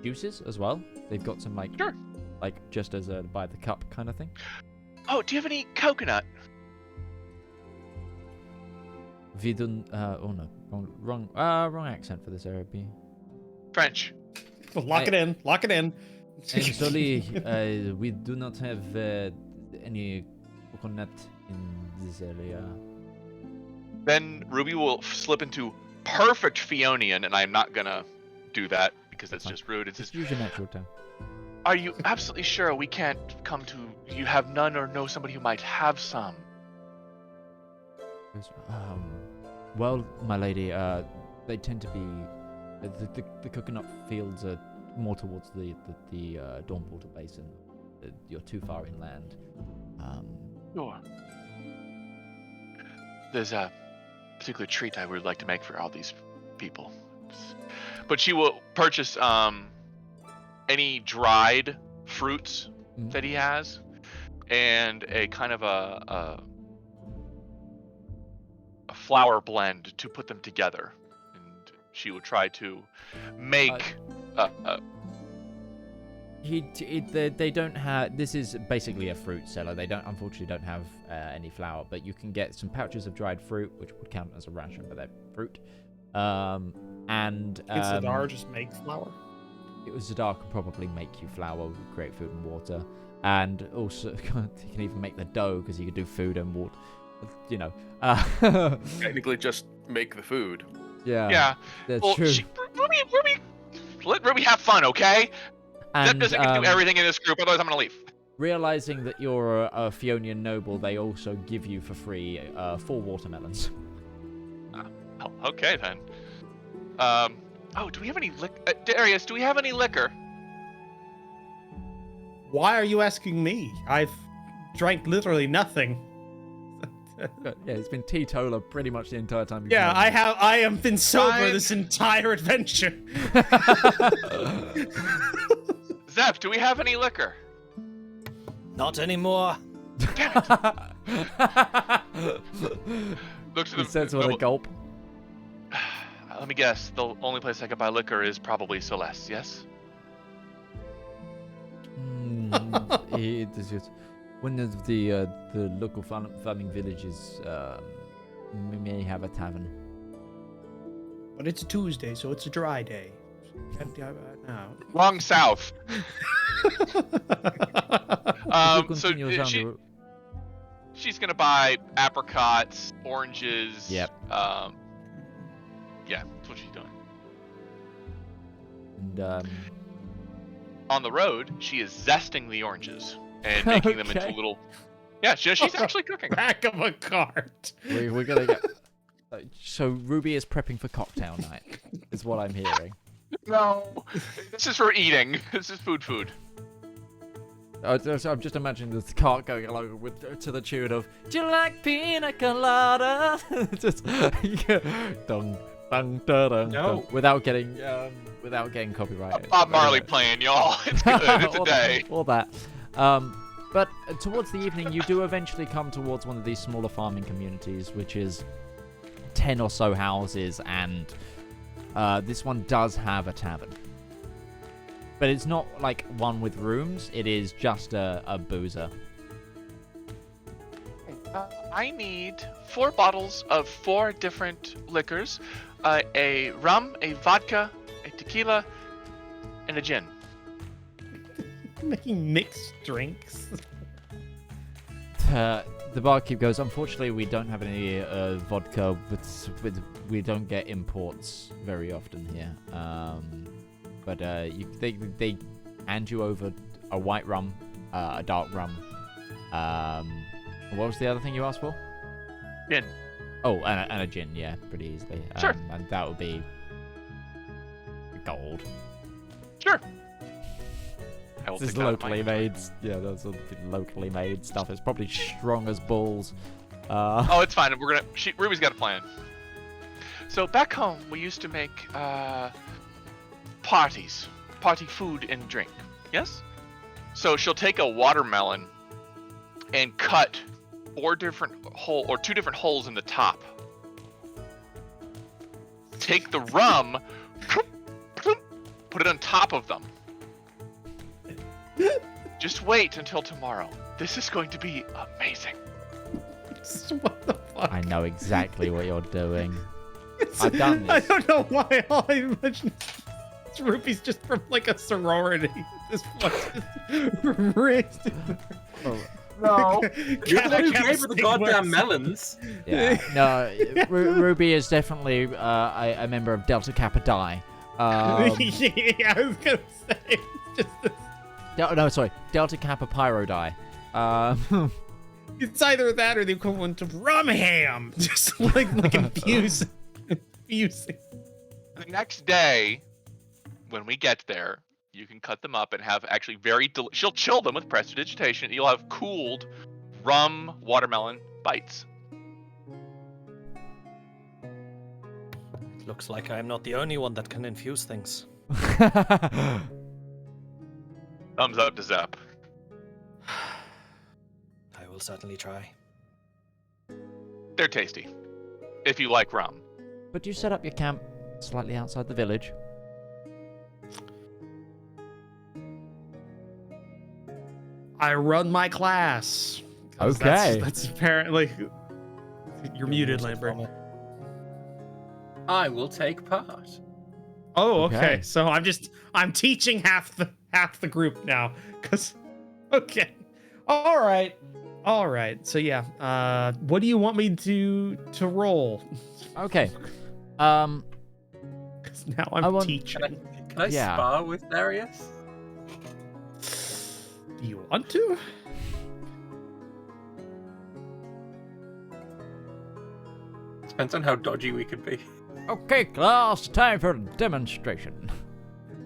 A: juices as well. They've got some like
D: Sure.
A: like just as a by the cup kind of thing.
D: Oh, do you have any coconut?
A: Vidun. Oh no, wrong accent for this Arabic.
D: French.
C: Well, lock it in. Lock it in.
A: Actually, we do not have any coconut in this area.
D: Then Ruby will slip into perfect Fionian, and I'm not gonna do that because that's just rude. It's
A: Just
D: just,
A: use your natural tongue.
D: are you absolutely sure we can't come to? You have none, or know somebody who might have some?
A: Well, my lady, they tend to be the coconut fields are more towards the Dawnwater Basin. You're too far inland.
D: Sure. There's a particular treat I would like to make for all these people, but she will purchase any dried fruits that he has, and a kind of a flour blend to put them together, and she will try to make
A: They don't have. This is basically a fruit seller. They unfortunately don't have any flour, but you can get some pouches of dried fruit, which would count as a ration, but they're fruit.
C: Zedaar just make flour?
A: Zedaar can probably make you flour, create food and water, and also he can even make the dough because he can do food and water. You know.
F: Technically, just make the food.
A: Yeah, that's
D: well,
A: true.
D: Ruby, let Ruby have fun, okay? Zepp
A: And
D: doesn't get to do everything in this group, otherwise I'm gonna leave.
A: realizing that you're a Fionian noble, they also give you for free 4 watermelons.
D: Oh, okay then. Oh, do we have any Darius, do we have any liquor?
C: Why are you asking me? I've drank literally nothing.
A: Yeah, it's been teetotaler pretty much the entire time. you've
C: Yeah,
A: known
C: I
A: me.
C: have. I have been sober
D: Fine.
C: this entire adventure.
D: Zepp, do we have any liquor?
G: Not anymore.
D: Looks
A: He says with a gulp.
D: Let me guess, the only place I could buy liquor is probably Celeste, yes?
A: It is just one of the local farming villages may have a tavern.
C: But it's a Tuesday, so it's a dry day. No.
D: Wrong south. So
A: Continue down the road.
D: she's gonna buy apricots, oranges.
A: Yep.
D: Yeah, that's what she's doing.
A: And
D: On the road, she is zesting the oranges and making them into
A: Okay.
D: little. Yeah, she's actually cooking.
C: Back of a cart.
A: we're gonna get. So Ruby is prepping for cocktail night, is what I'm hearing.
D: No, this is for eating. This is food.
A: So I'm just imagining the cart going along to the tune of "Do you like pina colada?" Just dong dong da dong.
C: No.
A: Without getting copyrighted.
D: Bob Marley playing, y'all. It's good. It's a day.
A: All that. But towards the evening, you do eventually come towards one of these smaller farming communities, which is 10 or so houses, and this one does have a tavern. But it's not like one with rooms, it is just a boozer.
D: I need 4 bottles of 4 different liquors, a rum, a vodka, a tequila, and a gin.
C: Making mixed drinks.
A: The barkeep goes, unfortunately, we don't have any vodka, we don't get imports very often here. But they hand you over a white rum, a dark rum. What was the other thing you asked for?
D: Gin.
A: Oh, and a gin, yeah, pretty easily.
D: Sure.
A: And that would be gold.
D: Sure. I will
A: This
D: take
A: is
D: that out of my
A: locally
D: inventory.
A: made. Yeah, that's locally made stuff. It's probably strong as balls.
D: Oh, it's fine. Ruby's got a plan. So back home, we used to make party food and drink. Yes. So she'll take a watermelon and cut 2 different holes in the top. Take the rum, put it on top of them. Just wait until tomorrow. This is going to be amazing.
C: What the fuck?
A: I know exactly what you're doing. I've done this.
C: I don't know why all I imagine is Ruby's just from like a sorority. This was raised in
E: No. You're the one who
C: Catholic
E: gave her the goddamn
C: West.
E: melons.
A: Yeah. No, Ruby is definitely a member of Delta Kappa Di.
C: Yeah, I was gonna say it's just
A: No, sorry, Delta Kappa Pyro Di.
C: it's either that or the equivalent of rum ham. Just like infusing.
D: The next day, when we get there, you can cut them up and have actually she'll chill them with prestidigitation. You'll have cooled rum watermelon bites.
G: Looks like I'm not the only one that can infuse things.
D: Thumbs up to Zepp.
G: I will certainly try.
D: They're tasty. If you like rum.
A: But you set up your camp slightly outside the village.
C: I run my class. 'Cause
A: Okay.
C: That's apparently. You're muted, Lambert.
E: I will take part.
C: Oh, okay.
A: Okay.
C: So I'm teaching half the group now. Okay. All right. So yeah. What do you want me to roll?
A: Okay.
C: 'Cause now I'm teaching.
E: Can I
A: Yeah.
E: spar with Darius?
C: Do you want to?
E: Depends on how dodgy we could be.
A: Okay, class, time for a demonstration.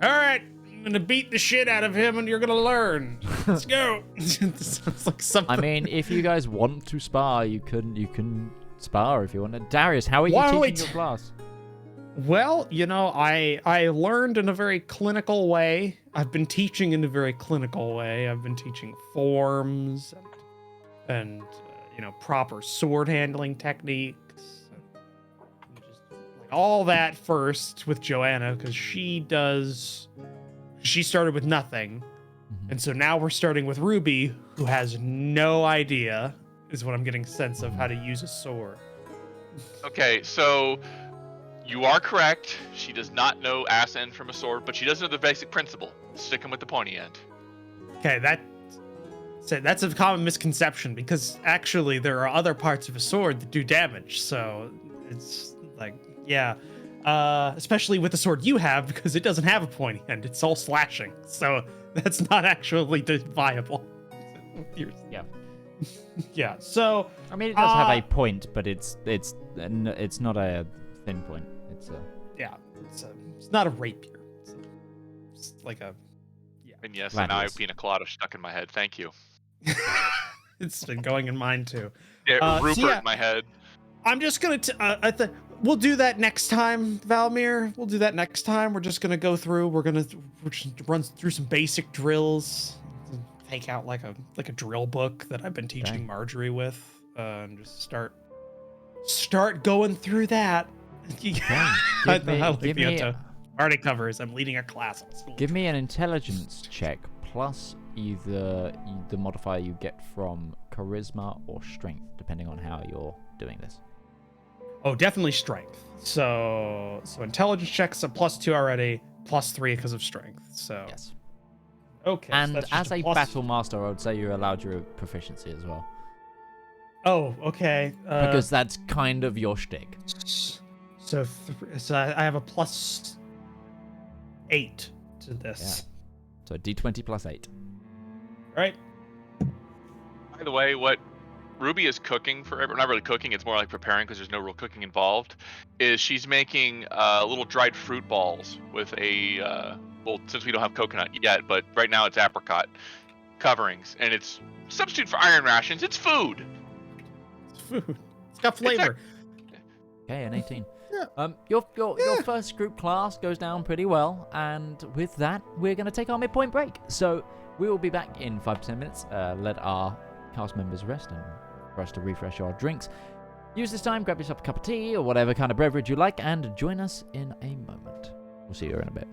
C: All right. I'm gonna beat the shit out of him, and you're gonna learn. Let's go. This sounds like something.
A: I mean, if you guys want to spar, you can spar if you want. Darius, how are you
C: Why don't
A: teaching
C: we
A: your class?
C: Well, I learned in a very clinical way. I've been teaching in a very clinical way. I've been teaching forms and proper sword handling techniques. And just like all that first with Joanna, because she started with nothing. And so now we're starting with Ruby, who has no idea, is what I'm getting sense of how to use a sword.
D: Okay, so you are correct. She does not know ass end from a sword, but she does know the basic principle. Stick 'em with the pointy end.
C: Okay, that's a common misconception, because actually there are other parts of a sword that do damage. So it's like, yeah, especially with the sword you have, because it doesn't have a pointy end. It's all slashing. So that's not actually viable.
A: Yeah.
C: Yeah. So
A: I mean, it does have a point, but it's not a thin point. It's a
C: it's not a rapier. It's like a
D: And yes, and now I have
A: Gladius.
D: pina colada stuck in my head. Thank you.
C: It's been going in mine too.
D: Yeah,
C: so
D: Rupert
C: yeah.
D: in my head.
C: I'm just gonna. We'll do that next time, Valmir. We'll do that next time. We're just gonna go through. We're just run through some basic drills. Take out like a drill book that I've been teaching
A: Okay.
C: Marjorie with, and just start going through that.
A: Give me
C: already covers. I'm leading a class at school.
A: Give me an intelligence check plus either the modifier you get from charisma or strength, depending on how you're doing this.
C: Oh, definitely strength. So intelligence checks a +2 already, +3 because of strength. So
A: Yes.
C: okay. so
A: And
C: that's just
A: as a
C: plus-
A: battle master, I would say you're allowed your proficiency as well,
C: Oh, okay.
A: because that's kind of your shtick.
C: So I have a +8 to this.
A: So D20 plus 8.
C: Right?
D: By the way, what Ruby is cooking for everyone, not really cooking, it's more like preparing because there's no real cooking involved, is she's making little dried fruit balls with well, since we don't have coconut yet, but right now it's apricot coverings, and it's substitute for iron rations. It's food.
C: It's food. It's got flavor.
A: Okay, an 18.
C: Yeah.
A: Your first group class goes down pretty well, and with that, we're going to take our midpoint break. So we will be back in 5 to 10 minutes. Let our cast members rest and for us to refresh our drinks. Use this time, grab yourself a cup of tea or whatever kind of beverage you like, and join us in a moment. We'll see you in a bit.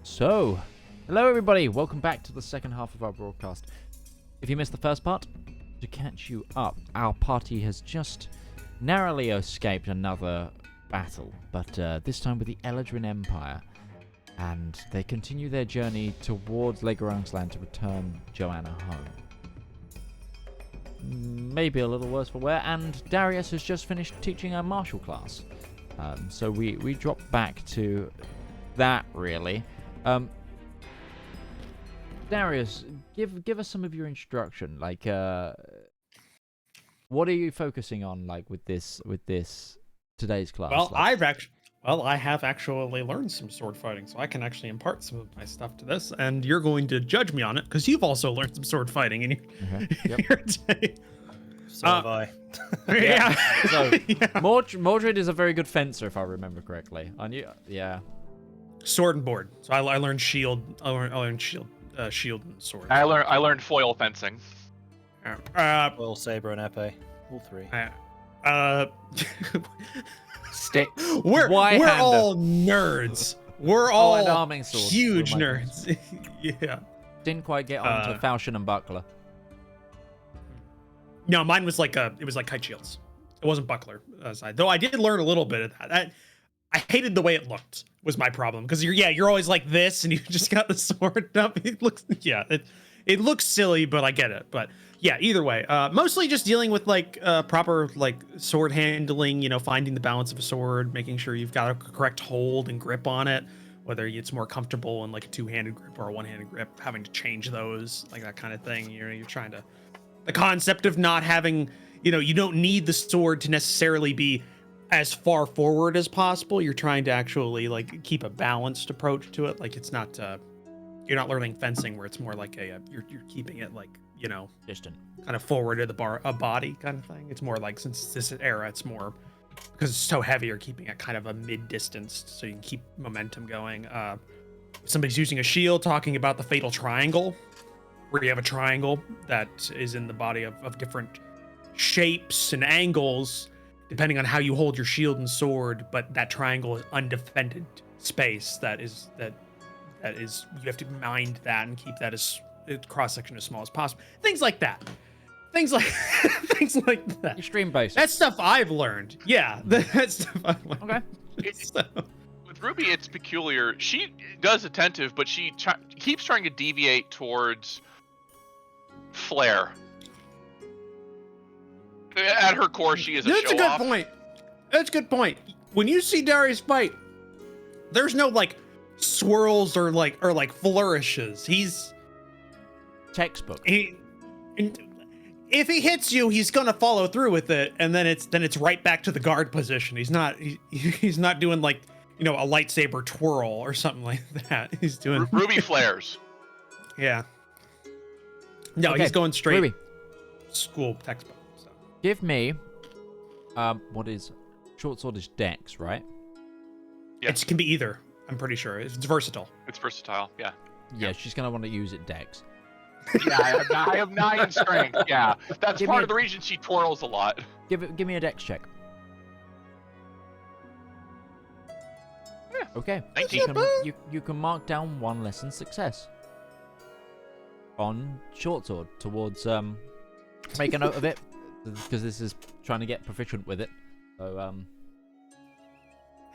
A: So, hello everybody, welcome back to the second half of our broadcast. If you missed the first part, to catch you up, our party has just narrowly escaped another battle, but this time with the Eladrin Empire. And they continue their journey towards Legorangsland land to return Joanna home. Maybe a little worse for wear, and Darius has just finished teaching a martial class. So we drop back to that, really. Darius, give us some of your instruction. Like, what are you focusing on, like, with this today's class?
C: Well,
A: like?
C: I have actually learned some sword fighting, so I can actually impart some of my stuff to this, and you're going to judge me on it because you've also learned some sword fighting in your day.
G: So have I.
C: Yeah.
A: So, Mordred is a very good fencer, if I remember correctly. Yeah.
C: Sword and board. So I learned shield. I learned shield and sword.
D: I learned foil fencing.
G: Foil, saber, and epee. All three.
I: Sticks.
C: We're
A: Y-hander.
C: all nerds. We're all
A: and arming swords.
C: huge
A: Oh my
C: nerds. Yeah.
A: Didn't quite get on to falchion and buckler.
C: No, mine was like it was like kite shields. It wasn't buckler side. Though I did learn a little bit of that. I hated the way it looked. Was my problem because you're always like this and you just got the sword up. It looks it looks silly, but I get it. But yeah, either way, mostly just dealing with like proper like sword handling. You know, finding the balance of a sword, making sure you've got a correct hold and grip on it. Whether it's more comfortable in like a two-handed grip or a one-handed grip, having to change those, like that kind of thing. You're trying to. The concept of not having, you don't need the sword to necessarily be as far forward as possible. You're trying to actually like keep a balanced approach to it. Like it's not, you're not learning fencing where it's more like you're keeping it like,
A: Distant.
C: kind of forward of a body kind of thing. It's more like, since this era, it's more, because it's so heavy, you're keeping it kind of a mid-distance so you can keep momentum going. Somebody's using a shield, talking about the fatal triangle, where you have a triangle that is in the body of different shapes and angles, depending on how you hold your shield and sword, but that triangle is undefended space that is you have to mind that and keep that as cross section as small as possible. Things like that. Things like that.
A: Extreme basics.
C: That's stuff I've learned. Yeah, that's stuff I've learned.
A: Okay.
C: So,
D: With Ruby, it's peculiar. She does attentive, but she keeps trying to deviate towards flair. At her core, she is a
C: that's a
D: show-off.
C: good point. That's a good point. When you see Darius fight, there's no like swirls or like flourishes. He's
A: Textbook.
C: If he hits you, he's gonna follow through with it, and then it's right back to the guard position. He's not doing like a lightsaber twirl or something like that. He's doing
D: Ruby flares.
C: Yeah. No,
A: Okay,
C: he's going straight
A: Ruby,
C: school textbook. So.
A: give me what is short sword is dex, right?
D: Yes.
C: It can be either. I'm pretty sure it's versatile.
D: It's versatile, yeah.
A: Yeah, she's gonna want to use it dex.
D: Yeah, I have 9 strength, yeah. That's
A: Give
D: part
A: me
D: of the reason she twirls a lot.
A: Give me a dex check.
D: Yeah.
A: Okay.
D: 19.
A: You can mark down 1 lesson success on short sword towards make a note of it because this is trying to get proficient with it. So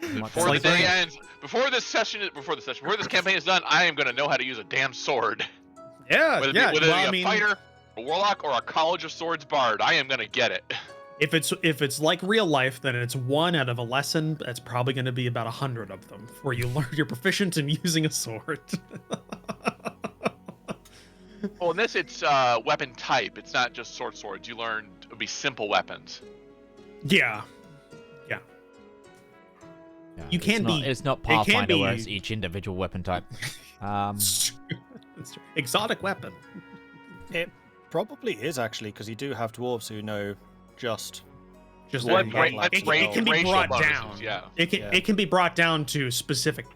D: Before the day ends, before this campaign is done, I am gonna know how to use a damn sword.
C: Yeah,
D: Whether
C: yeah.
D: it be,
C: Well,
D: a fighter, a warlock, or a College of Swords bard, I am gonna get it.
C: If it's like real life, then it's 1 out of a lesson. That's probably going to be about 100 of them, where you learn you're proficient in using a sword.
D: Well, in this, it's weapon type. It's not just swords. You learn to be simple weapons.
C: Yeah. You can be.
A: It's not
C: it can
A: Pathfinder where
C: be-
A: it's each individual weapon type.
C: That's true. Exotic weapon.
G: It probably is actually, because you do have dwarves who know just
C: Just
G: Well,
C: like,
G: right,
C: it
G: that's
C: can be
D: racial
C: brought
D: bonuses,
C: down.
D: yeah.
C: It can be brought down to specific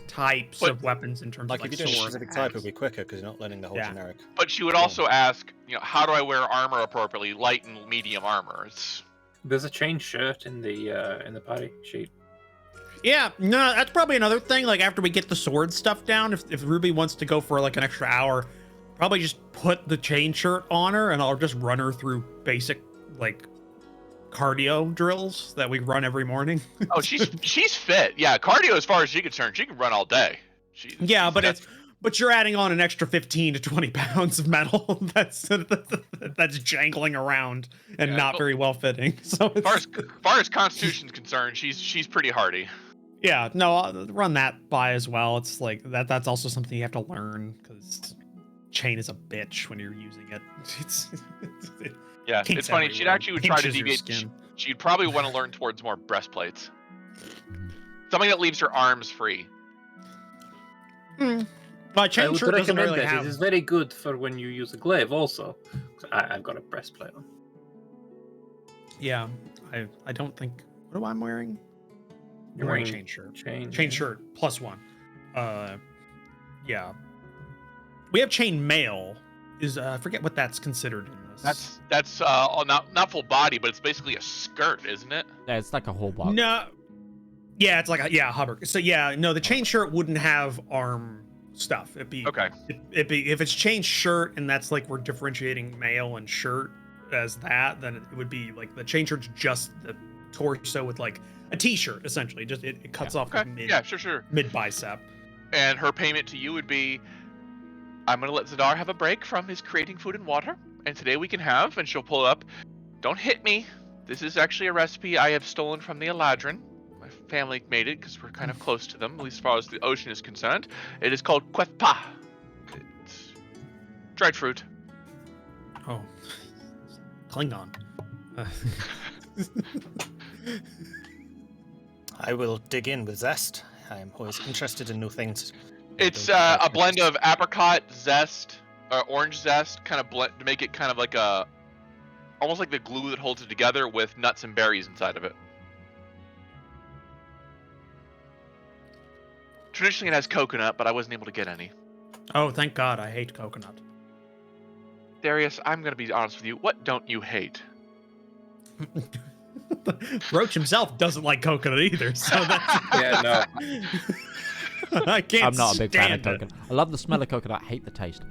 C: types
D: But-
C: of weapons in terms
G: like
C: of
G: if you do a
C: sword
G: specific
C: and
G: type,
C: axe.
G: it'll be quicker because you're not learning the whole
C: Yeah.
G: generic.
D: But she would also ask, how do I wear armor appropriately, light and medium armor?
E: There's a chain shirt in the party sheet.
C: Yeah, no, that's probably another thing. Like after we get the sword stuff down, if Ruby wants to go for like an extra hour, probably just put the chain shirt on her and I'll just run her through basic like cardio drills that we run every morning.
D: Oh, she's fit. Yeah, cardio as far as she's concerned, she can run all day.
C: Yeah, but you're adding on an extra 15 to 20 pounds of metal that's jangling around and not very well fitting. So
D: as far as Constitution's concerned, she's pretty hardy.
C: Yeah, no, I'll run that by as well. It's like that's also something you have to learn because chain is a bitch when you're using it.
D: Yeah, it's funny. She actually would try to deviate. She'd probably want to learn towards more breastplates. Something that leaves her arms free.
C: But chain
E: I would
C: shirt doesn't
E: recommend
C: really
E: that.
C: have.
E: It is very good for when you use a glaive also. I've got a breastplate on.
C: Yeah, I don't think. What am I wearing? You're wearing chain shirt. Chain shirt +1. Yeah. We have chain mail. I forget what that's considered in this.
D: That's not full body, but it's basically a skirt, isn't it?
A: Yeah, it's like a whole box.
C: No. Yeah, it's like a Hubbard. So yeah, no, the chain shirt wouldn't have arm stuff. It'd be
D: okay.
C: It'd be if it's chain shirt and that's like we're differentiating mail and shirt as that, then it would be like the chain shirt's just the torso with like a t-shirt essentially. Just it cuts off like mid bicep.
D: And her payment to you would be, I'm gonna let Zedaar have a break from his creating food and water, and today we can have, and she'll pull up. Don't hit me. This is actually a recipe I have stolen from the Eladrin. My family made it because we're kind of close to them, at least as far as the ocean is concerned. It is called kwethpa. It's dried fruit.
C: Oh, Klingon.
G: I will dig in with zest. I am always interested in new things.
D: It's a blend of apricot zest, orange zest, kind of blend to make it kind of like almost like the glue that holds it together with nuts and berries inside of it. Traditionally, it has coconut, but I wasn't able to get any.
C: Oh, thank God! I hate coconut.
D: Darius, I'm gonna be honest with you. What don't you hate?
C: Roach himself doesn't like coconut either, so that's
E: Yeah, no.
C: I can't.
A: I'm not a big fan of
C: stand it.
A: coconut. I love the smell of coconut. I hate the taste.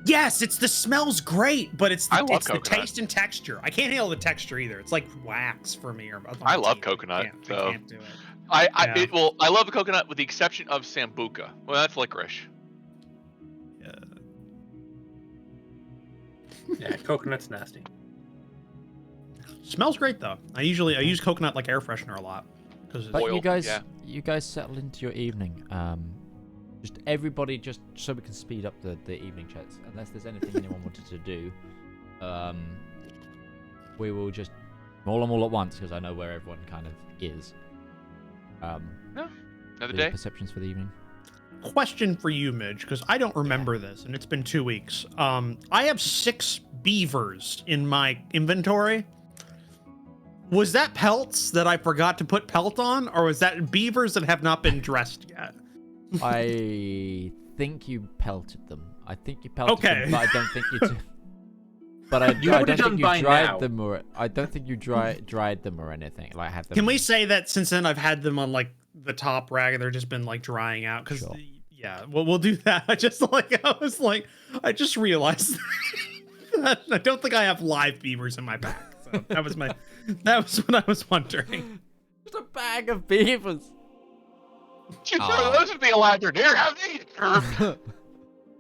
C: Yes, the smell's great, but it's the
D: coconut.
C: taste and texture. I can't handle the texture either. It's like wax for me.
D: I love coconut.
C: I can't do it.
D: I love the coconut with the exception of sambuca. Well, that's licorice.
E: Yeah, coconut's nasty.
C: Smells great though. I use coconut like air freshener a lot because
A: But
D: Oil,
A: you guys settle into your evening. Just everybody, just so we can speed up the evening chats. Unless there's anything anyone wanted to do, we will just roll them all at once because I know where everyone kind of is.
D: Another
A: the
D: day.
A: Perceptions for the evening.
C: Question for you, Midge, because I don't remember this and it's been 2 weeks. I have 6 beavers in my inventory. Was that pelts that I forgot to put pelt on, or was that beavers that have not been dressed yet?
A: I think you pelted them. I think you pelted them, but I don't think you did. But I don't think you dried them, or I don't think you dried them or anything. Like had them.
C: Can we say that since then I've had them on like the top rack and they're just been like drying out? Because yeah, we'll do that. I just realized that I don't think I have live beavers in my pack. So that was what I was wondering.
A: Just a bag of beavers.
D: You throw those at the Eladrin. Here, have these.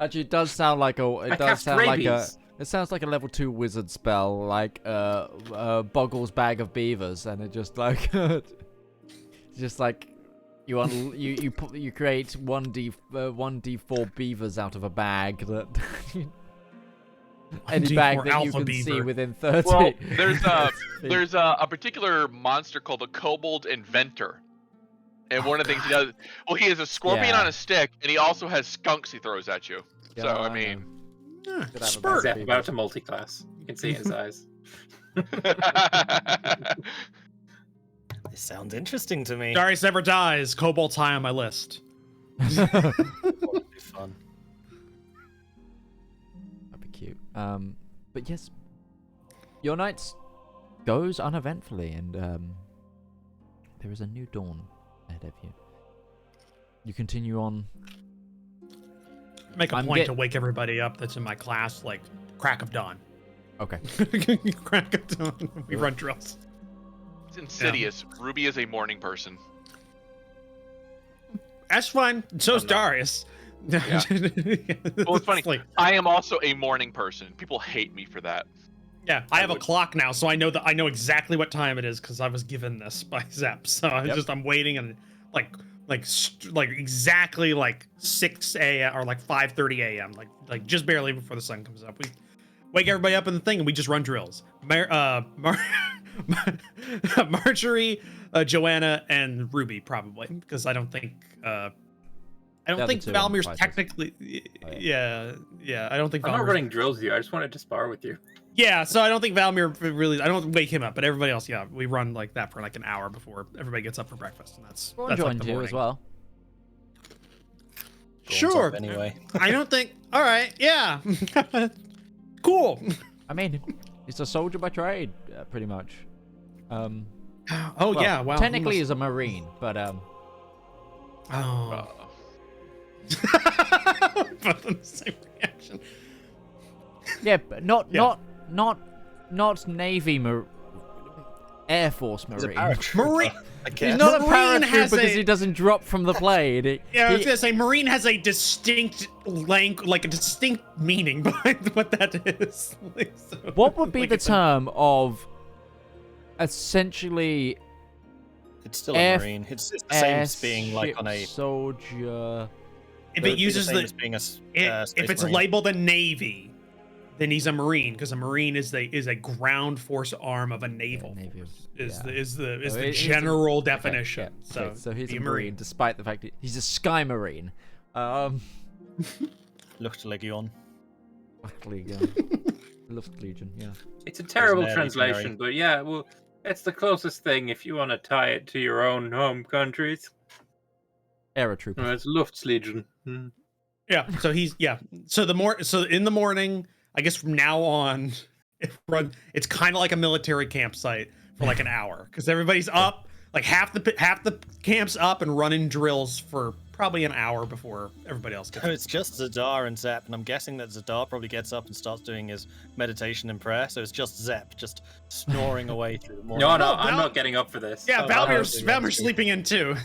A: Actually, it does sound like it sounds like a level 2 wizard spell, like Boggle's bag of beavers, and it just like just like you create 1d4 beavers out of a bag that any bag that you can see within 30.
D: Well, there's a particular monster called a Cobalt Inventor. And one of the things he does, he has a scorpion on a stick, and he also has skunks he throws at you. So, I mean...
C: Spurt!
E: Zepp about to multi-class. You can see in his eyes.
G: This sounds interesting to me.
C: Darius Never Dies. Cobalt's high on my list.
G: That'd be fun.
A: That'd be cute. But yes, your night goes uneventfully, and there is a new dawn ahead of you. You continue on.
C: Make a
A: I'm
C: point
A: get-
C: to wake everybody up that's in my class, like crack of dawn.
A: Okay.
C: Crack of dawn. We run drills.
D: It's insidious. Ruby is a morning person.
C: That's fine. So's Darius.
D: Yeah. Well, it's funny. I am also a morning person. People hate me for that.
C: Yeah, I have a clock now, so I know exactly what time it is because I was given this by Zepp. So I'm waiting and like exactly like 6 a.m. or like 5:30 a.m. like just barely before the sun comes up. We wake everybody up in the thing and we just run drills. Marjorie, Joanna, and Ruby probably because I don't think Valmir's technically. Yeah. I don't think.
E: I'm not
C: Valmir's...
E: running drills with you. I just wanted to spar with you.
C: Yeah, so I don't think Valmir really. I don't wake him up, but everybody else, yeah, we run like that for like an hour before everybody gets up for breakfast, and that's
A: We'll
C: like
A: join
C: the
A: you
C: morning.
A: as well.
C: Sure.
G: Anyway,
C: I don't think. All right. Yeah. Cool.
A: I mean, he's a soldier by trade, pretty much.
C: Oh
A: Well,
C: yeah. Wow.
A: Technically, he's a marine, but
C: Oh. Both in the same reaction.
A: yeah, but not Navy Air Force Marine.
C: Marine.
A: He's not a
C: Marine
A: paratrooper
C: has
A: because
C: a-
A: he doesn't drop from the plane.
C: Yeah, I was gonna say Marine has a distinct like a distinct meaning behind what that is. Like, so,
A: What would be
C: like
A: the
C: it's
A: term of essentially
G: it's still a marine. It's the same as being like on a.
A: airship soldier?
C: If
G: It
C: it
G: would be
C: uses
G: same
C: the
G: as being a
C: if
G: space
C: it's
G: marine.
C: labeled a navy, then he's a marine because a marine is a ground force arm of a naval
A: Navy,
C: force.
A: yeah.
C: Is the
A: So he's a-
C: general
A: Okay,
C: definition.
A: yeah,
C: So
A: okay, so he's
C: be
A: a marine, despite the fact that he's a sky marine.
G: Luftlegion.
A: Luftlegion, yeah.
E: It's a terrible
G: Navy
E: translation,
G: Mary.
E: but yeah, well, it's the closest thing if you want to tie it to your own home countries.
A: Paratrooper.
E: It's Luftlegion. Hmm.
C: Yeah. So he's So in the morning, I guess from now on, it's kind of like a military campsite for like an hour because everybody's up. Like half the camp's up and running drills for probably an hour before everybody else gets
G: So
C: up.
G: it's just Zedaar and Zepp, and I'm guessing that Zedaar probably gets up and starts doing his meditation and prayer. So it's just Zepp just snoring away through the morning.
E: No,
C: No,
E: I'm
C: Val-
E: not getting up for this.
C: Yeah,
E: Oh,
C: Valmir's sleeping in too.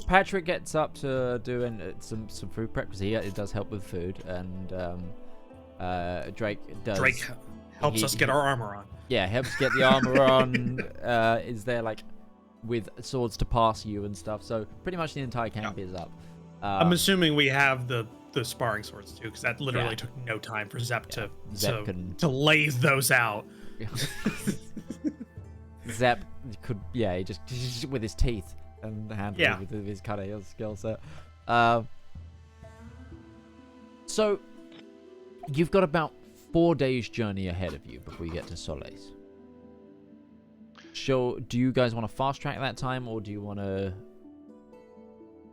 A: Patrick gets up to do some food prep because he does help with food, and Drake does.
C: Drake helps us get our armor on.
A: Yeah, helps get the armor on. Is there like with swords to pass you and stuff? So pretty much the entire camp is up.
C: I'm assuming we have the sparring swords too, because that literally
A: Yeah.
C: took no time for Zepp
A: Zepp can-
C: to lay those out.
A: Zepp could, yeah, he just with his teeth and handle
C: Yeah.
A: it with his kind of skill set. So you've got about 4 days journey ahead of you before you get to Solis. So, do you guys want to fast track that time, or do you want to? Is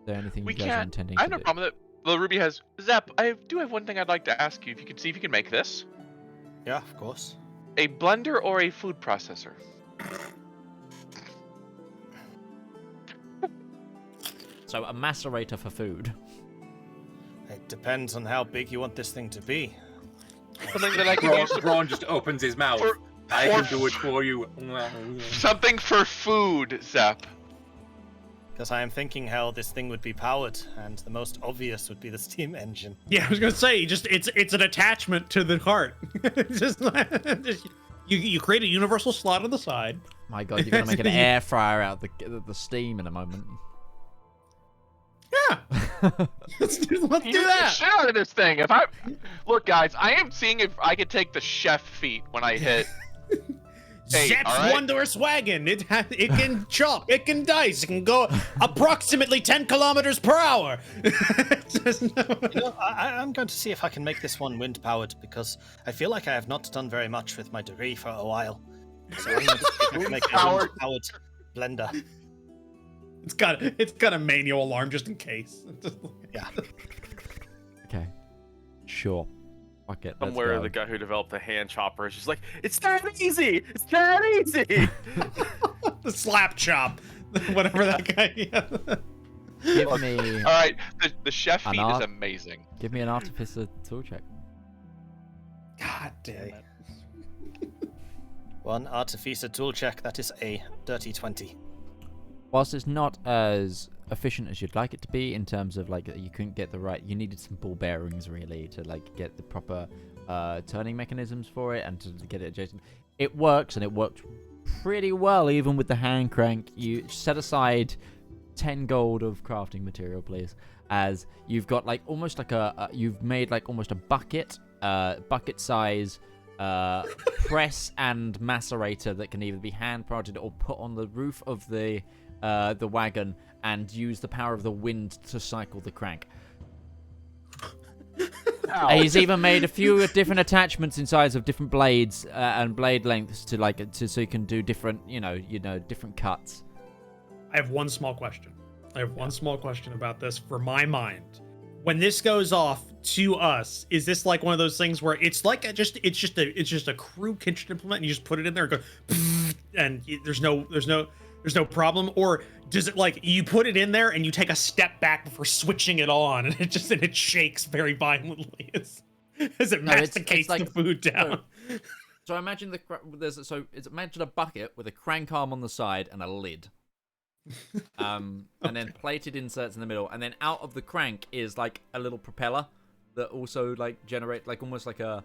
A: there anything
D: We
A: you guys are
D: can't.
A: intending
D: I
A: to
D: have no
A: do?
D: problem with it. Well, Ruby has. Zepp, I do have one thing I'd like to ask you. If you can see if you can make this.
G: Yeah, of course.
D: A blender or a food processor?
A: So, a macerator for food.
G: It depends on how big you want this thing to be.
D: Something that I can use.
E: Braun just opens his mouth.
D: For-
E: I
D: for-
E: can do it for you.
D: Something for food, Zepp.
G: Because I am thinking how this thing would be powered, and the most obvious would be the steam engine.
C: Yeah, I was gonna say, it's an attachment to the cart. You create a universal slot on the side.
A: My God, you're gonna make an air fryer out of the steam in a moment.
C: Yeah, let's do
D: Use the
C: that.
D: shit out of this thing. If I look, guys, I am seeing if I could take the chef feat when I hit. Hey,
C: Zepp's
D: all right?
C: wondrous wagon. It can chop. It can dice. It can go approximately 10 kilometers per hour.
G: I'm going to see if I can make this one wind powered because I feel like I have not done very much with my degree for a while. So I'm going to see if I can make a wind powered blender.
C: It's got a manual alarm just in case.
G: Yeah.
A: Okay. Sure. Fuck it. let's
F: Somewhere
A: go.
F: the guy who developed the hand chopper is just like, it's that easy! It's that easy!
C: The slap chop. Whatever that guy. Yeah.
A: Give me
D: All right, the chef
A: An
D: feat is
A: art-
D: amazing.
A: give me an artificer tool check.
C: God damn it.
G: One artificer tool check. That is a dirty 20.
A: Whilst it's not as efficient as you'd like it to be in terms of like you couldn't get the right, you needed some ball bearings really to like get the proper turning mechanisms for it and to get it adjacent. It works, and it worked pretty well even with the hand crank. You set aside 10 gold of crafting material, please, as you've got like almost like you've made like almost a bucket size press and macerator that can either be hand prodded or put on the roof of the wagon and use the power of the wind to cycle the crank. He's even made a few different attachments inside of different blades and blade lengths so you can do different different cuts.
C: I have one small question. About this for my mind. When this goes off to us, is this like one of those things where it's like it's just a crew kitchen implement and you just put it in there and go and there's no problem, or does it like you put it in there and you take a step back before switching it on and it shakes very violently as it masticates
A: like,
C: the food down?
A: So imagine imagine a bucket with a crank arm on the side and a lid. And then plated inserts in the middle, and then out of the crank is like a little propeller that also like generate like almost like a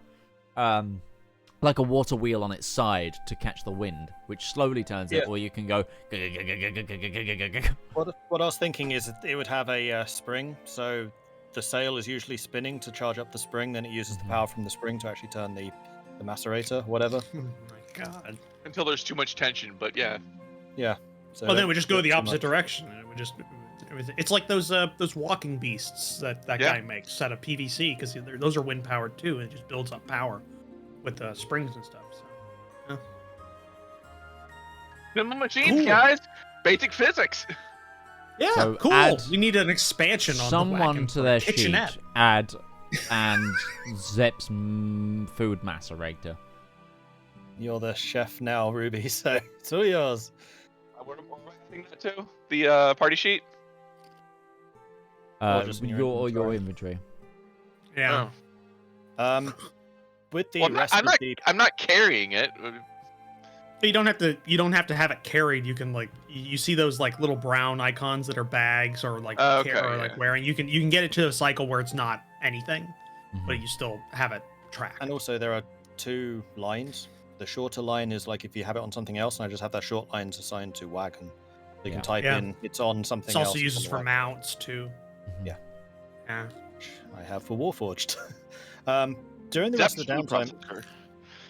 A: water wheel on its side to catch the wind, which slowly turns it, or you can go.
G: What I was thinking is it would have a spring, so the sail is usually spinning to charge up the spring, then it uses the power from the spring to actually turn the macerator, whatever.
C: Oh my god!
D: Until there's too much tension, but yeah.
G: Yeah. So
C: Well, then we just go the opposite direction, and it would just. It's like those walking beasts that guy makes out of PVC, because those are wind powered too, and it just builds up power with the springs and stuff. So,
D: Simple machines, guys. Basic physics.
C: yeah,
A: So
C: cool. We need an expansion on
A: Someone
C: the wagon
A: to their
C: kitchenette.
A: sheet add and Zepp's food macerator.
G: You're the chef now, Ruby, so it's all yours.
D: What am I adding that to? The party sheet?
G: just in your
A: Your
G: inventory.
A: inventory.
C: Yeah.
D: Oh.
G: With the
D: Well,
G: rest
D: I'm
G: of
D: not.
G: the
D: I'm not carrying it.
C: You don't have to have it carried. You can like you see those like little brown icons that are bags or like
D: Okay,
C: like wearing. You can get it to a cycle where it's not anything,
A: Mm-hmm.
C: but you still have it tracked.
G: and also there are two lines. The shorter line is like if you have it on something else, and I just have that short line assigned to wagon. You can type
C: Yeah.
G: in it's on something
C: It's
G: else.
C: also uses
G: on the
C: for
G: wagon,
C: mounts too.
G: Yeah.
C: Yeah.
G: which I have for Warforged. During the
D: That's
G: rest of the
D: food
G: downtime,
D: processor.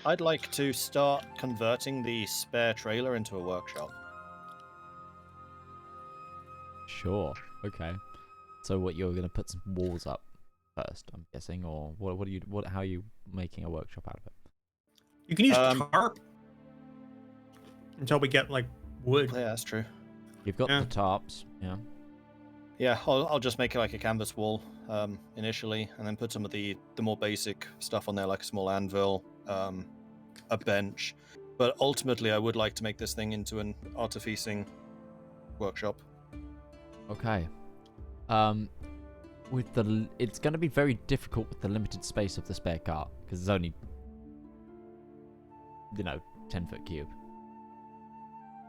G: I'd like to start converting the spare trailer into a workshop.
A: Sure. Okay. So what you're gonna put some walls up first, I'm guessing, or how are you making a workshop out of it?
C: You can use
G: Um,
C: tarp until we get like wood.
G: Yeah, that's true.
A: You've got
C: Yeah.
A: the tarps, yeah.
G: Yeah, I'll just make it like a canvas wall initially, and then put some of the more basic stuff on there, like a small anvil, a bench. But ultimately, I would like to make this thing into an artificing workshop.
A: Okay. It's going to be very difficult with the limited space of the spare cart because it's only 10-foot cube.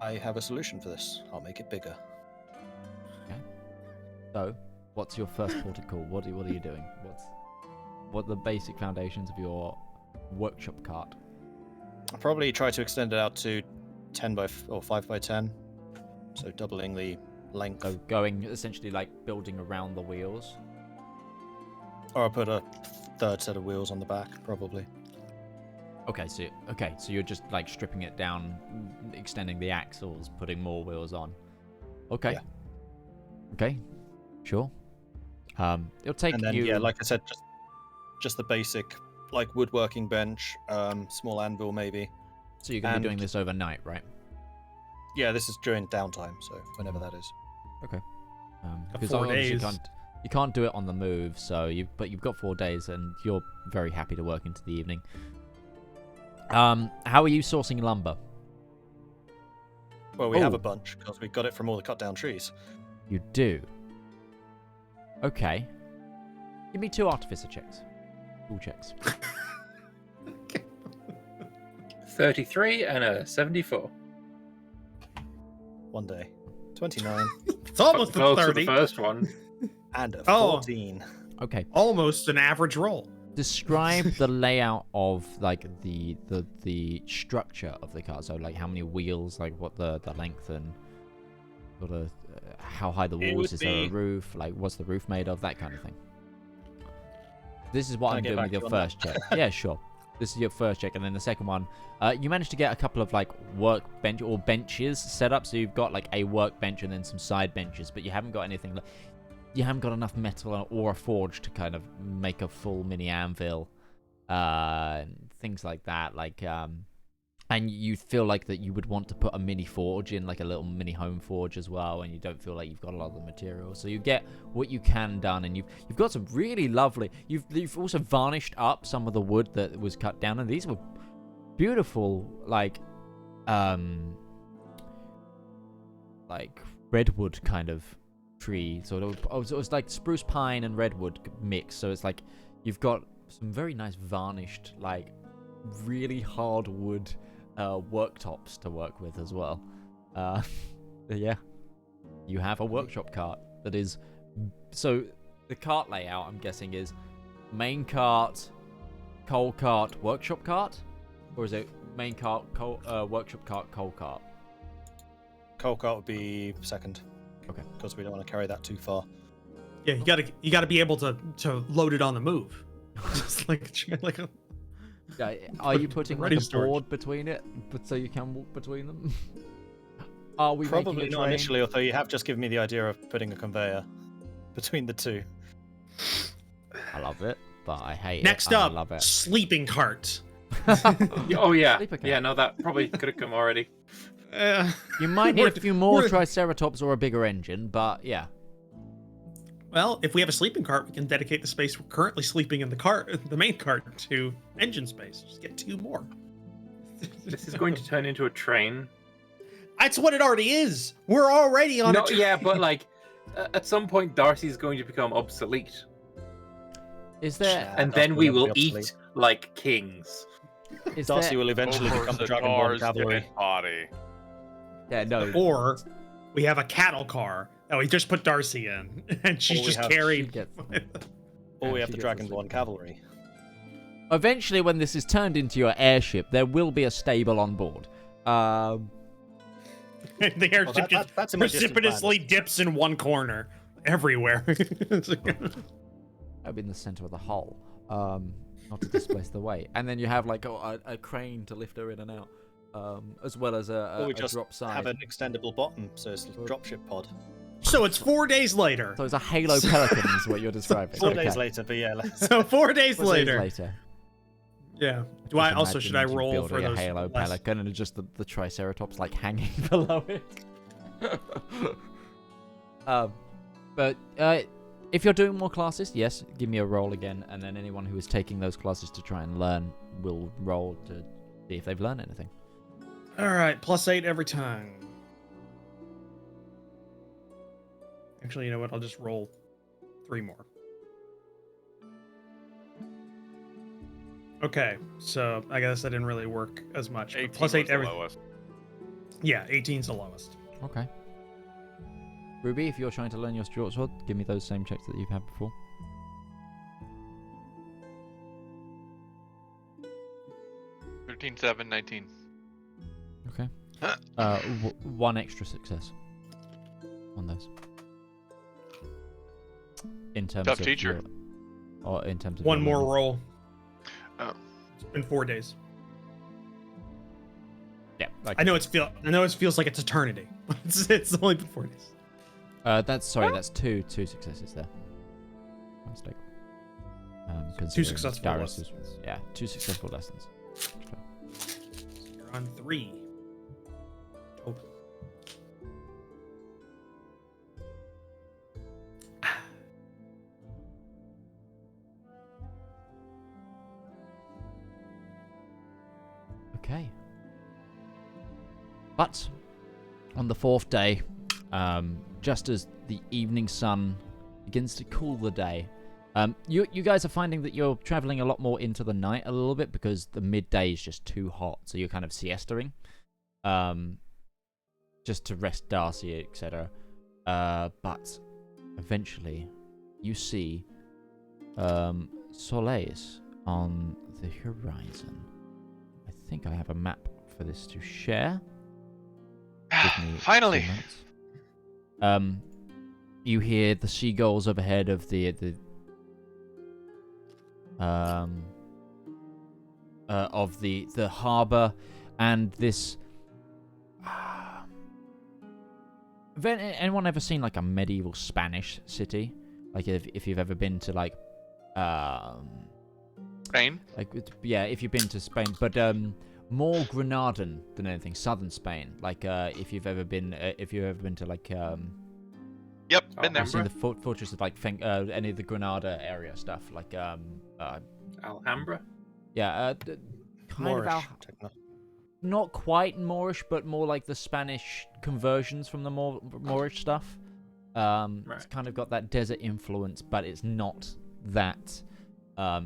G: I have a solution for this. I'll make it bigger.
A: So, what's your first port of call? What are you doing? What are the basic foundations of your workshop cart?
G: I'll probably try to extend it out to 5 by 10, so doubling the length.
A: So going essentially like building around the wheels.
G: Or I'll put a third set of wheels on the back, probably.
A: Okay, so you're just like stripping it down, extending the axles, putting more wheels on. Okay.
G: Yeah.
A: Okay. Sure. It'll take
G: And then,
A: you.
G: yeah, like I said, just the basic, like woodworking bench, small anvil maybe.
A: So you're gonna be doing this overnight, right?
G: Yeah, this is during downtime, so whenever that is.
A: Okay. Because
C: 4
A: obviously
C: days.
A: you can't do it on the move, but you've got 4 days, and you're very happy to work into the evening. How are you sourcing lumber?
G: Well, we have
A: Oh.
G: a bunch because we got it from all the cut down trees.
A: You do. Okay. Give me 2 artificer checks. Tool checks.
E: 33 and a 74.
G: One day. 29
C: It's almost a
E: Close to
C: 30.
E: the first one.
G: and a
C: Oh.
G: 14.
A: Okay.
C: Almost an average roll.
A: Describe the layout of like the structure of the car. So like how many wheels, like what the length and sort of how high the
G: It
A: walls,
G: would
A: is there a
G: be-
A: roof, like what's the roof made of, that kind of thing. This is what
G: Can I
A: I'm
G: get
A: doing
G: back
A: with
G: to
A: your
G: you on that?
A: first check. Yeah, sure. This is your first check, and then the second one, you managed to get a couple of like workbench or benches set up. So you've got like a workbench and then some side benches, but you haven't got anything. You haven't got enough metal or a forge to kind of make a full mini anvil, things like that. Like, and you feel like that you would want to put a mini forge in, like a little mini home forge as well, and you don't feel like you've got a lot of the materials. So you get what you can done, and you've got some really lovely. You've also varnished up some of the wood that was cut down, and these were beautiful, like redwood kind of tree, sort of. Oh, so it's like spruce pine and redwood mix. So it's like you've got some very nice varnished, like really hard wood worktops to work with as well. Yeah, you have a workshop cart that is. So the cart layout, I'm guessing, is main cart, coal cart, workshop cart, or is it main cart, workshop cart, coal cart?
G: Coal cart would be second.
A: Okay.
G: Because we don't want to carry that too far.
C: Yeah, you gotta be able to load it on the move. Just like a,
A: Yeah, are you putting like
C: ready
A: a
C: storage.
A: board between it, but so you can walk between them? Are we
G: Probably
A: making a
G: not
A: train?
G: initially, although you have just given me the idea of putting a conveyor between the two.
A: I love it, but I hate
C: next
A: it. I
C: up,
A: love it.
C: sleeping cart.
E: Oh yeah,
A: Sleeper cat.
E: yeah. No, that probably could have come already.
A: You might need a
C: we're-
A: few more
C: we're-
A: Triceratops or a bigger engine, but yeah.
C: Well, if we have a sleeping cart, we can dedicate the space we're currently sleeping in the main cart, to engine space. Just get 2 more.
E: This is going to turn into a train.
C: That's what it already is. We're already on
E: No,
C: a train.
E: yeah, but like at some point, Darcy's going to become obsolete,
A: Is there?
E: and
G: Darcy
E: then we
G: will
E: will
G: never be
E: eat
G: obsolete.
E: like kings.
A: Is
G: Darcy
A: there?
G: will eventually
F: Over
G: become the Dragonborn
F: Zedaar's
G: cavalry.
F: dead body.
A: Yeah, no.
C: Or we have a cattle car that we just put Darcy in, and she's
G: Or we
C: just
G: have-
A: She
C: carried.
A: gets them.
G: Or we
A: Yeah,
G: have
A: she
G: the
A: gets the
G: Dragonborn
A: sleeping
G: cavalry.
A: Eventually, when this is turned into your airship, there will be a stable on board.
C: The airship just
G: That's in my distant
C: precipitously dips in one corner everywhere.
A: I'll be in the center of the hull, not to displace the weight. And then you have like a crane to lift her in and out, as well as
G: Or
A: a
G: we just
A: drop side.
G: have an extendable bottom, so it's a dropship pod.
C: So it's 4 days later.
A: So it's a Halo Pelican is what you're describing.
G: 4
A: Okay.
G: days later, but yeah.
C: So 4 days
A: 4 days
C: later.
A: later.
C: Yeah. Do
A: Just
C: I also should I
A: imagine you
C: roll
A: building
C: for
A: a
C: those
A: Halo
C: less-
A: Pelican and it's just the Triceratops like hanging below it? But if you're doing more classes, yes, give me a roll again, and then anyone who is taking those classes to try and learn will roll to see if they've learned anything.
C: All right, +8 every time. Actually, you know what? I'll just roll 3 more. Okay, so I guess that didn't really work as much. But
F: 18
C: +8
F: was the
C: every.
F: lowest.
C: Yeah, 18's the lowest.
A: Okay. Ruby, if you're trying to learn your short sword, give me those same checks that you've had before.
D: Thirteen, 7, 19.
A: Okay. One extra success on those. In terms
D: Tough
A: of
D: teacher.
A: or in terms of
C: One
A: your
C: more
A: learning.
C: roll.
D: Oh.
C: It's been 4 days.
A: Yeah.
C: I know it feels like it's eternity. It's only been 4 days.
A: That's two successes there. My mistake. Considering
C: successful
A: Darius
C: lessons.
A: is- yeah, 2 successful lessons.
C: You're on 3 total.
A: Okay. But on the 4th day, just as the evening sun begins to cool the day, you guys are finding that you're traveling a lot more into the night a little bit because the midday is just too hot, so you're kind of siestaing, just to rest Darcy, etc. But eventually, you see Soleils on the horizon. I think I have a map for this to share. Give me
D: Finally.
A: 2 minutes. You hear the seagulls overhead of the harbor, and this. Have anyone ever seen like a medieval Spanish city? Like if you've ever been to like
D: Spain?
A: Like yeah, if you've been to Spain, but more Granadan than anything, southern Spain. Like if you've ever been to like
D: Yep, been there.
A: I've seen the fortress of like any of the Granada area stuff, like
E: Alhambra.
A: Yeah, kind
G: Moorish.
A: of not quite Moorish, but more like the Spanish conversions from the Moorish stuff. It's kind of got that desert influence, but it's not that.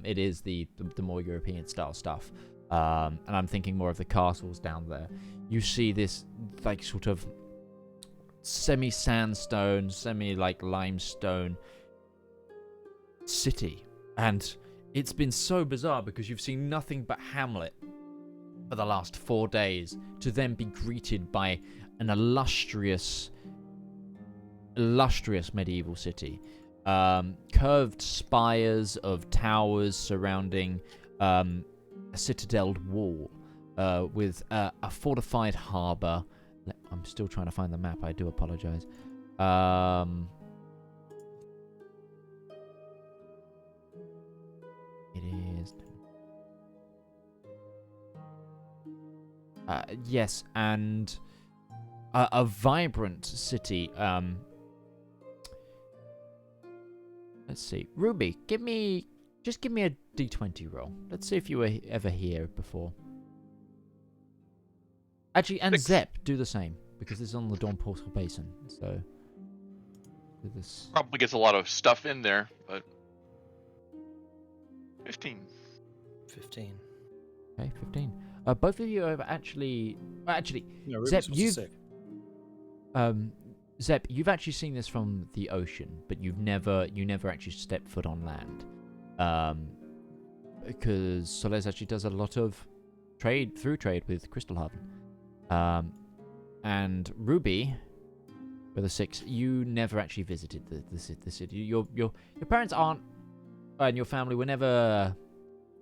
A: It is the more European style stuff. And I'm thinking more of the castles down there. You see this like sort of semi-sandstone, semi-like limestone city, and it's been so bizarre because you've seen nothing but Hamlet for the last 4 days, to then be greeted by an illustrious medieval city. Curved spires of towers surrounding a citadeled wall with a fortified harbour. I'm still trying to find the map. I do apologize. It is. Yes, and a vibrant city. Let's see. Ruby, give me a D20 roll. Let's see if you were ever here before. Actually, and
D: 6.
A: Zepp, do the same, because this is on the Dawn Portal Basin, so... do this.
D: Probably gets a lot of stuff in there, but... 15.
G: 15.
A: Okay, 15. Both of you have actually...
G: No, Ruby's
A: Zepp,
G: was
A: you've...
G: sick.
A: Zepp, you've actually seen this from the ocean, but you never actually stepped foot on land. Because Soleils actually does a lot of trade with Crystal Haven. And Ruby, with a 6, you never actually visited the city. Your parents aren't, and your family were never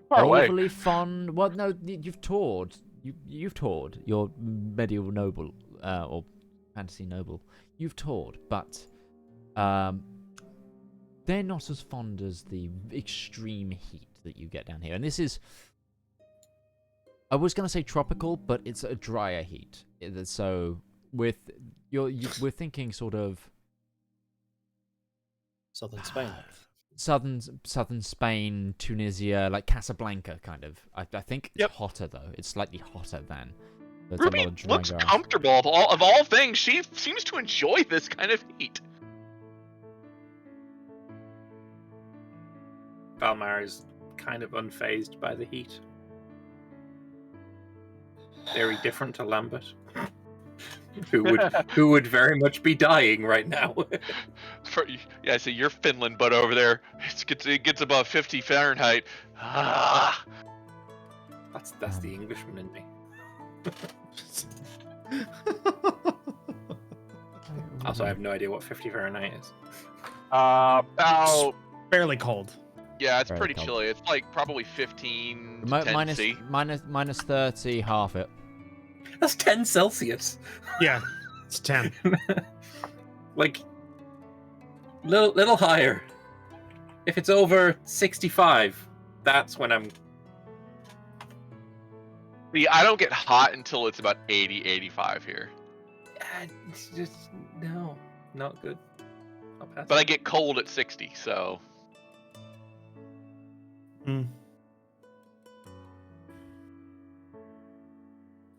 D: Far away.
A: overly fond. Well, no, you've toured. You've toured. Your medieval noble or fantasy noble. You've toured, but they're not as fond as the extreme heat that you get down here. And this is, I was going to say tropical, but it's a drier heat. So we're thinking sort of
G: Southern Spain.
A: southern Spain, Tunisia, like Casablanca kind of. I think it's
D: Yep.
A: hotter though. It's slightly hotter than. There's
D: Ruby
A: a lot of dry
D: looks
A: grass.
D: comfortable. Of all things, she seems to enjoy this kind of heat.
E: Valmar is kind of unfazed by the heat. Very different to Lambert, who would very much be dying right now.
D: Yeah, so you're Finland, but over there it gets above 50 Fahrenheit. Ah.
E: That's the Englishman in me. Also, I have no idea what 50 Fahrenheit is.
D: About
C: Fairly cold.
D: yeah, it's
A: Very
D: pretty
A: cold.
D: chilly. It's like probably 15 to 10
A: minus
D: C.
A: minus 30, half it.
E: That's 10 Celsius.
C: Yeah, it's 10.
E: Like, little higher. If it's over 65, that's when I'm...
D: See, I don't get hot until it's about 80, 85 here.
E: It's just... No, not good. I'll pass.
D: But I get cold at 60, so...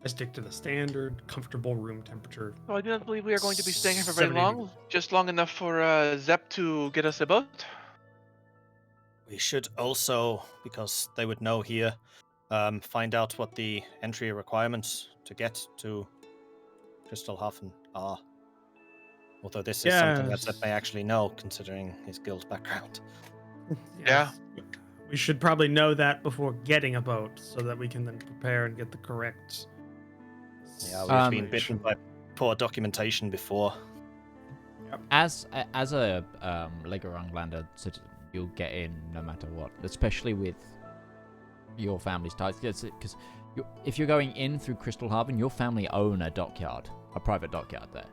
C: I stick to the standard comfortable room temperature.
D: Oh, I do not believe we are going to be staying here for very
C: 70
D: long. Just long enough for Zepp to get us a boat.
G: We should also, because they would know here, find out what the entry requirements to get to Crystalhafen are. Although this is something that Zepp may actually know, considering his guild background.
D: Yeah.
C: We should probably know that before getting a boat, so that we can then prepare and get the correct.
G: Yeah, we've been bitten by poor documentation before.
A: As a Legerunglander, you'll get in no matter what, especially with your family's ties. Because if you're going in through Crystal Haven, your family own a dockyard, a private dockyard there.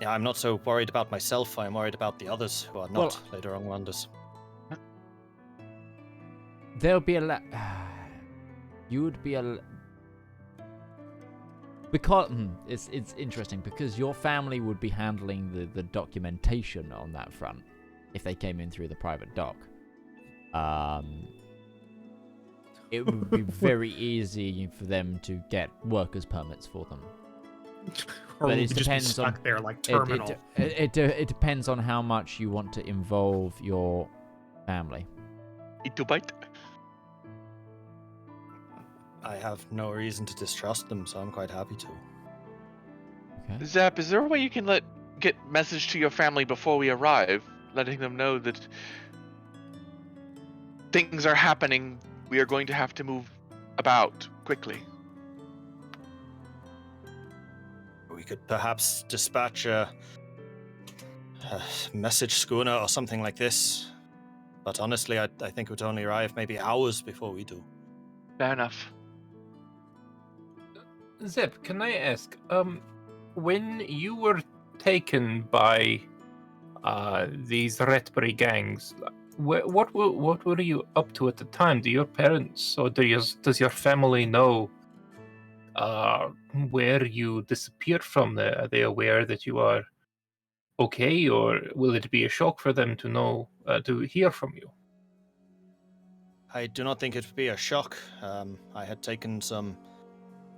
G: Yeah, I'm not so worried about myself. I'm worried about the others who are not Legerunglanders.
A: There'll be you would be because it's interesting because your family would be handling the documentation on that front if they came in through the private dock. It would be very easy for them to get workers permits for them.
C: Or
A: But
C: we
A: it
C: could just be
A: depends
C: stuck
A: on
C: there like terminal.
A: It depends on how much you want to involve your family.
D: Eat to bite.
G: I have no reason to distrust them, so I'm quite happy to.
A: Okay.
D: Zepp, is there a way you can get message to your family before we arrive, letting them know that things are happening? We are going to have to move about quickly.
G: We could perhaps dispatch a message schooner or something like this. But honestly, I think it would only arrive maybe hours before we do.
D: Fair enough.
E: Zepp, can I ask, when you were taken by these Retbury gangs, what were you up to at the time? Do your parents or does your family know where you disappeared from? Are they aware that you are okay, or will it be a shock for them to know to hear from you?
G: I do not think it would be a shock. I had taken some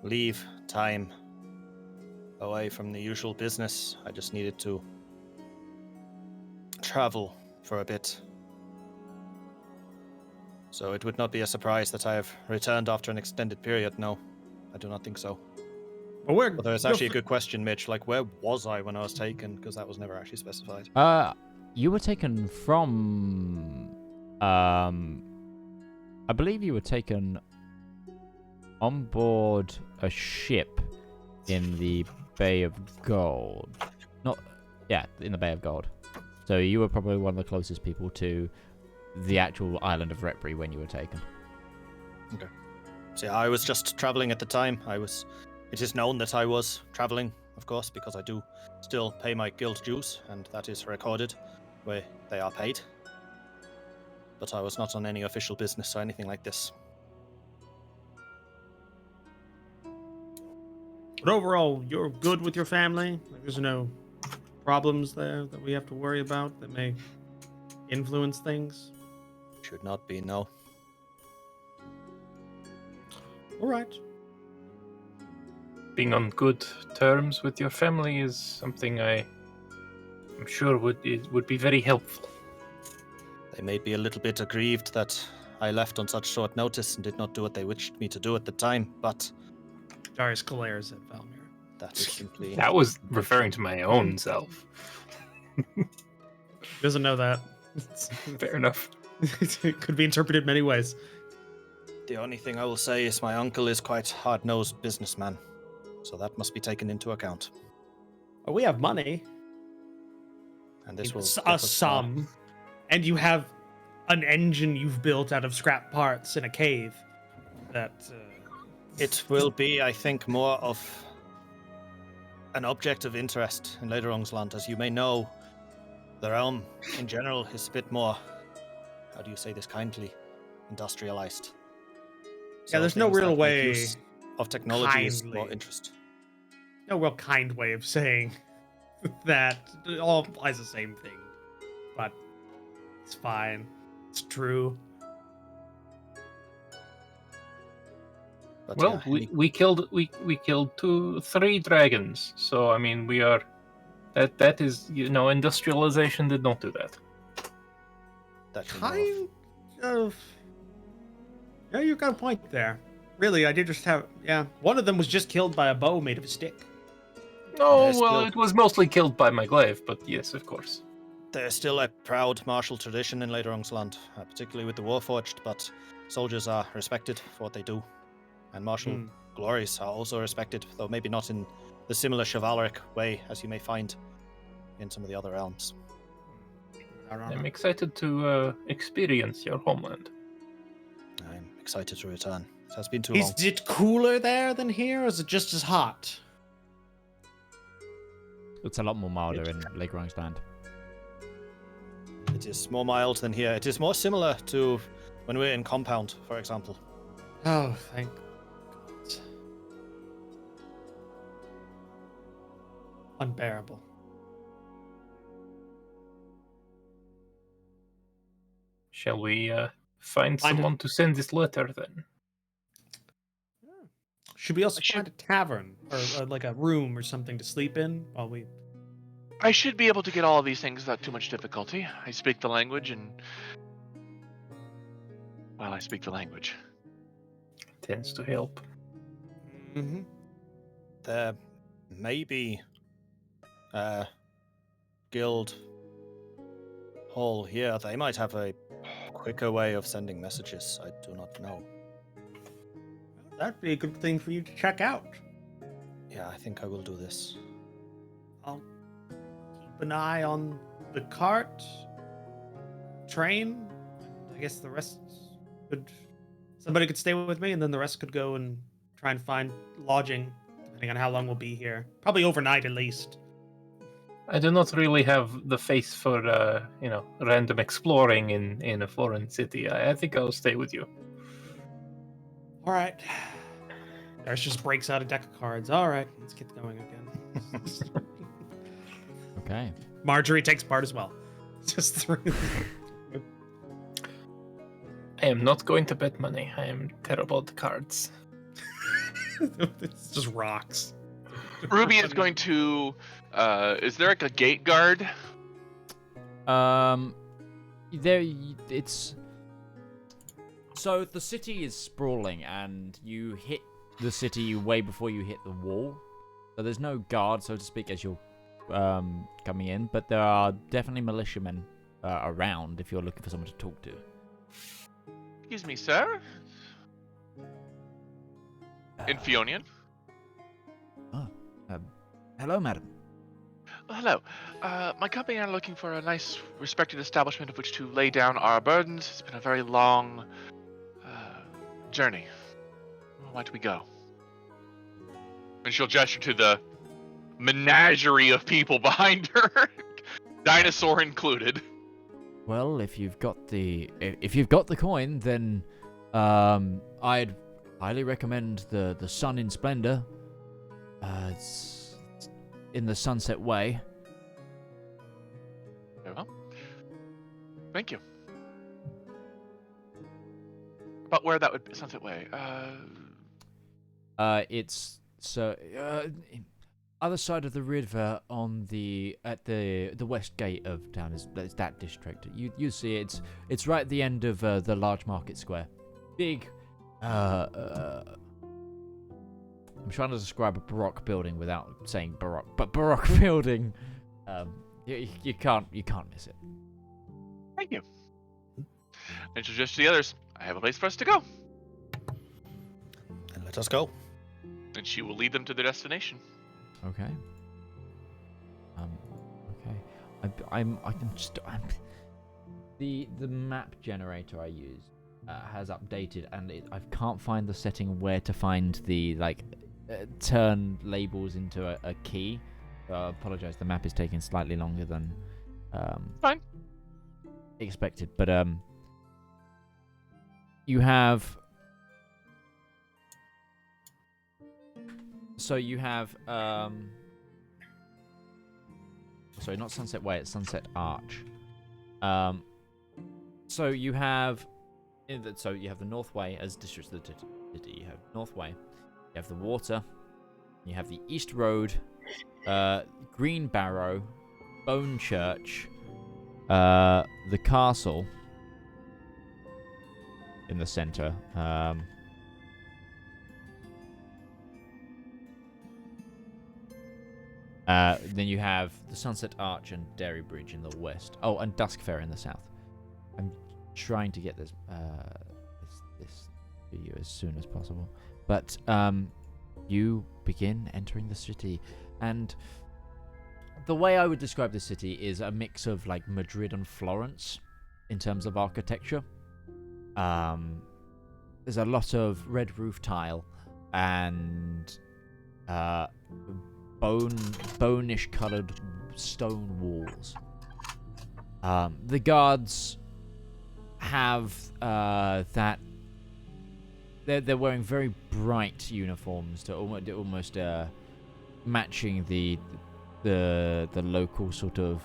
G: leave time away from the usual business. I just needed to travel for a bit. So it would not be a surprise that I have returned after an extended period. No, I do not think so.
C: But
G: Although it's actually a good question, Mitch. Like, where was I when I was taken? Because that was never actually specified.
A: You were taken from I believe you were taken on board a ship in the Bay of Gold. In the Bay of Gold. So you were probably one of the closest people to the actual island of Retbury when you were taken.
G: Okay. So yeah, I was just traveling at the time. It is known that I was traveling, of course, because I do still pay my guild dues, and that is recorded where they are paid. But I was not on any official business or anything like this.
C: But overall, you're good with your family? Like, there's no problems there that we have to worry about that may influence things?
G: Should not be, no.
C: All right.
E: Being on good terms with your family is something I'm sure would be very helpful.
G: They may be a little bit aggrieved that I left on such short notice and did not do what they wished me to do at the time, but
C: Darius glares at Valmir.
G: that is simply...
E: That was referring to my own self.
C: Doesn't know that.
E: Fair enough.
C: It could be interpreted many ways.
G: The only thing I will say is my uncle is quite hard-nosed businessman, so that must be taken into account.
C: Oh, we have money.
G: And this will...
C: A sum. And you have an engine you've built out of scrap parts in a cave. That...
G: It will be, I think, more of an object of interest in Lederungsland. As you may know, the realm in general is a bit more, how do you say this kindly, industrialized.
C: Yeah, there's no
G: things
C: real
G: that make
C: way
G: use of technology is more
C: kindly.
G: interest.
C: No real kind way of saying that. It all implies the same thing. But it's fine. It's true.
G: But
E: Well,
G: yeah,
E: we killed 3 dragons. So I mean, we are that is industrialization did not do that.
G: that you know of.
C: Kind of. Yeah, you got a point there. Really, I did just have. Yeah, one of them was just killed by a bow made of a stick.
E: Oh
G: There's
E: well,
G: still-
E: it was mostly killed by my glaive, but yes, of course.
G: There's still a proud martial tradition in Lederungsland, particularly with the Warforged, but soldiers are respected for what they do. And martial glories are also respected, though maybe not in the similar chivalric way as you may find in some of the other realms.
E: I'm excited to experience your homeland.
G: I'm excited to return. It has been too long.
C: Is it cooler there than here, or is it just as hot?
A: It's a lot more milder in Lake Rungsland.
G: It is more mild than here. It is more similar to when we're in Compound, for example.
C: Oh, thank God. Unbearable.
E: Shall we find
C: Find
E: someone to send this letter then?
C: Should we also find a tavern or like a room or something to sleep in while we?
D: I should be able to get all of these things without too much difficulty. I speak the language, and well, I speak the language.
E: Tends to help.
C: Mm-hmm.
G: There may be a guild hall here. They might have a quicker way of sending messages. I do not know.
C: That'd be a good thing for you to check out.
G: Yeah, I think I will do this.
C: I'll keep an eye on the cart, train. And I guess the rest could. Somebody could stay with me, and then the rest could go and try and find lodging, depending on how long we'll be here. Probably overnight at least.
E: I do not really have the face for random exploring in a foreign city. I think I'll stay with you.
C: All right. Darius just breaks out a deck of cards. All right, let's get going again.
A: Okay.
C: Marjorie takes part as well. Just through.
E: I am not going to bet money. I am terrible at cards.
C: It's just rocks.
D: Ruby is going to. Is there like a gate guard?
A: It's. So the city is sprawling, and you hit the city way before you hit the wall. So there's no guard, so to speak, as you're coming in. But there are definitely militiamen around if you're looking for someone to talk to.
D: Excuse me, sir. In Fionian.
A: Hello, madam.
D: Hello. My company and I are looking for a nice, respected establishment of which to lay down our burdens. It's been a very long journey. Why do we go? And she'll gesture to the menagerie of people behind her, dinosaur included.
A: Well, if you've got the coin, then I'd highly recommend the Sun in Splendor. It's in the Sunset Way.
D: Very well. Thank you. About where that would be, Sunset Way.
A: It's other side of the river on the west gate of town is that district. You see it's right at the end of the large market square. Big. I'm trying to describe a Baroque building without saying Baroque, but Baroque building. You can't miss it.
D: Thank you. And she'll gesture to the others. I have a place for us to go.
G: And let us go.
D: And she will lead them to their destination.
A: Okay. The map generator I use has updated, and I can't find the setting where to find the turn labels into a key. I apologize. The map is taking slightly longer than
D: Fine.
A: expected, but you have. So you have, sorry, not Sunset Way, it's Sunset Arch. So you have, so you have the North Way as districts of the city. You have North Way, you have the water, you have the East Road, Green Barrow, Bone Church, the castle in the center. Then you have the Sunset Arch and Dairy Bridge in the west. Oh, and Dusk Fair in the south. I'm trying to get this to you as soon as possible. But you begin entering the city, and the way I would describe the city is a mix of like Madrid and Florence in terms of architecture. There's a lot of red roof tile and bonish coloured stone walls. The guards have that. They're wearing very bright uniforms to almost matching the local sort of,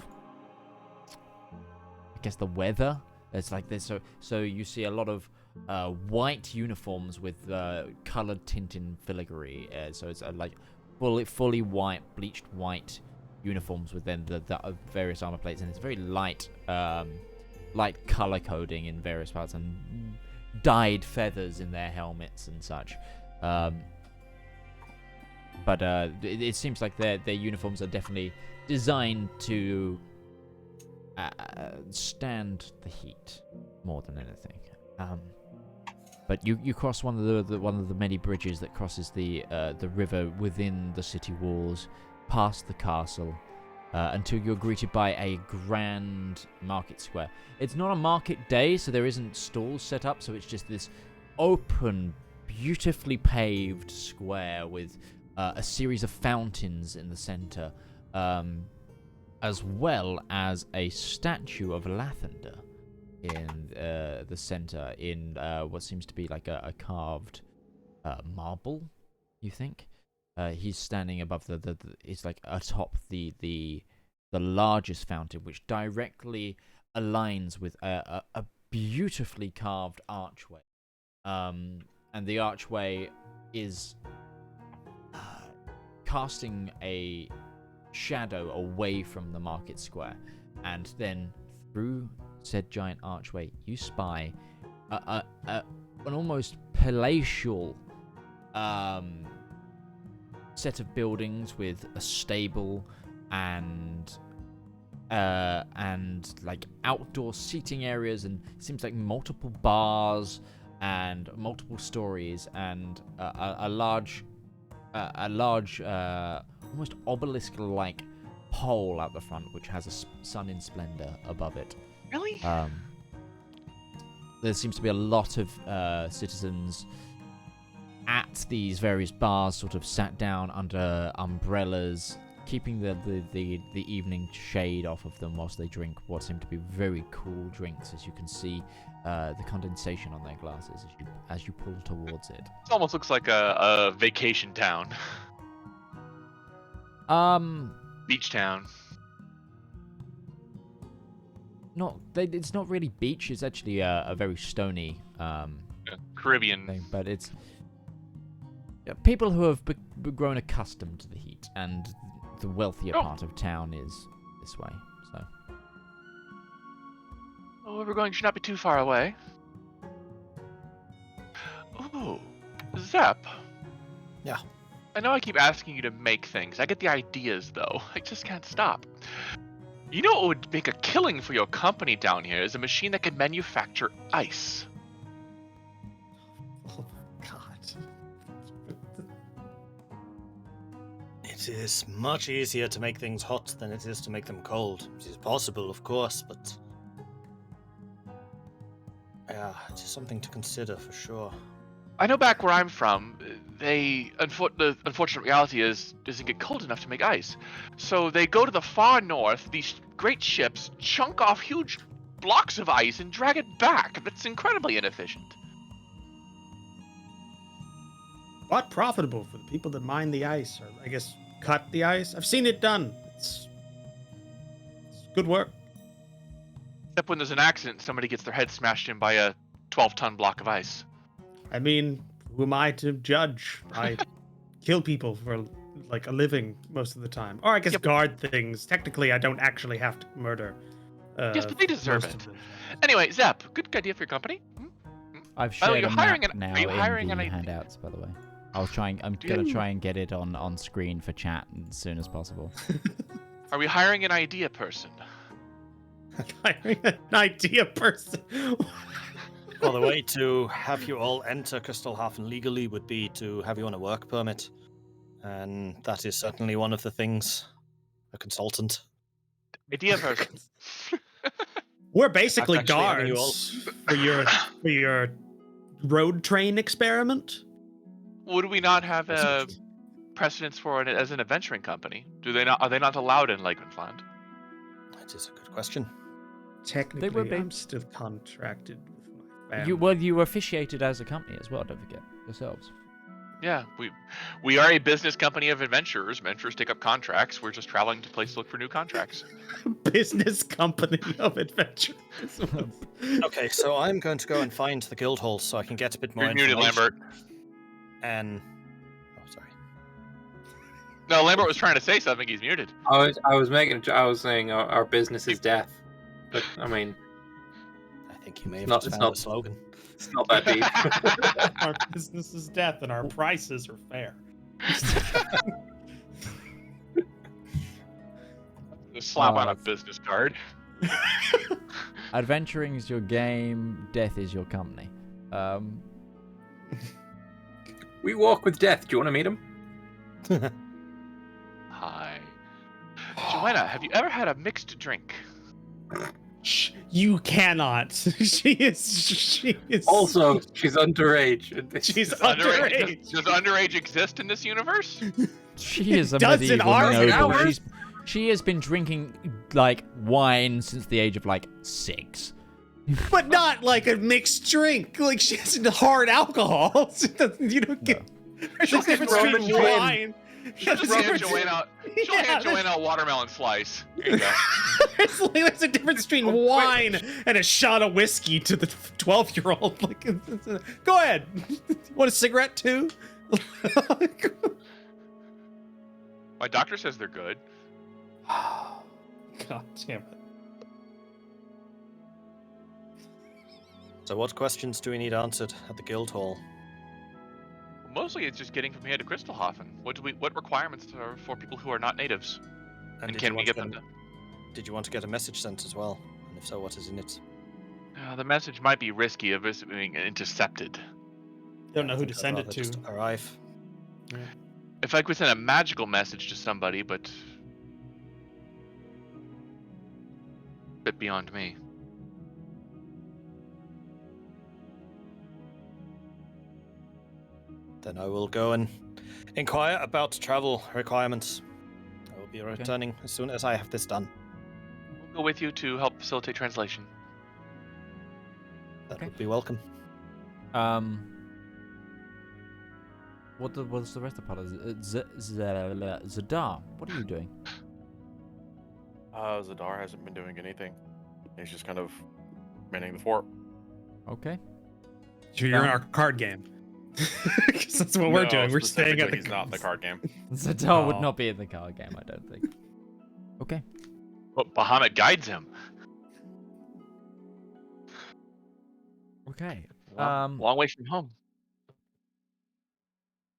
A: I guess, the weather. It's like this. So you see a lot of white uniforms with coloured tint in filigree. So it's like fully white, bleached white uniforms with then the various armor plates, and it's very light color coding in various parts and dyed feathers in their helmets and such. But it seems like their uniforms are definitely designed to stand the heat more than anything. But you cross one of the many bridges that crosses the river within the city walls, past the castle, until you're greeted by a grand market square. It's not a market day, so there isn't stalls set up, so it's just this open, beautifully paved square with a series of fountains in the center, as well as a statue of Lathander in the center, in what seems to be like a carved marble, you think? He's standing above it's like atop the largest fountain, which directly aligns with a beautifully carved archway. And the archway is casting a shadow away from the market square, and then through said giant archway you spy an almost palatial set of buildings with a stable and like outdoor seating areas, and it seems like multiple bars and multiple stories, and a large almost obelisk-like pole out the front, which has a sun in splendor above it.
D: Really?
A: There seems to be a lot of citizens at these various bars, sort of sat down under umbrellas, keeping the evening shade off of them whilst they drink what seem to be very cool drinks, as you can see the condensation on their glasses as you pull towards it.
D: It almost looks like a vacation town. Beach town.
A: It's not really beach. It's actually a very stony
D: Caribbean
A: thing, but it's people who have grown accustomed to the heat, and the wealthier part of town is this way. So,
D: where we're going should not be too far away. Ooh, Zepp.
G: Yeah.
D: I know I keep asking you to make things. I get the ideas, though. I just can't stop. You know what would make a killing for your company down here is a machine that can manufacture ice.
G: Oh, God. It is much easier to make things hot than it is to make them cold. It is possible, of course, but yeah, it is something to consider for sure.
D: I know back where I'm from, the unfortunate reality is it doesn't get cold enough to make ice. So they go to the far north, these great ships chunk off huge blocks of ice and drag it back. That's incredibly inefficient.
C: But profitable for the people that mine the ice, or I guess cut the ice. I've seen it done. It's good work.
D: Except when there's an accident, somebody gets their head smashed in by a 12-ton block of ice.
C: I mean, who am I to judge? I kill people for like a living most of the time, or I guess guard things. Technically, I don't actually have to murder.
D: Yes, but they deserve
C: most
D: it.
C: of them.
D: Anyway, Zepp, good idea for your company.
A: I've
D: Oh,
A: shared
D: you're
A: a
D: hiring
A: map
D: an-
A: now
D: are you hiring
A: in the
D: an-
A: handouts, by the way. I'm gonna try and get it on screen for chat as soon as possible.
D: Are we hiring an idea person?
C: Hiring an idea person.
G: Well, the way to have you all enter Crystalhafen legally would be to have you on a work permit. And that is certainly one of the things. A consultant.
D: Idea person.
C: We're basically
G: Actually, having you all-
C: guards for your road train experiment.
D: Would we not have a precedence for it as an adventuring company? Are they not allowed in Lakeland?
G: That is a good question.
C: Technically,
A: be.
C: I'm still contracted with my family.
A: You were officiated as a company as well. Don't forget yourselves.
D: Yeah, we are a business company of adventurers. Adventurers take up contracts. We're just traveling to places to look for new contracts.
C: Business company of adventure.
G: Okay, so I'm going to go and find the guild hall so I can get a bit more
D: You're muted,
G: information.
D: Lambert.
G: And sorry.
D: No, Lambert was trying to say something. He's muted.
E: I was saying our business is death. But I mean,
G: I think you may have
E: Not-
G: just
E: it's
G: found
E: not-
G: the slogan.
E: it's not that deep.
C: Our business is death and our prices are fair.
D: Just slap on
A: Oh,
D: a business card.
A: Adventuring is your game. Death is your company.
E: We walk with death. Do you want to meet him?
D: Hi. Joanna, have you ever had a mixed drink?
C: Shh, you cannot. She is.
E: Also, she's underage.
C: She's
D: Underage.
C: underage.
D: Does underage exist in this universe?
A: She is a
C: Does in
A: medieval
C: our
A: noble.
C: universe?
A: She has been drinking like wine since the age of like 6.
C: But not like a mixed drink. Like she has hard alcohol. She doesn't, you don't get. There's a difference
E: Roman
C: between
E: gin.
C: wine.
D: She'll just hand Joanna. She'll hand Joanna a watermelon slice. Here you go.
C: There's a difference between wine and a shot of whiskey to the 12-year-old. Like, go ahead. Want a cigarette too?
D: My doctor says they're good.
C: God damn it.
G: So what questions do we need answered at the guild hall?
D: Mostly, it's just getting from here to Crystalhafen. What requirements are for people who are not natives? And
G: did
D: can
G: you
D: we
G: want
D: get
G: to
D: them to?
G: Did you want to get a message sent as well? And if so, what is in it?
D: The message might be risky of us being intercepted.
C: Don't know who
G: I think
C: to
G: I'd
C: send it
G: rather
C: to.
G: just arrive.
D: If I could send a magical message to somebody, but a bit beyond me.
G: Then I will go and inquire about travel requirements. I will be returning as soon as I have this done.
D: We'll go with you to help facilitate translation.
G: That
A: Okay.
G: would be welcome.
A: What's the rest of the part of it? Zedaar, what are you doing?
F: Zedaar hasn't been doing anything. He's just kind of manning the fort.
A: Okay.
C: So you're in our card game. Because that's what we're
F: No,
C: doing. We're staying at the.
F: specifically, he's not in the card game.
A: Zedaar would
C: Oh.
A: not be in the card game, I don't think. Okay.
D: But Bahamut guides him.
A: Okay.
D: Long way from home.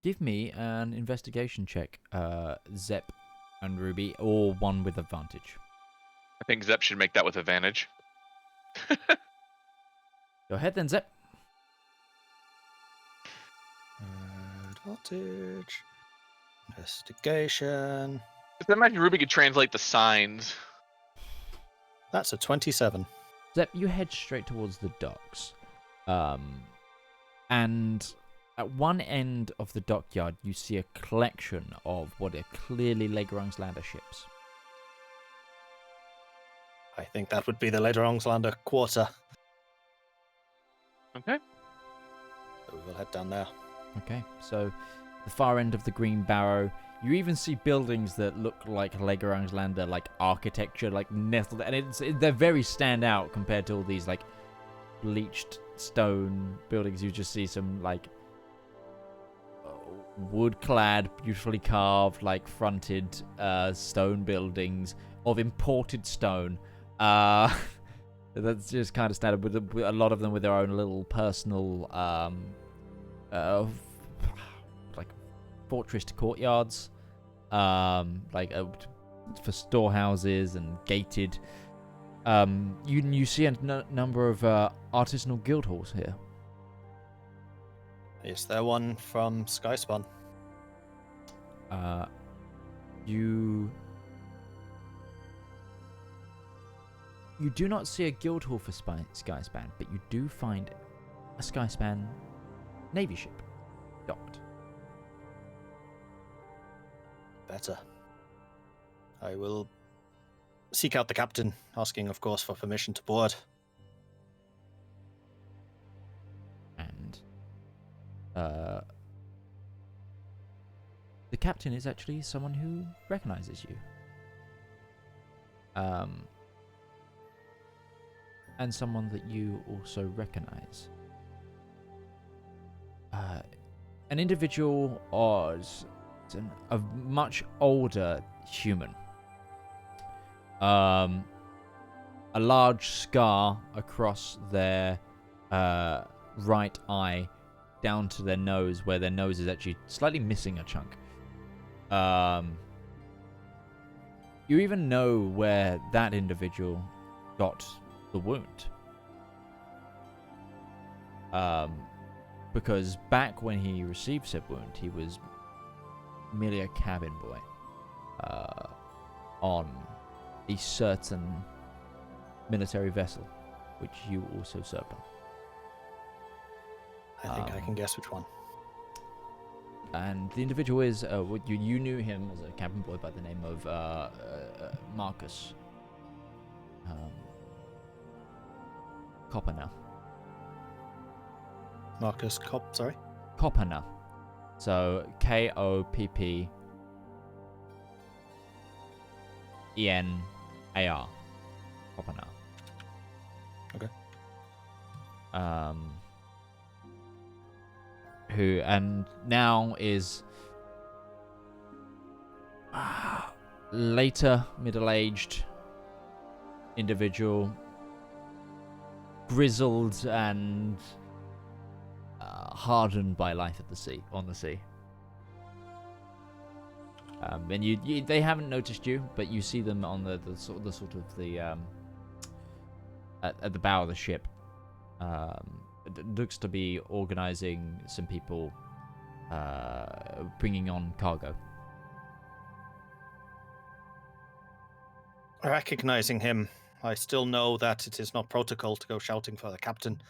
A: Give me an investigation check, Zepp and Ruby, or one with advantage.
D: I think Zepp should make that with advantage.
A: Go ahead then, Zepp.
G: Advantage. Investigation.
D: Just imagine Ruby could translate the signs.
G: That's a 27.
A: Zepp, you head straight towards the docks. And at one end of the dockyard, you see a collection of what are clearly Legerungslander ships.
G: I think that would be the Lederongslander quarter.
D: Okay.
G: So we will head down there.
A: Okay, so the far end of the Green Barrow, you even see buildings that look like Legerungslander, like architecture, like nestled, and they're very stand out compared to all these like bleached stone buildings. You just see some like wood-clad, beautifully carved, like fronted stone buildings of imported stone. That's just kind of standard, with a lot of them with their own little personal like fortressed courtyards, for storehouses and gated. You see a number of artisanal guild halls here.
G: Is there one from Skyspan?
A: You do not see a guild hall for Skyspan, but you do find a Skyspan navy ship docked.
G: Better. I will seek out the captain, asking, of course, for permission to board.
A: And the captain is actually someone who recognizes you. And someone that you also recognize. An individual a much older human. A large scar across their right eye down to their nose, where their nose is actually slightly missing a chunk. You even know where that individual got the wound. Because back when he received said wound, he was merely a cabin boy on a certain military vessel, which you also served on.
G: I think I can guess which one.
A: And the individual is, you knew him as a cabin boy by the name of Marcus. Copperner.
G: Marcus Kopp, sorry?
A: Copperner. So Koppenar. Copperner.
G: Okay.
A: Who and now is later middle-aged individual, grizzled and hardened by life at the sea, on the sea. And they haven't noticed you, but you see them on the at the bow of the ship. It looks to be organizing some people, bringing on cargo.
G: Recognizing him, I still know that it is not protocol to go shouting for the captain,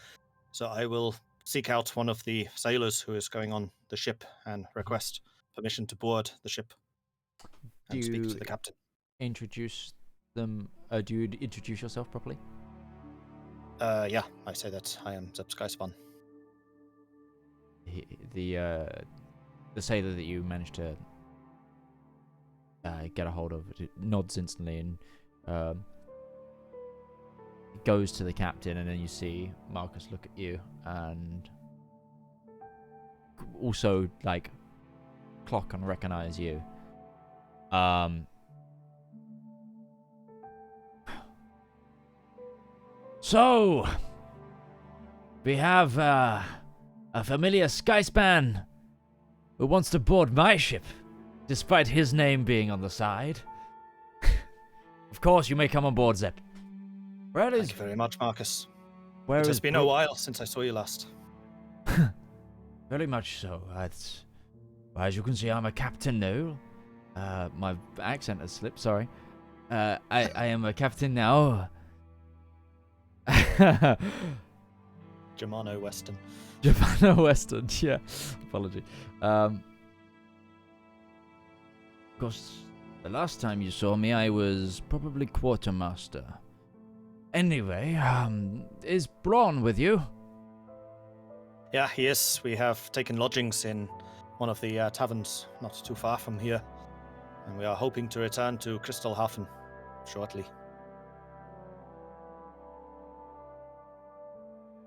G: so I will seek out one of the sailors who is going on the ship and request permission to board the ship and speak to the captain.
A: Introduce them. Do you introduce yourself properly?
G: Yeah, I say that I am Zepp Skyspan.
A: The sailor that you managed to get a hold of nods instantly and goes to the captain, and then you see Marcus look at you and also like clock and recognize you. So we have a familiar Skyspan who wants to board my ship, despite his name being on the side. Of course, you may come on board, Zepp.
G: Thank you very much, Marcus. It has been a while since I saw you last.
A: Very much so. As you can see, I'm a captain now. My accent has slipped, sorry. I am a captain now.
G: Germano Western.
A: Germano Western, yeah. Apology. Of course, the last time you saw me, I was probably quartermaster. Anyway, is Braun with you?
G: Yeah, he is. We have taken lodgings in one of the taverns not too far from here, and we are hoping to return to Crystalhafen shortly.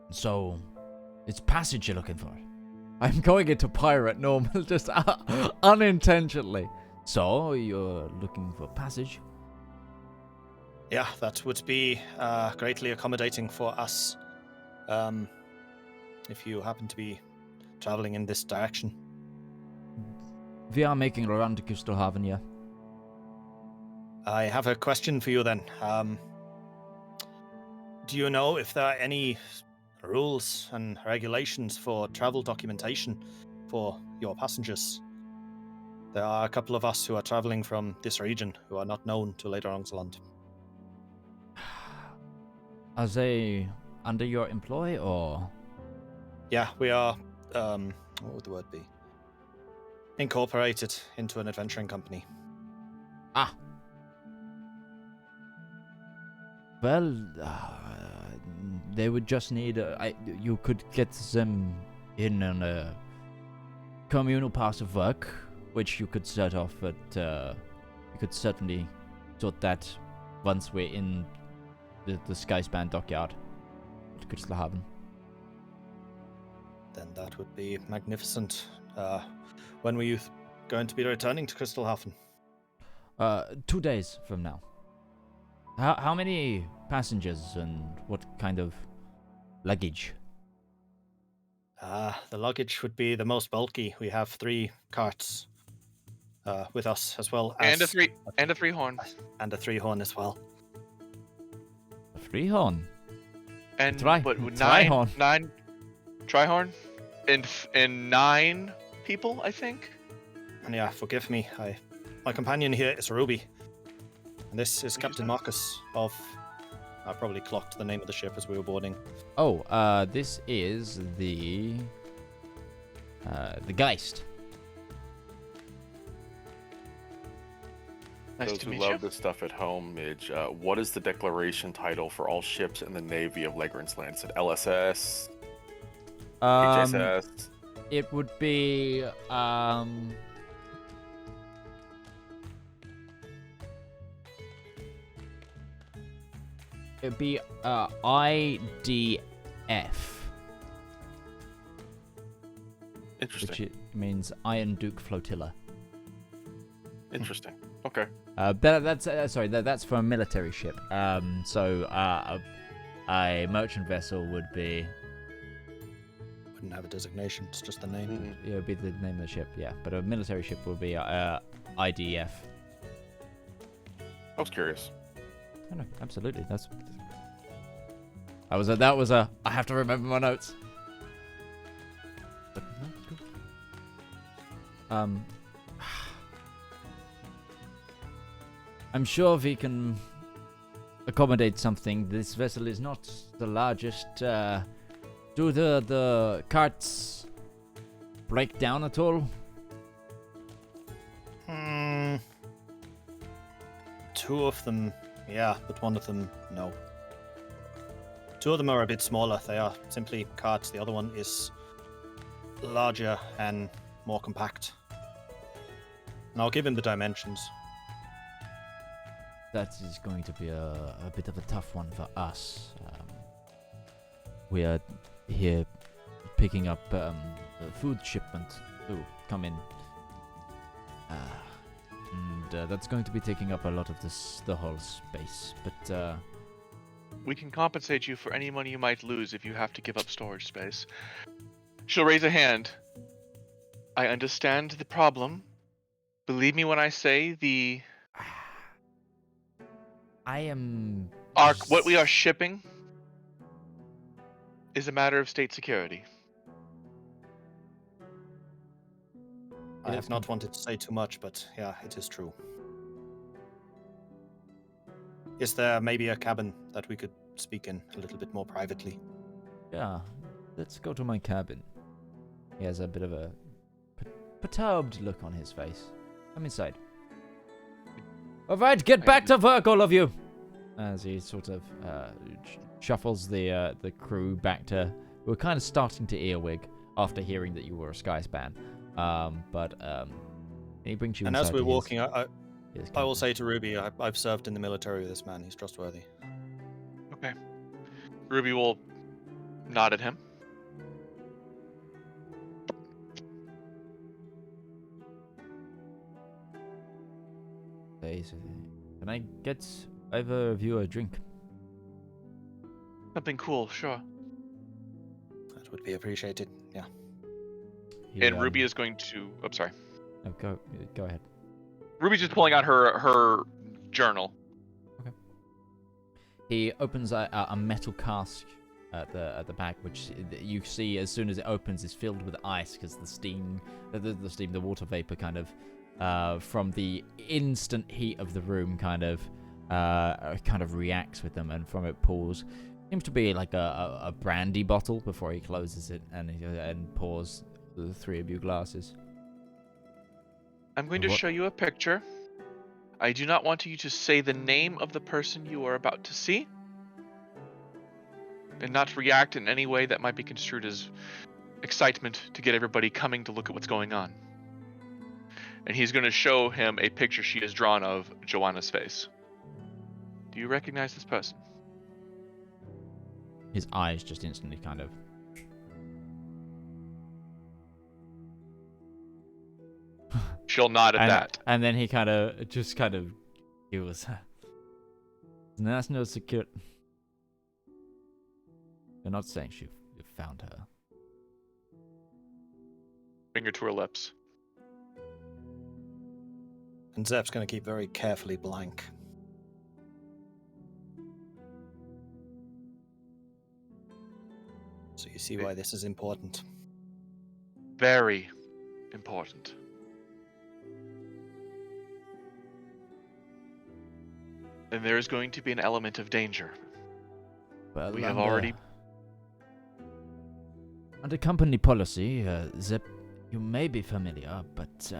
B: So, it's passage you're looking for?
A: I'm going into pirate normal, just unintentionally. So, you're looking for passage?
G: Yeah, that would be greatly accommodating for us. If you happen to be traveling in this direction.
A: We are making a run to Crystal Haven, yeah.
G: I have a question for you then. Do you know if there are any rules and regulations for travel documentation for your passengers? There are a couple of us who are traveling from this region who are not known to Lady Rongsland.
A: Are they under your employ, or?
G: Yeah, we are, what would the word be? Incorporated into an adventuring company.
A: Ah. Well, they would just need. You could get them in on a communal pass of work, which you could set off at. You could certainly sort that once we're in the Skyspan dockyard at Crystal Haven.
G: Then that would be magnificent. When were you going to be returning to Crystal Haven?
A: 2 days from now. How many passengers and what kind of luggage?
G: The luggage would be the most bulky. We have 3 carts with us, as well as
D: and a 3-horn.
G: And a 3-horn as well.
A: A 3-horn?
D: And
A: Tri-horn.
D: 9 Tri-horn? And 9 people, I think?
G: And yeah, forgive me. My companion here is Ruby. And this is Captain Marcus of... I probably clocked the name of the ship as we were boarding.
A: Oh, this is the Geist.
D: Nice
F: Those
D: to
F: who
D: meet
F: love
D: you.
F: this stuff at home, Midge, what is the declaration title for all ships in the Navy of Legrand's Land? Is it LSS? HSS?
A: It would be it'd be IDF.
F: Interesting.
A: Which means Iron Duke Flotilla.
F: Interesting. Okay.
A: That's for a military ship. So a merchant vessel would be.
G: Wouldn't have a designation. It's just the name.
F: Mm-hmm.
A: It would be the name of the ship, yeah. But a military ship would be IDF.
F: I was curious.
A: Oh, no, absolutely. That was a. I have to remember my notes. But, no, cool. I'm sure we can accommodate something. This vessel is not the largest. Do the carts break down at all?
G: 2 of them, yeah, but 1 of them, no. 2 of them are a bit smaller. They are simply carts. The other one is larger and more compact. And I'll give him the dimensions.
A: That is going to be a bit of a tough one for us. We are here picking up a food shipment to come in. And that's going to be taking up a lot of the whole space. But
D: We can compensate you for any money you might lose if you have to give up storage space. She'll raise a hand. I understand the problem. Believe me when I say what we are shipping is a matter of state security.
G: I have not wanted to say too much, but yeah, it is true. Is there maybe a cabin that we could speak in a little bit more privately?
A: Yeah, let's go to my cabin. He has a bit of a perturbed look on his face. Come inside. All right, get back to work, all of you. As he sort of shuffles the crew back to. We're kind of starting to earwig after hearing that you were a Skyspan. But he brings you.
G: And as
A: inside
G: we're
A: to
G: walking, I will
A: cabin.
G: say to Ruby, I've served in the military with this man. He's trustworthy.
D: Okay. Ruby will nod at him.
A: Can I get either of you a drink?
D: Something cool, sure.
G: That would be appreciated. Yeah.
D: And Ruby is going to. I'm sorry.
A: No, go ahead.
D: Ruby's just pulling out her journal.
A: Okay. He opens a metal cask at the back, which you see as soon as it opens is filled with ice because the water vapor kind of from the instant heat of the room kind of reacts with them, and from it pours. Seems to be like a brandy bottle before he closes it and pours the three of you glasses.
D: I'm going to show you a picture. I do not want you to say the name of the person you are about to see, and not react in any way that might be construed as excitement to get everybody coming to look at what's going on. And he's going to show him a picture she has drawn of Joanna's face. Do you recognize this person?
A: His eyes just instantly kind of...
D: She'll nod at that.
A: And then he kind of giggles. That's no secure. You're not saying you found her.
D: Finger to her lips.
G: And Zepp's going to keep very carefully blank. So you see why this is important.
D: Very important. And there is going to be an element of danger.
A: Well,
D: we have already...
A: Under company policy, Zepp, you may be familiar, but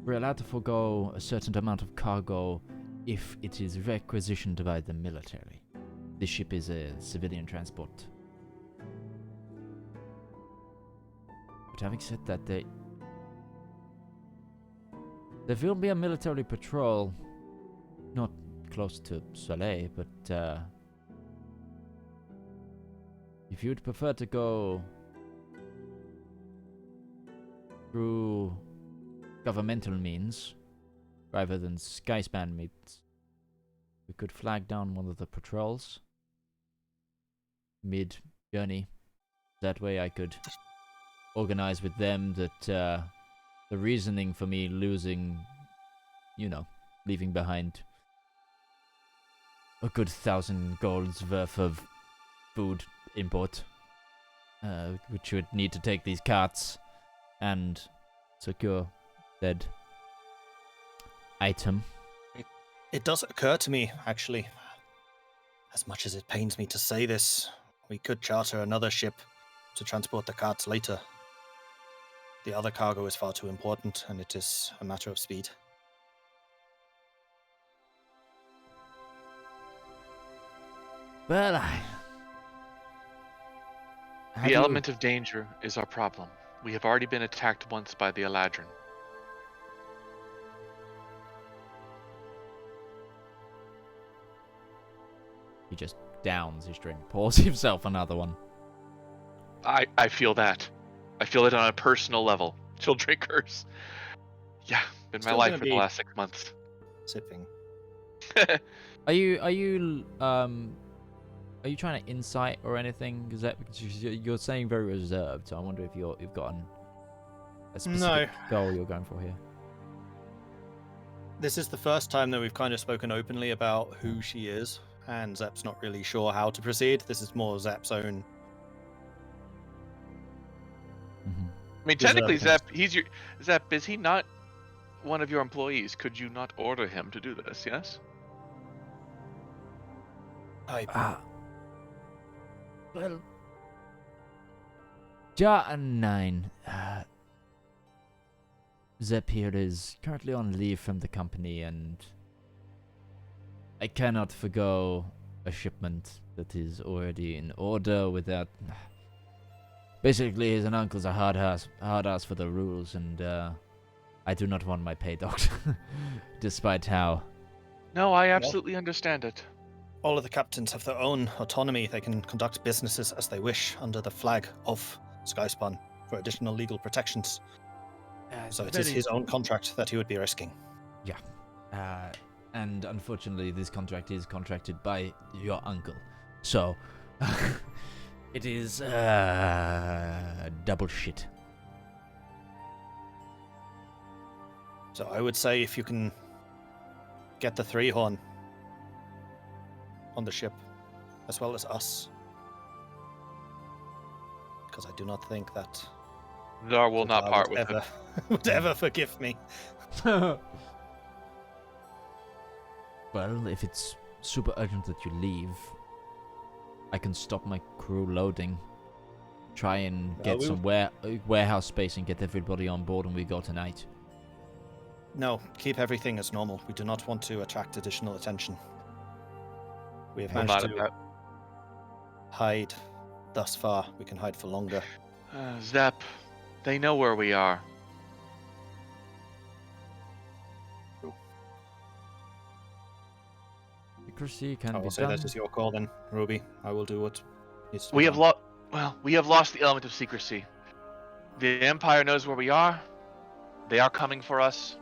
A: we're allowed to forego a certain amount of cargo if it is requisitioned by the military. This ship is a civilian transport. But having said that, there will be a military patrol, not close to Soleil, but if you'd prefer to go through governmental means rather than Skyspan means, we could flag down one of the patrols mid-journey. That way I could organize with them that the reasoning for me losing, leaving behind a good 1,000 golds worth of food import, which would need to take these carts and secure said item.
G: It does occur to me, actually, as much as it pains me to say this, we could charter another ship to transport the carts later. The other cargo is far too important, and it is a matter of speed.
A: Well,
D: the element of danger is our problem. We have already been attacked once by the Eladrin.
A: He just downs his drink, pours himself another one.
D: I feel that. I feel it on a personal level. Chill drinkers. Yeah, been my
G: Still
D: life
G: gonna
D: for the
G: be
D: last 6 months.
G: Sipping.
A: Are you trying to insight or anything? Is that because you're saying very reserved? So I wonder if you've gotten a specific goal you're going for here.
G: This is the first time that we've kind of spoken openly about who she is, and Zepp's not really sure how to proceed. This is more Zepp's own.
A: Mm-hmm.
D: I mean, technically, Zepp, Zepp, is he not one of your employees? Could you not order him to do this? Yes.
A: Well, Ja and 9. Zepp here is currently on leave from the company, and I cannot forgo a shipment that is already in order without... Basically, his uncle's a hard ass for the rules, and I do not want my pay docked, despite how...
D: No, I absolutely understand it.
G: All of the captains have their own autonomy. They can conduct businesses as they wish under the flag of Skyspan for additional legal protections. So it is his own contract that he would be risking.
A: Yeah. And unfortunately, this contract is contracted by your uncle. So, it is double shit.
G: So I would say if you can get the 3-horn on the ship, as well as us. Because I do not think that
D: Zedaar will not
G: Zedaar
D: part
G: would
D: with
G: ever,
D: it.
G: would ever forgive me.
A: Well, if it's super urgent that you leave, I can stop my crew loading, try and
G: No,
A: get
G: we
A: some warehouse space and get everybody on board, and we go tonight.
G: No, keep everything as normal. We do not want to attract additional attention. We have
D: Well,
G: managed
D: not
G: to
D: at that.
G: hide thus far. We can hide for longer.
D: Zepp, they know where we are.
A: Secrecy can
G: I
A: be
G: will say
A: done.
G: that is your call then, Ruby. I will do what needs to be
D: We have
G: done.
D: we have lost the element of secrecy. The Empire knows where we are. They are coming for us.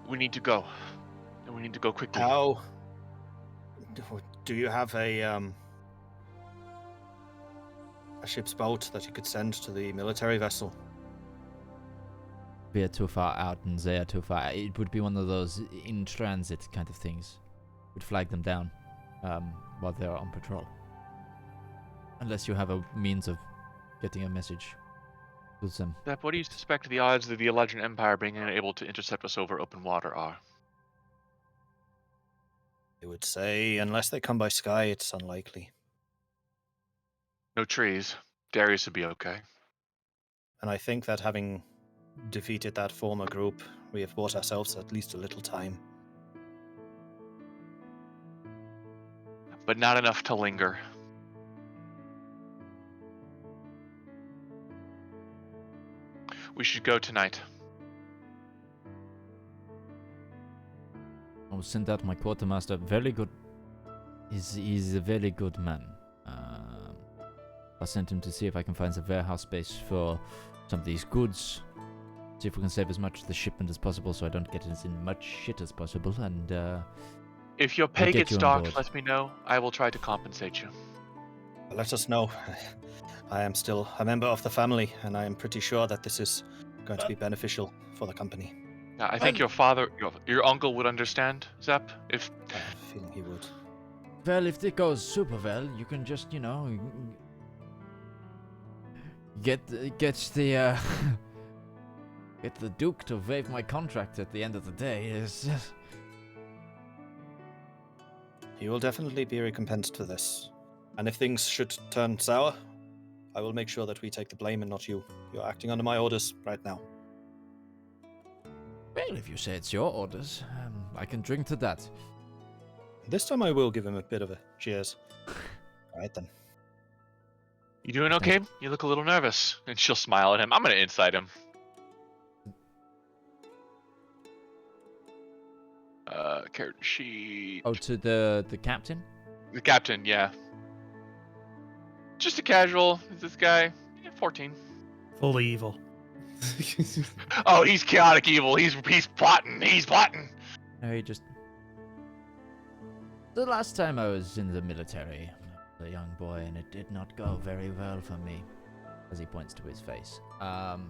D: We need to go. And we need to go quickly.
G: How do you have a ship's boat that you could send to the military vessel?
A: We are too far out and they are too far. It would be one of those in transit kind of things. Would flag them down while they're on patrol. Unless you have a means of getting a message to them.
D: Zepp, what do you suspect the odds of the Elegant Empire being able to intercept us over open water are?
G: I would say, unless they come by sky, it's unlikely.
D: No trees. Darius would be okay.
G: And I think that having defeated that former group, we have bought ourselves at least a little time.
D: But not enough to linger. We should go tonight.
A: I will send out my quartermaster. Very good. He's a very good man. I'll send him to see if I can find some warehouse space for some of these goods. See if we can save as much of the shipment as possible so I don't get as in much shit as possible. And
D: If your pay
A: get
D: gets
A: you on
D: docked,
A: board.
D: let me know. I will try to compensate you.
G: Let us know. I am still a member of the family, and I am pretty sure that this is going to be beneficial for the company.
D: I think your father, your uncle would understand, Zepp. If
G: I have a feeling he would.
A: well, if it goes super well, you can just get the get the Duke to waive my contract at the end of the day.
G: He will definitely be recompensed for this. And if things should turn sour, I will make sure that we take the blame and not you. You're acting under my orders right now.
A: Well, if you say it's your orders, I can drink to that.
G: This time I will give him a bit of a cheers. Alright then.
D: you doing okay? You look a little nervous. And she'll smile at him. I'm gonna incite him. Character sheet.
A: Oh, to the captain?
D: The captain, yeah. Just a casual. Is this guy? 14.
C: Fully evil.
D: Oh, he's chaotic evil. He's plotting. He's plotting.
A: No, he just... The last time I was in the military, I was a young boy, and it did not go very well for me. As he points to his face.
G: Well,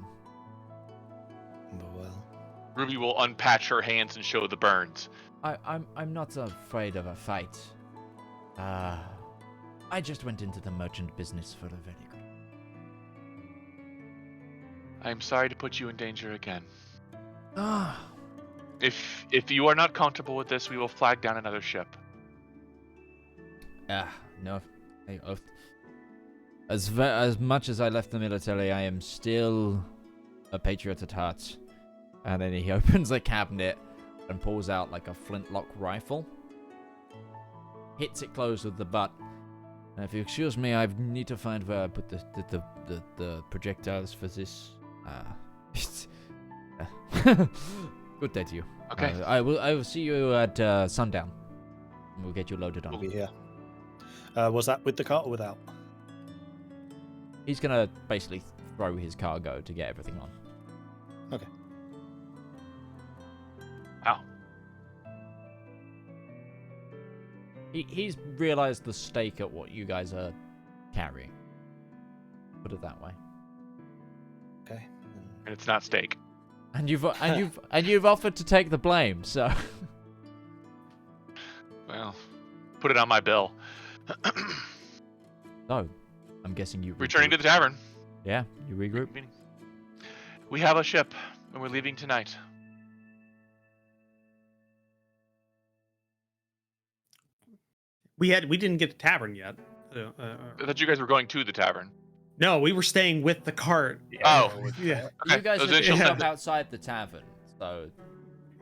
D: Ruby will unpatch her hands and show the burns.
A: I'm not afraid of a fight. I just went into the merchant business for a very good.
D: I'm sorry to put you in danger again.
A: Ah,
D: If you are not comfortable with this, we will flag down another ship.
A: no. As much as I left the military, I am still a patriot at heart. And then he opens a cabinet and pulls out like a flintlock rifle. Hits it closed with the butt. And if you excuse me, I need to find where I put the projectiles for this. Good day to you.
D: Okay.
A: I will see you at sundown. And we'll get you loaded on.
G: I'll be here. Was that with the cart or without?
A: He's gonna basically throw his cargo to get everything on.
G: Okay.
D: Wow.
A: He's realized the stake at what you guys are carrying. Put it that way.
G: Okay.
D: And it's not steak.
A: And you've offered to take the blame, so.
D: Well, put it on my bill.
A: So, I'm guessing you.
D: Returning
A: regroup.
D: to the tavern.
A: Yeah, you regroup.
D: We have a ship, and we're leaving tonight.
C: We didn't get to tavern yet.
D: I thought you guys were going to the tavern.
C: No, we were staying with the cart.
D: Oh.
C: Yeah.
D: Okay,
A: You guys
D: those
A: have
D: initial
A: been
D: symptoms.
A: outside the tavern, so.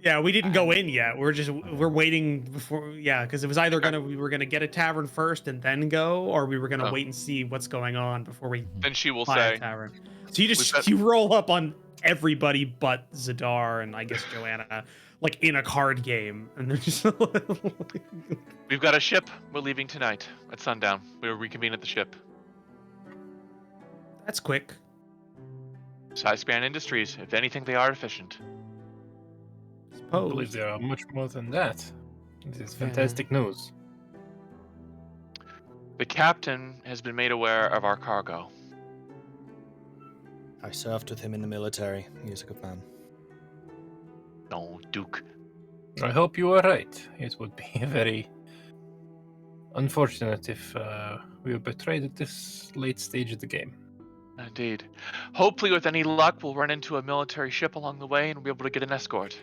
C: Yeah, we didn't go in yet. We're waiting before. Yeah, because it was either we were gonna get a tavern first and then go, or we were gonna wait and see what's going on before we
D: Then she will
C: buy a
D: say,
C: tavern. So you
D: Was that-
C: you roll up on everybody but Zedaar and I guess Joanna, like in a card game, and they're just.
D: "We've got a ship. We're leaving tonight at sundown. We will reconvene at the ship.
C: That's quick.
D: Skyfire Industries. If anything, they are efficient."
I: I believe there are much more than that. This is fantastic news.
D: The captain has been made aware of our cargo.
G: I served with him in the military. He was a good man.
D: No, Duke.
I: I hope you are right. It would be very unfortunate if we were betrayed at this late stage of the game.
D: Indeed. Hopefully, with any luck, we'll run into a military ship along the way and be able to get an escort.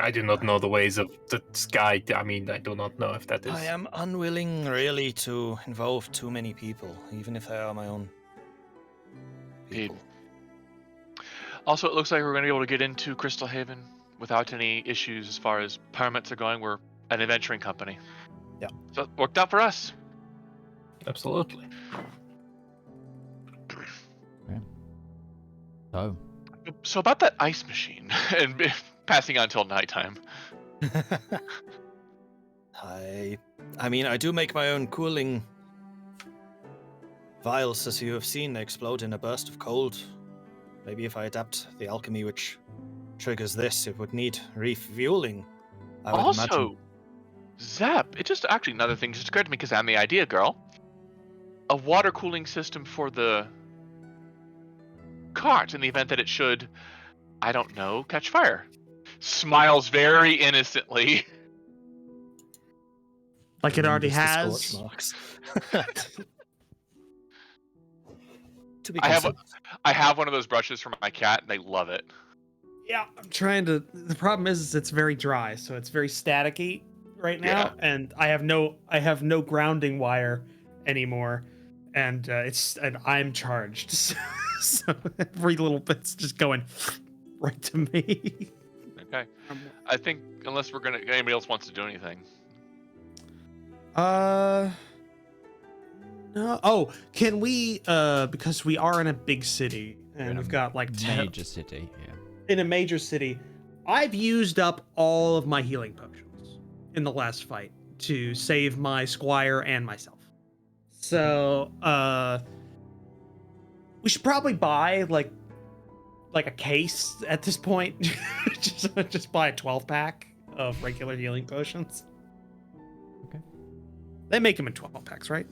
I: I do not know the ways of the sky. I mean, I do not know if that is.
G: I am unwilling, really, to involve too many people, even if they are my own
D: Indeed.
G: people.
D: Also, it looks like we're going to be able to get into Crystal Haven without any issues as far as permits are going. We're an adventuring company.
G: Yeah.
D: So it worked out for us.
I: Absolutely.
A: So,
D: So about that ice machine and passing on till nighttime.
G: I mean, I do make my own cooling vials, as you have seen. They explode in a burst of cold. Maybe if I adapt the alchemy which triggers this, it would need refueling. I would
D: Also,
G: imagine.
D: Zepp, it just actually another thing just occurred to me because I'm the idea girl. A water cooling system for the cart in the event that it should, I don't know, catch fire. Smiles very innocently.
C: Like it already
G: Use the
C: has.
G: scorch marks. To be
D: I have
G: considered.
D: I have one of those brushes for my cat and they love it.
C: Yeah, I'm trying to. The problem is it's very dry, so it's very staticky right now,
D: Yeah.
C: and I have no grounding wire anymore, and I'm charged, so every little bit's just going right to me.
D: Okay. I think unless anybody else wants to do anything.
C: No. Oh, can we? Because we are in a big city, and
A: in a
C: we've got like
A: major city, yeah.
C: in a major city. I've used up all of my healing potions in the last fight to save my squire and myself. So, we should probably buy like a case at this point. just buy a 12-pack of regular healing potions.
A: Okay.
C: They make them in 12 packs, right?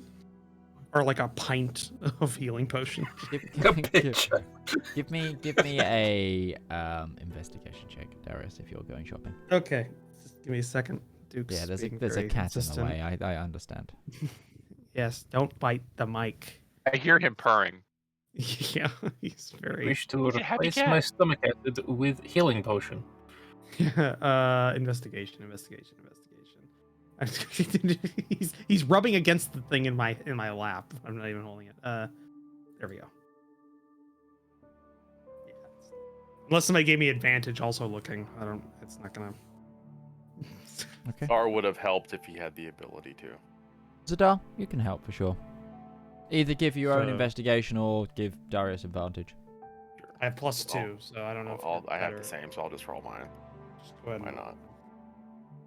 C: Or like a pint of healing potion.
A: Give me a investigation check, Darius, if you're going shopping.
C: Okay, just give me a second. Duke's
A: Yeah, there's
C: being
A: a
C: very
A: cat
C: consistent.
A: in the way. I understand.
C: Yes, don't bite the mic.
D: I hear him purring.
C: Yeah, he's very.
I: Wish to
D: He's a happy
I: replace
D: cat.
I: my stomach acid with healing potion.
C: Investigation. he's rubbing against the thing in my lap. I'm not even holding it. There we go. Yeah, unless somebody gave me advantage, also looking. I don't. It's not gonna.
A: Okay.
F: Zedaar would have helped if he had the ability to.
A: Zedaar, you can help for sure. Either give your own
C: So-
A: investigation or give Darius advantage.
C: I have +2, so I don't know. If
F: I have
C: better.
F: the same, so I'll just roll mine.
C: Just go ahead
F: Why
C: and-
F: not?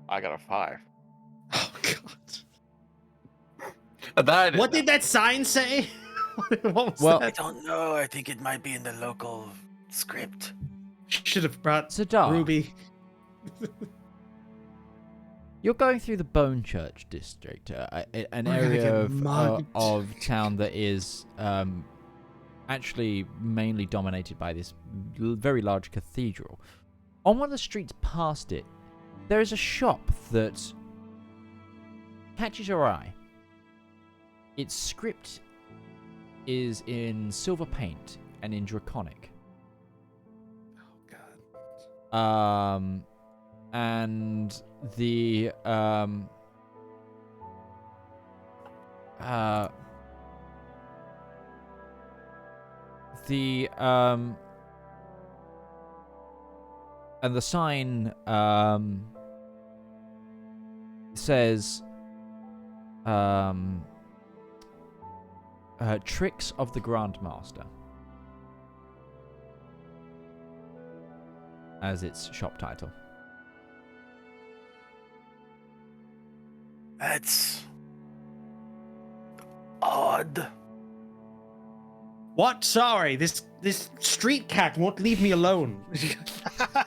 F: I got a 5.
C: Oh god.
I: That
C: What did that sign say? What was
A: Well-
H: I
C: that?
H: don't know. I think it might be in the local script.
C: Should have brought
A: Zedaar,
C: Ruby.
A: You're going through the Bone Church district, an area of town that is actually mainly dominated by this very large cathedral. On one of the streets past it, there is a shop that catches your eye. Its script is in silver paint and in Draconic.
C: Oh God.
A: And the and the sign says Tricks of the Grandmaster as its shop title.
H: That's odd.
C: What? Sorry, this street cat won't leave me alone.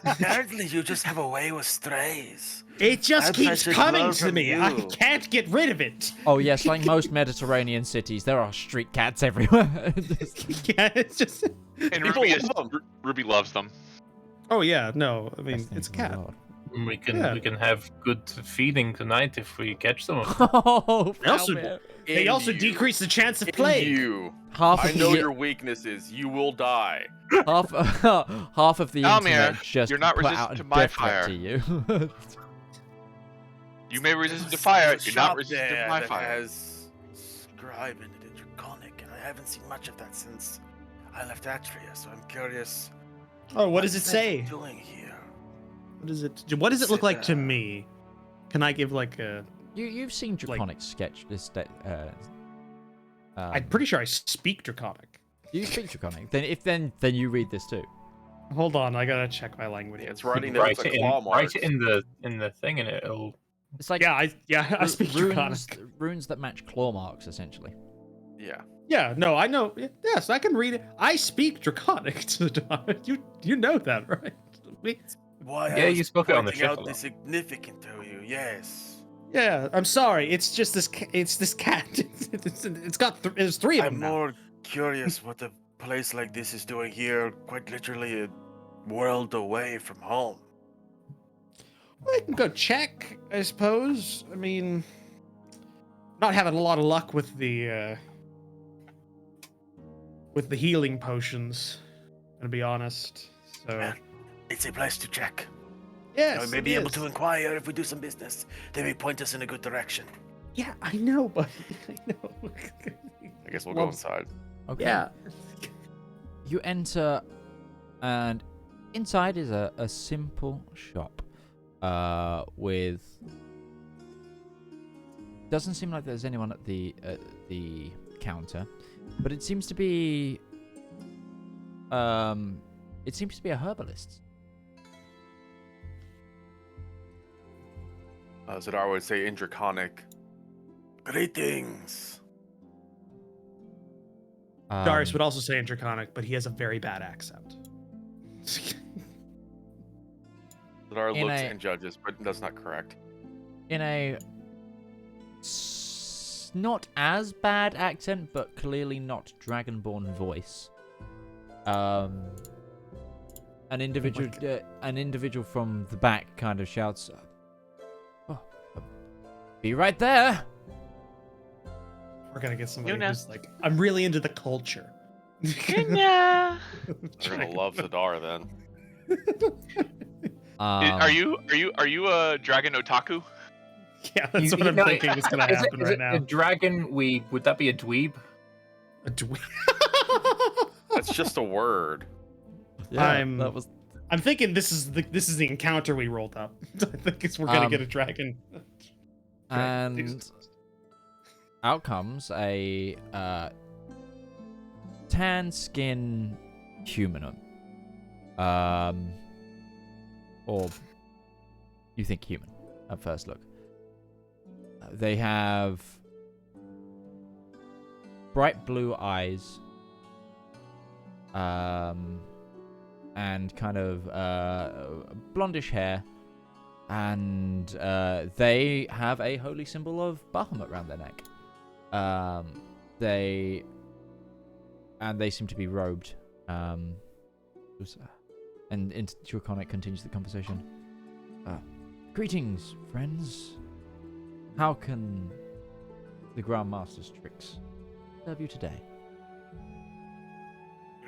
H: Apparently, you just have a way with strays.
C: It just
H: I
C: keeps
H: should
C: coming
H: learn
C: to
H: from
C: me. I
H: you.
C: can't get rid of it.
A: Oh yes, like most Mediterranean cities, there are street cats everywhere.
C: Yeah, it's just.
D: And
F: People love
D: Ruby loves them.
C: Oh yeah, no. I mean,
A: Best
C: it's a
A: things in the
C: cat.
A: world.
I: We can
C: Yeah.
I: we can have good feeding tonight if we catch some of them.
A: Oh,
C: They also,
A: Falmir.
C: they
F: In
C: also
F: you.
C: decrease the chance of
F: In
C: plague.
F: you.
A: half
F: I
A: of
F: know
A: the
F: your weaknesses. You will die.
A: half half of the
D: Falmir,
A: internet just
D: you're not
A: put
D: resistant
A: out a
D: to my
A: death threat
D: fire.
A: to you.
D: You may resist to fire.
H: There's a
D: You're not
H: shop
D: resistant to
H: there
D: my
H: that
D: fire.
H: has scribe in it in Draconic, and I haven't seen much of that since I left Atria, so I'm curious.
C: Oh, what does it
H: is that
C: say?
H: doing here?
C: What does it look like to
H: Zedaar.
C: me? Can I give like a?
A: You've seen Draconic sketch this.
C: I'm pretty sure I speak Draconic.
A: You speak Draconic. Then you read this too.
C: Hold on, I gotta check my language.
F: Yeah, it's writing notes
I: Write
F: like
I: it
F: claw
I: in,
F: marks.
I: write it in the thing, and it'll.
A: It's like
C: I speak
A: runes,
C: Draconic.
A: runes that match claw marks, essentially.
F: Yeah.
C: Yeah, no, I know. Yes, I can read it. I speak Draconic. You know that, right?
H: Why?
I: Yeah,
H: I
I: you
H: was
I: spoke it on the
H: pointing
I: ship a
H: out the
I: lot.
H: significant to you. Yes.
C: Yeah, I'm sorry. It's just this. It's this cat. It's got. There's three of
H: I'm
C: them now.
H: more curious what a place like this is doing here, quite literally a world away from home.
C: I can go check, I suppose. I mean, not having a lot of luck with the healing potions. To be honest, so
H: Well, it's a place to check.
C: yes,
H: we may
C: it
H: be able
C: is.
H: to inquire if we do some business. They may point us in a good direction.
C: Yeah, I know, but I know.
F: I guess we'll go inside.
A: Okay.
C: Yeah.
A: You enter, and inside is a simple shop. With doesn't seem like there's anyone at the counter, but it seems to be a herbalist.
F: Zedaar would say in Draconic.
H: Greetings.
C: Darius would also say in Draconic, but he has a very bad accent.
F: Zedaar
A: In
F: looks
A: a-
F: and judges, but that's not correct.
A: in a not as bad accent, but clearly not dragonborn voice. An individual from the back kind of shouts, "Oh, be right there."
C: We're gonna get somebody
D: Yuna.
C: who's like, I'm really into the culture.
D: Yeah.
F: They're gonna love Zedaar then.
D: Are you a dragon otaku?
C: Yeah, that's what I'm thinking is gonna happen
I: is
C: right
I: it
C: now.
I: a dragon? Would that be a dweeb?
C: A dwe-
F: That's just a word.
A: That was
C: I'm thinking this is the encounter we rolled up. I think we're gonna get a dragon.
A: and out comes a tan skin human. Or you think human at first look. They have bright blue eyes, and kind of blondish hair, and they have a holy symbol of Bahamut around their neck. They seem to be robed. And Draconic continues the conversation. Greetings, friends. How can the Grandmaster's tricks serve you today?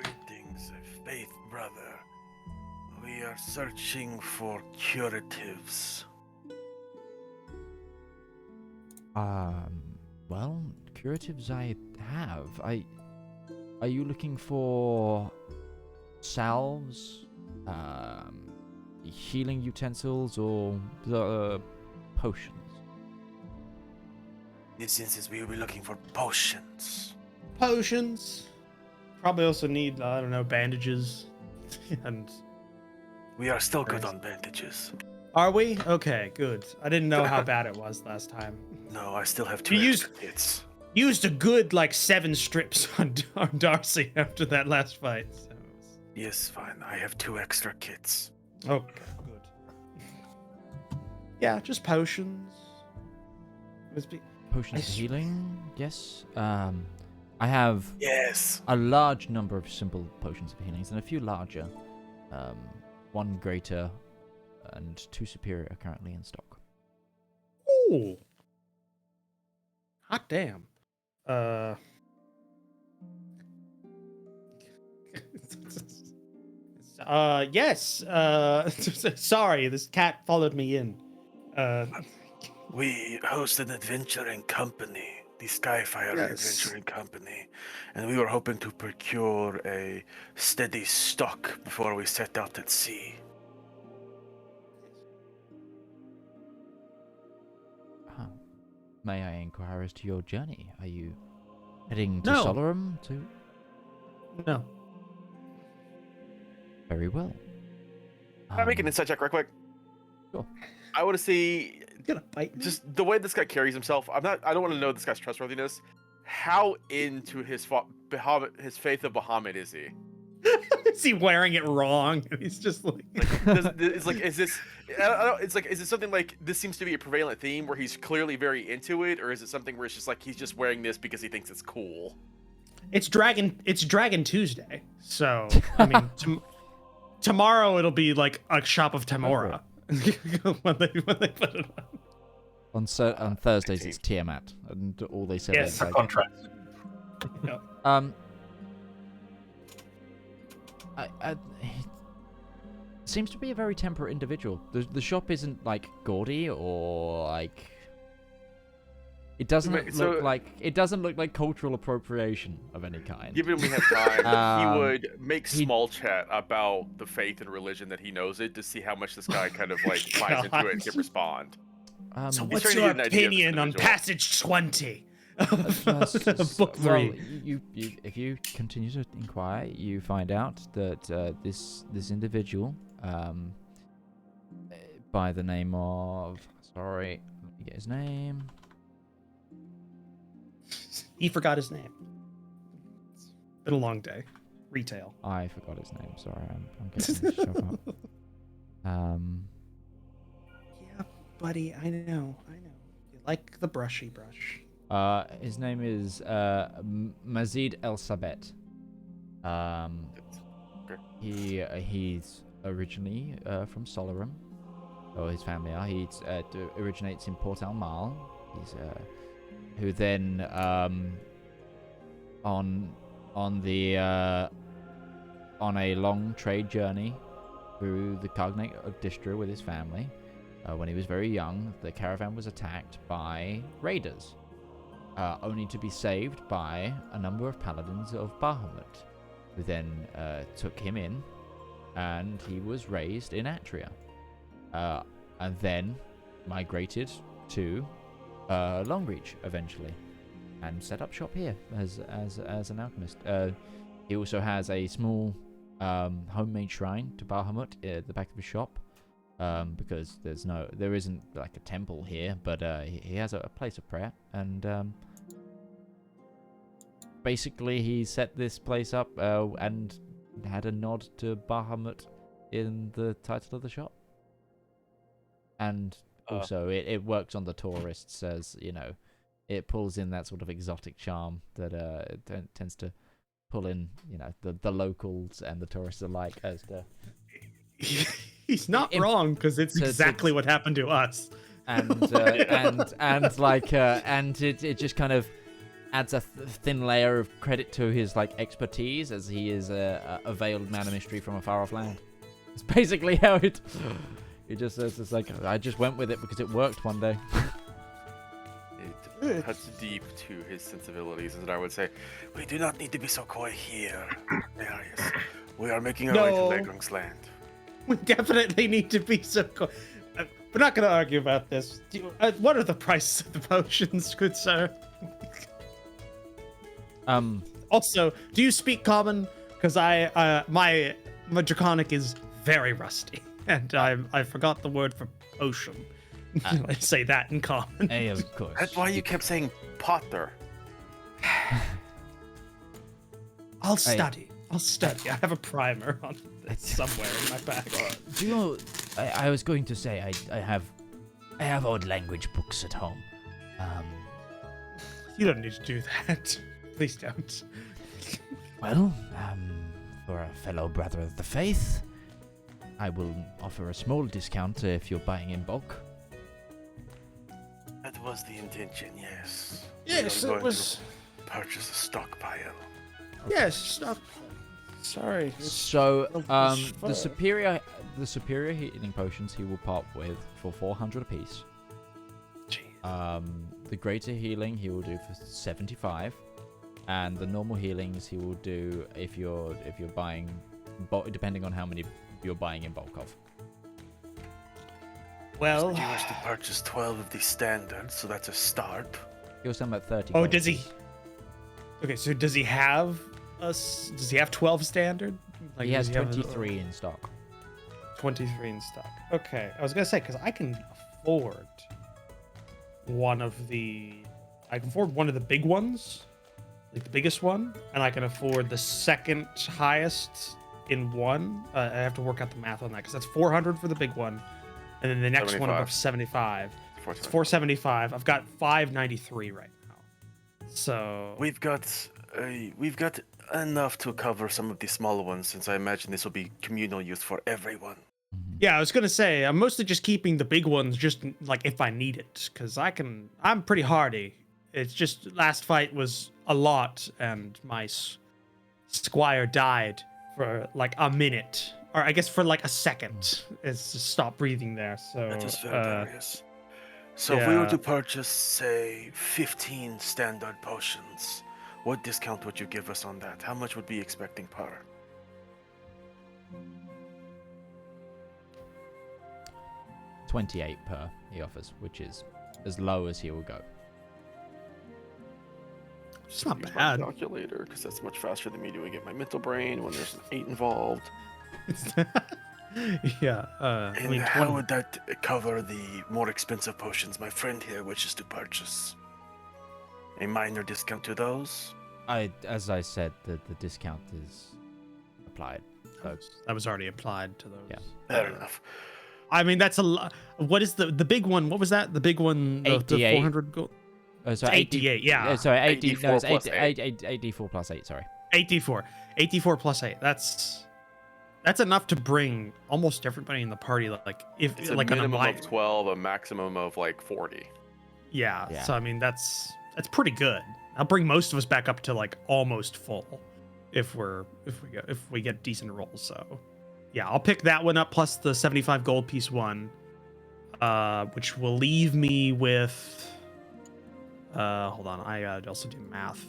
H: Greetings, Faith Brother. We are searching for curatives.
A: Well, curatives I have. Are you looking for salves, healing utensils, or potions?
H: In this instance, we will be looking for potions.
C: Potions. Probably also need, I don't know, bandages. And
H: We are still good on bandages.
C: are we? Okay, good. I didn't know how bad it was last time.
H: No, I still have 2
C: You
H: extra kits.
C: Used a good, 7 strips on Darcy after that last fight. So.
H: Yes, fine. I have 2 extra kits.
C: Okay, good. Yeah, just potions.
A: Potions of healing, yes. I have
H: Yes.
A: a large number of simple potions of healings and a few larger. 1 greater and 2 superior are currently in stock.
C: Ooh. Hot damn. Yes. Sorry, this cat followed me in.
H: We host an adventuring company, the Skyfire
C: Yes.
H: Adventuring Company, and we were hoping to procure a steady stock before we set out at sea.
A: May I inquire as to your journey? Are you heading to
C: No.
A: Solarum too?
C: No.
A: Very well.
F: Can I make an insight check right quick?
A: Sure.
F: I want to see
C: Gonna bite me.
F: just the way this guy carries himself. I don't want to know this guy's trustworthiness. How into his faith of Bahamut is he?
C: Is he wearing it wrong? He's just like.
F: It's like, is this? I don't know. It's like, is it something like this seems to be a prevalent theme where he's clearly very into it, or is it something where it's just like he's just wearing this because he thinks it's cool?
C: It's Dragon Tuesday. So I mean, tomorrow it'll be like a shop of Tamora when they put it on.
A: On Thursdays it's Tiamat, and all they said
C: Yes.
A: is
I: A
A: like,
I: contract.
A: he seems to be a very temperate individual. The shop isn't like gaudy or like. It doesn't look like cultural appropriation of any kind.
F: Given we have time, he would make
A: he-
F: small chat about the faith and religion that he knows it to see how much this guy kind of like buys into it and can respond.
C: So
A: Um,
C: what's
F: trying to
C: your
F: get an idea of this
C: opinion on
F: individual.
C: passage 20? Book 3.
A: Well, you if you continue to inquire, you find out that this individual, by the name of, sorry, let me get his name.
C: He forgot his name. It's been a long day. Retail.
A: I forgot his name. Sorry, I'm getting this shop up.
C: Yeah, buddy, I know. You like the brushy brush.
A: His name is Mazid El Sabet. He's originally from Solarum, or his family are. He originates in Port Al Mal. He's who then on a long trade journey through the Cognate of Distra with his family. When he was very young, the caravan was attacked by raiders, only to be saved by a number of paladins of Bahamut, who then took him in, and he was raised in Atria, and then migrated to Longreach eventually, and set up shop here as an alchemist. He also has a small homemade shrine to Bahamut at the back of his shop, because there isn't like a temple here, but he has a place of prayer, and basically he set this place up and had a nod to Bahamut in the title of the shop. And also, it works on the tourists as, you know, it pulls in that sort of exotic charm that tends to pull in, you know, the locals and the tourists alike as the...
C: He's not wrong, because it's exactly what happened to us.
A: And it just kind of adds a thin layer of credit to his like expertise, as he is a veiled man of mystery from a far off land. It's basically how it just says, it's like, I just went with it because it worked one day.
F: It cuts deep to his sensibilities, and I would say,
H: We do not need to be so coy here, Darius. We are making our way to Legrung's land.
C: We definitely need to be so coy. We're not going to argue about this. What are the prices of the potions, good sir? Also, do you speak common? Because my draconic is very rusty, and I forgot the word for potion. I say that in common.
A: Hey, of course.
F: that's why you kept saying Potter.
C: I'll study. I have a primer on this somewhere in my bag.
B: Do you know, I was going to say, I have old language books at home.
C: You don't need to do that. Please don't.
B: Well, for a fellow brother of the faith, I will offer a small discount if you're buying in bulk.
H: That was the intention, yes.
C: Yes,
H: We are
C: it
H: going
C: was.
H: to purchase a stockpile.
C: Yes, stop. Sorry.
A: So, the superior healing potions he will pop with for 400 apiece. The greater healing he will do for 75, and the normal healings he will do if you're buying, depending on how many you're buying in bulk of.
C: Well,
H: He wants to purchase 12 of the standards, so that's a start.
A: He was talking about 30.
C: oh,
A: gold
C: does he?
A: apiece.
C: Okay, so does he have Does he have 12 standard? Like,
A: He has
C: does have
A: 23 in stock.
C: 23 in stock. Okay, I was gonna say, because I can afford one of the big ones, like the biggest one, and I can afford the second highest in one. I have to work out the math on that, because that's 400 for the big one, and then the next one I'm up to 75. It's 475. I've got 593 right now. So
H: We've got enough to cover some of the smaller ones, since I imagine this will be communal use for everyone.
C: yeah, I was gonna say I'm mostly just keeping the big ones, just like if I need it, because I'm pretty hardy. It's just last fight was a lot, and my squire died for like a minute, or I guess for like a second. It's just stopped breathing there. So
H: That is very curious. So if we were to purchase, say, 15 standard potions, what discount would you give us on that? How much would we be expecting per?
A: $28 per he offers, which is as low as he will go.
C: it's not
F: Use my
C: bad.
F: calculator, because that's much faster than me doing it in my mental brain when there's an 8 involved.
C: Yeah. I
H: And
C: mean,
H: how would that cover the more expensive potions my friend here wishes to purchase? A minor discount to those?
A: As I said, the discount is applied. So,
C: that was already applied to those.
A: Yeah.
H: Fair enough.
C: I mean, that's a lot. What is the big one? What was that? The big one, the
A: 88.
C: 400 gold.
A: so
C: 88, yeah.
A: Sorry, 80, no,
F: 84
A: it's
F: plus
A: 8d4 plus 8, sorry.
C: 84 plus 8. That's enough to bring almost everybody in the party. Like if
F: It's a
C: like on a
F: minimum
C: blind.
F: of 12, a maximum of like 40.
C: Yeah.
A: Yeah.
C: So I mean, that's pretty good. I'll bring most of us back up to like almost full, if we get decent rolls. So yeah, I'll pick that one up plus the 75 gold piece one, which will leave me with. Hold on, I gotta also do math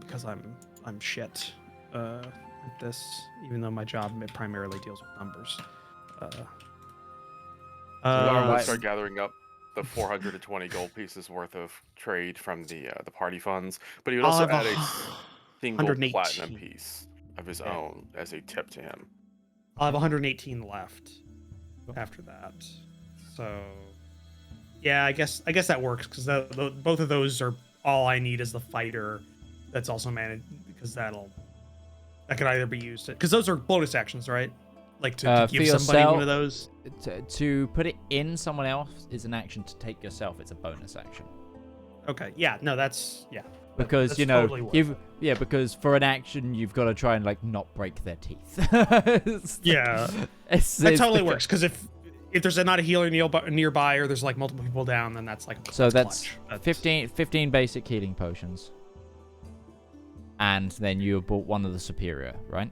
C: because I'm shit at this, even though my job primarily deals with numbers.
F: Zedaar start gathering up the 420 gold pieces worth of trade from the party funds, but he would also add a single
C: 118.
F: platinum piece of his own as a tip to him.
C: I'll have 118 left after that. So yeah, I guess that works, because both of those are all I need as the fighter. That's also managed, because that could either be used, because those are bonus actions, right? Like to
A: For
C: give somebody
A: yourself,
C: one of those.
A: to put it in someone else is an action. To take yourself, it's a bonus action.
C: Okay. Yeah. No, that's
A: Because
C: that's
A: you know
C: totally worth it.
A: because for an action you've got to try and like not break their teeth.
C: Yeah. That totally works. Because if there's not a healer nearby or there's like multiple people down, then that's like
A: So that's
C: clutch.
A: 15 basic healing potions. And then you bought one of the superior, right?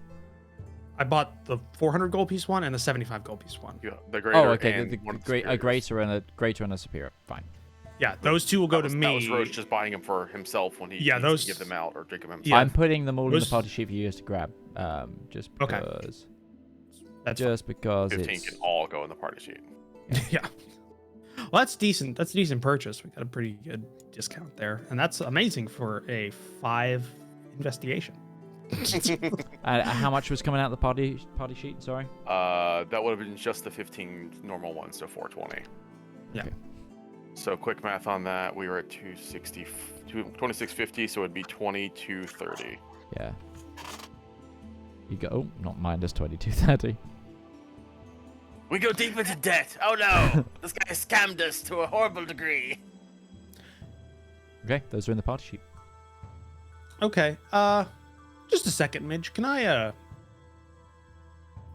C: I bought the 400 gold piece one and the 75 gold piece one.
F: Yeah, the greater.
A: Oh, okay.
F: And
A: The
F: one of the
A: a
F: superiors.
A: greater and a superior. Fine.
C: Yeah, those two will go to
F: That was
C: me.
F: Roche just buying them for himself when he
C: Yeah,
F: needs
C: those-
F: to give them out or drink them himself.
C: Yeah.
A: I'm putting them all in the
C: Those-
A: party sheet for you guys to grab. Just
C: Okay.
A: because.
C: That's
A: Just because
F: 15
A: it's.
F: can all go in the party sheet.
C: yeah. Well, that's decent. That's a decent purchase. We got a pretty good discount there, and that's amazing for a 5 investigation.
A: How much was coming out of the party sheet? Sorry.
F: That would have been just the 15 normal ones, so 420.
C: Yeah.
A: Okay.
F: So quick math on that, we were at 2650, so it'd be 2230.
A: Yeah. You go. Oh, not minus 2230.
H: We go deep into debt. Oh no! This guy scammed us to a horrible degree.
A: Okay, those are in the party sheet.
C: Okay. Just a second, Midge. Can I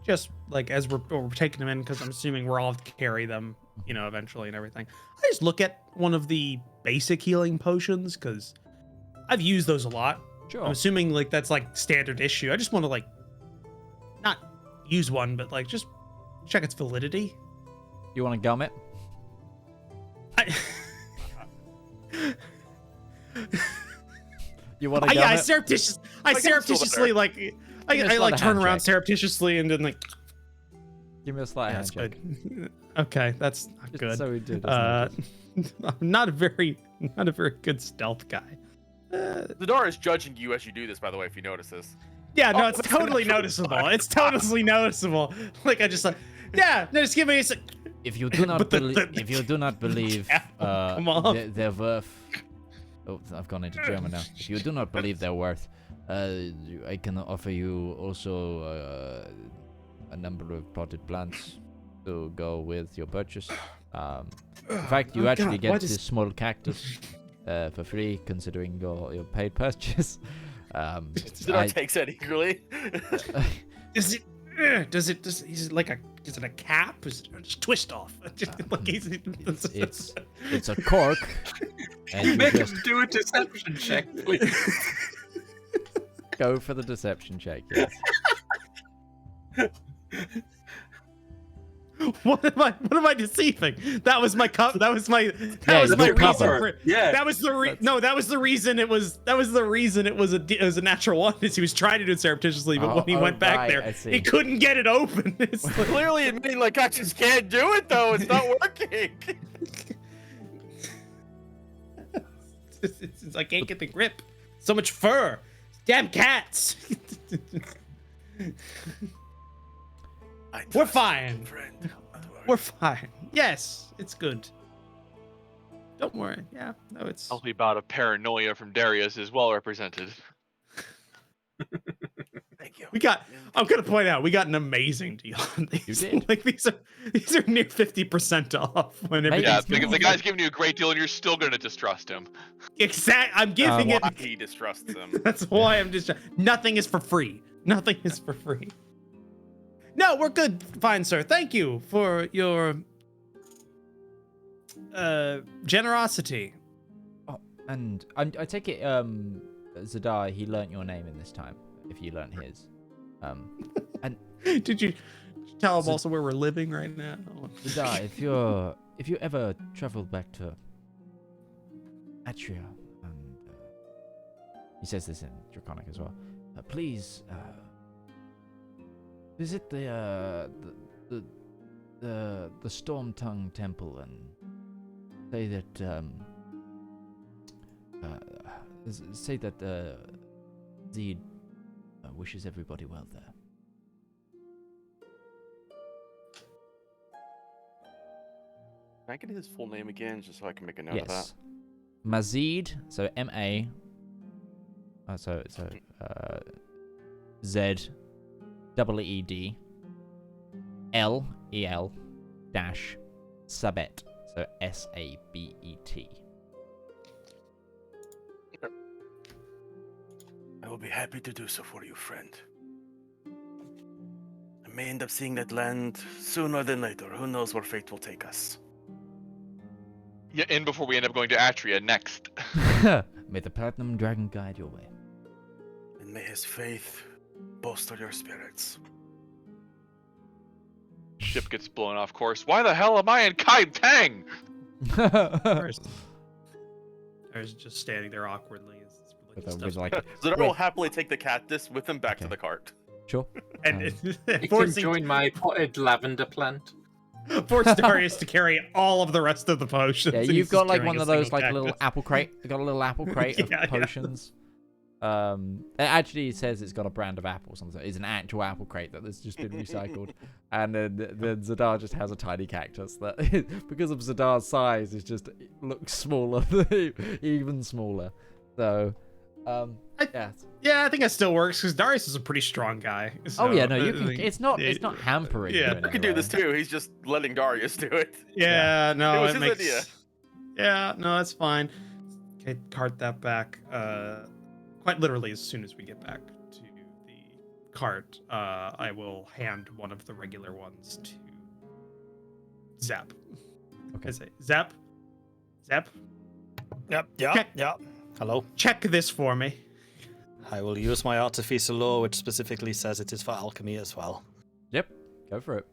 C: just like as we're taking them in, because I'm assuming we're all have to carry them, you know, eventually and everything. I just look at one of the basic healing potions because I've used those a lot.
A: Sure.
C: I'm assuming like that's like standard issue. I just want to like not use one, but like just check its validity.
A: You want to gum it? You want to gum
C: Yeah, I
A: it?
C: surreptitiously like
A: Give me
C: I
A: a
C: like
A: sleight
C: turn
A: of
C: around
A: hand check.
C: surreptitiously and then like
A: Give me a slight
C: that's
A: hand check.
C: good. Okay, that's not
A: Just
C: good.
A: so we do, doesn't
C: I'm not a very good stealth guy.
F: Zedaar is judging you as you do this, by the way, if you notice this.
C: Yeah, no,
F: Oh,
C: it's
F: it's
C: totally
F: not
C: noticeable. It's totally noticeable. Like I just like, yeah, no, just give me a sec.
A: If you do not
C: But the-
A: believe, if you do not believe
C: Come on.
A: their worth, oh, I've gone into German now. If you do not believe their worth, I can offer you also a number of potted plants to go with your purchase. In fact, you actually get this small cactus for free, considering your paid purchase.
F: Zedaar takes that eagerly.
C: Is it like a is it a cap? Is it just twist off? Like
A: It's a cork, and you
E: Make him
A: just
E: do a deception check, please.
A: go for the deception check. Yes.
C: What am I deceiving? That was my cup. That was my
A: Yeah,
C: reason
A: your cover.
C: for
E: Yeah.
C: That was the reason it was a natural one. Is he was trying to do it surreptitiously, but when he went back
A: right,
C: there,
A: I see.
C: he couldn't get it open. It's like,
F: Clearly admitting, like, I just can't do it, though. It's not working.
C: I can't get the grip. So much fur. Damn cats. We're fine.
H: Friend. Don't worry.
C: We're fine. Yes, it's good. Don't worry. Yeah, no, it's.
D: Healthy bout of paranoia from Darius is well represented.
H: Thank you.
C: I'm gonna point out we got an amazing deal on these.
A: You did.
C: Like these are near 50% off when
A: Maybe.
D: Yeah,
C: everything's
D: the guy's giving you a great deal and you're still going to distrust him.
C: I'm giving it.
F: Why he distrusts him.
C: That's why I'm just. Nothing is for free. Nothing is for free. No, we're good. Fine, sir. Thank you for your generosity.
A: Oh, and I take it, Zedaar, he learnt your name in this time. If you learnt his, and
C: Did you tell him
A: So-
C: also where we're living right now?
A: Zedaar, if you ever travel back to Atria, and he says this in Draconic as well, please visit the Storm Tongue Temple and say that Zed wishes everybody well there.
F: Can I get his full name again, just so I can make a note of that?
A: Yes, Mazid. So M-A. Z. E-E-D. L-E-L. Sabet. So SABET.
H: I will be happy to do so for you, friend. I may end up seeing that land sooner than later. Who knows where fate will take us?
D: Yeah, and before we end up going to Atria next.
A: May the Platinum Dragon guide your way.
H: And may his faith bolster your spirits.
D: Ship gets blown off course. Why the hell am I in Kai Tang?
C: There's just standing there awkwardly.
A: with like,
F: Zedaar will happily take the cactus with him back to
A: Okay.
F: the cart.
A: sure.
C: and
E: You can
C: forcing,
E: join my potted lavender plant.
C: force Darius to carry all of the rest of the potions.
A: Yeah,
C: and he's
A: you've got
C: just
A: like
C: carrying
A: one
C: a
A: of those
C: single
A: like little
C: cactus.
A: apple crate. You got a little apple crate of
C: Yeah.
A: potions. Actually, it says it's got a brand of apple. Something. It's an actual apple crate that's just been recycled, and then Zedaar just has a tiny cactus that, because of Zedaar's size, is just looks smaller, even smaller. So, yeah.
C: Yeah, I think that still works because Darius is a pretty strong guy.
A: Oh yeah, no,
C: so,
A: you can. It's not hampering.
C: Yeah.
A: you in
F: I
A: any
F: can do
A: way.
F: this too. He's just letting Darius do it.
C: Yeah, no,
F: It was
C: it
F: his
C: makes.
F: idea.
C: Yeah, no, that's fine. Okay, cart that back. Quite literally, as soon as we get back to the cart, I will hand one of the regular ones to Zepp.
A: Okay.
C: I say, Zepp.
G: Yep, yeah,
C: Okay.
G: yeah. Hello.
C: Check this for me.
G: I will use my artificer law, which specifically says it is for alchemy as well.
A: Yep, go for it.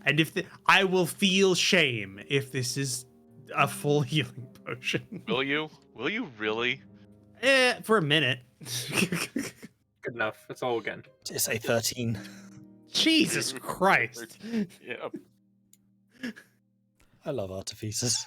C: And I will feel shame if this is a full healing potion.
D: Will you? Will you really?
C: For a minute.
E: Good enough. That's all again.
G: It's a 13.
C: Jesus Christ.
F: Yeah.
G: I love artificers.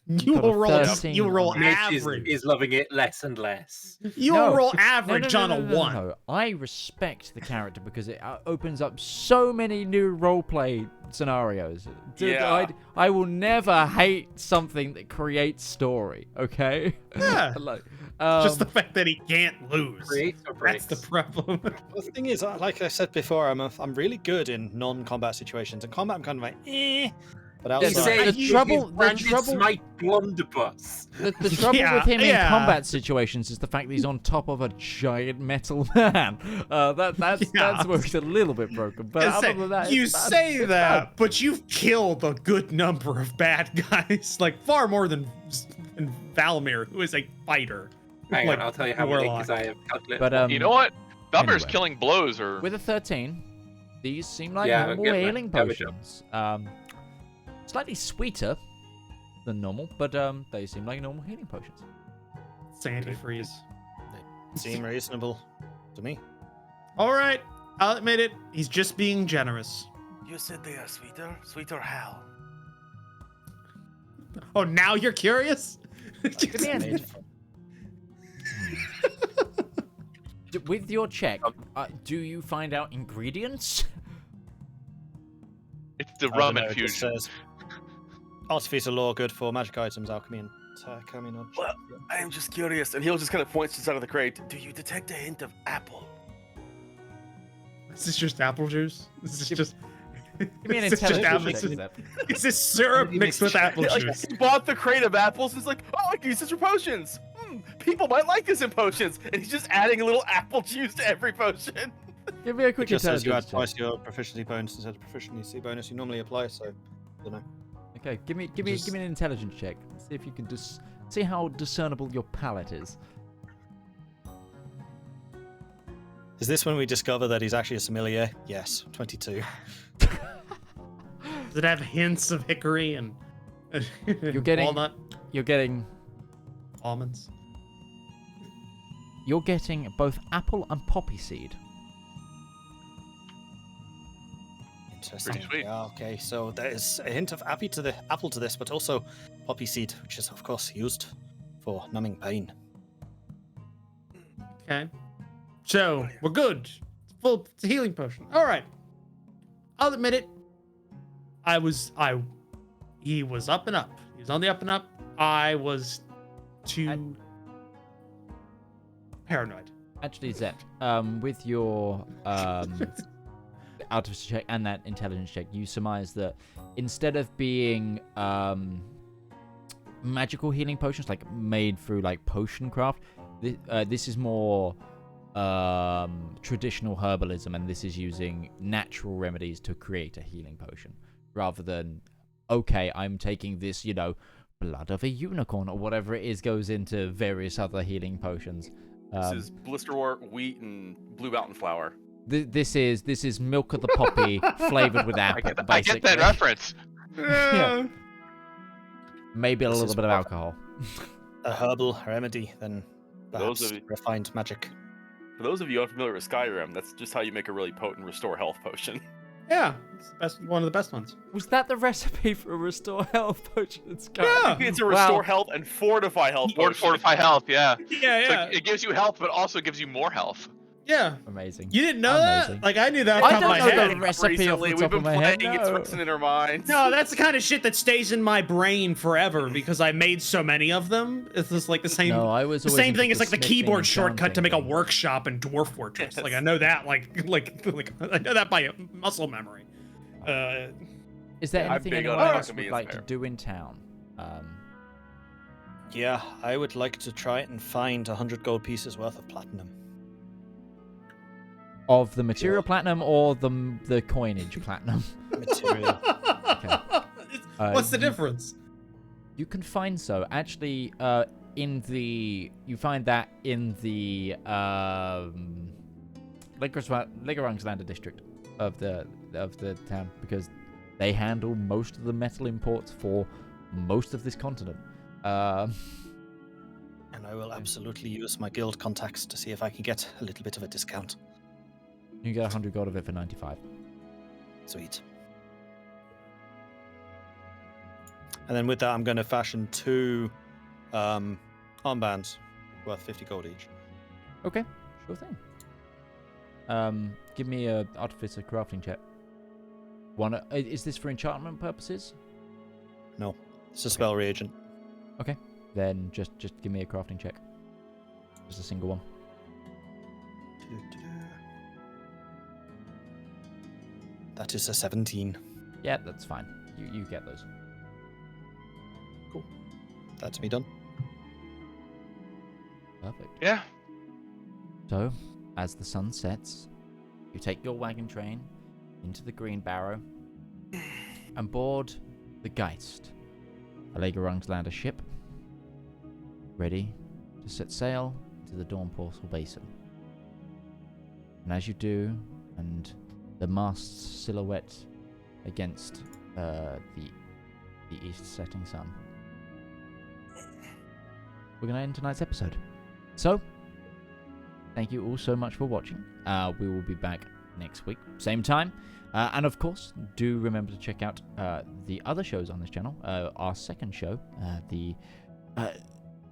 C: You
A: got
C: will
A: a
C: roll.
A: 13
C: You will roll
A: on
E: Mitch
C: average.
E: is loving it less and less.
C: You will roll average on a 1.
A: No. I respect the character because it opens up so many new roleplay scenarios. Dude,
F: Yeah.
A: I will never hate something that creates story. Okay.
C: Yeah.
A: like,
C: Just the fact that he can't lose.
E: Creates or breaks?
C: That's the problem.
G: The thing is, like I said before, I'm really good in non-combat situations. In combat, I'm kind of like, eh. But
A: Yeah,
G: outside,
A: the trouble-
E: Smite blunderbuss.
A: the trouble
C: Yeah,
A: with him in
C: yeah.
A: combat situations is the fact that he's on top of a giant metal man. That's where he's a little bit broken. But other than that,
C: you
A: it's fun.
C: say
A: It's
C: that,
A: fun.
C: but you've killed a good number of bad guys, like far more than Valmir, who is a fighter.
E: Hang
C: Like,
E: on, I'll tell you how many
C: warlock.
E: because I have calculated.
A: But
D: You know what? Valmir's
A: anyway.
D: killing blows or
A: With a 13, these seem like
E: Yeah,
A: normal
E: get that.
A: healing
E: Have a job.
A: potions. Slightly sweeter than normal, but they seem like normal healing potions.
C: Sandy freeze.
G: seem reasonable to me.
C: All right, I'll admit it. He's just being generous.
H: You said they are sweeter? Sweeter how?
C: Oh, now you're curious?
A: With your check, do you find out ingredients?
D: it's the
G: I
D: rum
G: don't know, it just
D: infusion.
G: says, artificer law good for magic items, alchemy, and alchemy knowledge.
F: Well, I am just curious, and he'll just kind of point to the side of the crate.
H: Do you detect a hint of apple?
C: Is this just apple juice? This is just.
A: Give me an
C: Is this just
A: intelligence
C: apple
A: check,
C: juice?
A: Zep.
C: Is this syrup mixed with apple
F: Like,
C: juice?
F: he bought the crate of apples. He's like, oh, I can use this for potions. People might like this in potions, and he's just adding a little apple juice to every potion.
A: Give me a
G: It
A: quick
G: just says you add
A: intelligence
G: twice
A: check.
G: your proficiency bonus instead of proficiency bonus you normally apply, so I don't know.
A: Okay, give me an intelligence check. See if you can just see how discernible your palate is.
G: Is this when we discover that he's actually a sommelier? Yes, 22.
C: Does it have hints of hickory and
A: You're getting-
C: walnut
A: You're getting
C: almonds?
A: both apple and poppy seed.
G: Interesting.
D: Pretty sweet.
G: Yeah, okay, so there is a hint of apple to this, but also poppy seed, which is of course used for numbing pain.
C: Okay. So we're good. It's a healing potion. All right. I'll admit it. He was up and up. He was on the up and up. I was too paranoid.
A: Actually, Zep, with your artificer check and that intelligence check, you surmise that instead of being magical healing potions like made through like potion craft, this is more traditional herbalism, and this is using natural remedies to create a healing potion rather than, okay, I'm taking this, blood of a unicorn or whatever it is goes into various other healing potions.
F: This is blisterwort, wheat, and blue mountain flour.
A: This is milk of the poppy flavored with apple.
D: I get that reference.
A: Yeah. Maybe a little bit of alcohol.
G: A herbal remedy, then perhaps
F: Those of you-
G: refined magic.
F: For those of you unfamiliar with Skyrim, that's just how you make a really potent restore health potion.
C: Yeah, it's one of the best ones.
A: Was that the recipe for a restore health potion in Skyrim?
C: Yeah.
F: It's a restore health and fortify health
D: Or
F: potion.
D: fortify health, yeah.
C: Yeah,
D: So it gives you health, but also gives you more health.
C: Yeah.
A: Amazing.
C: You didn't know
A: Amazing.
C: that? Like, I knew that
A: I
C: off the top
A: don't
C: of my
A: know the
C: head.
A: recipe off the
F: Recently,
A: top
F: we've
A: of
F: been
A: my head.
F: playing, it's
A: No.
F: resting in our minds.
C: No, that's the kind of shit that stays in my brain forever because I made so many of them. It's just like the same.
A: No, I was
C: the
A: always
C: same
A: into
C: thing as like the
A: smithing
C: keyboard
A: and
C: shortcut to make a
A: sound
C: workshop in Dwarf Fortress. Like I know that, like I know that by muscle memory.
A: Is there
F: I'm
A: anything
F: big
A: anyone
F: on
A: else
F: alchemy
A: would
F: and
A: like to
F: fire.
A: do in town?
G: Yeah, I would like to try and find 100 gold pieces worth of platinum.
A: Of the material platinum or the coinage platinum?
G: Material.
C: What's the
A: you-
C: difference?
A: You can find so actually you find that in the Legerungslander district of the town, because they handle most of the metal imports for most of this continent.
G: And I will absolutely use my guild contacts to see if I can get a little bit of a discount.
A: You get 100 gold of it for 95.
G: Sweet. And then with that, I'm going to fashion 2 armbands worth 50 gold each.
A: Okay, sure thing. Give me a artificer crafting check. Is this for enchantment purposes?
G: No, it's a spell reagent.
A: Okay, then just give me a crafting check. Just a single one.
G: That is a 17.
A: Yeah, that's fine. You get those.
G: That's me done.
A: Perfect.
D: Yeah.
A: So, as the sun sets, you take your wagon train into the Green Barrow and board the Geist, a Legerungslander ship, ready to set sail to the Dawn Portal Basin. And as you do, and the mast's silhouette against the east setting sun, we're going to end tonight's episode. So, thank you all so much for watching. We will be back next week, same time. And of course, do remember to check out the other shows on this channel. Our second show, the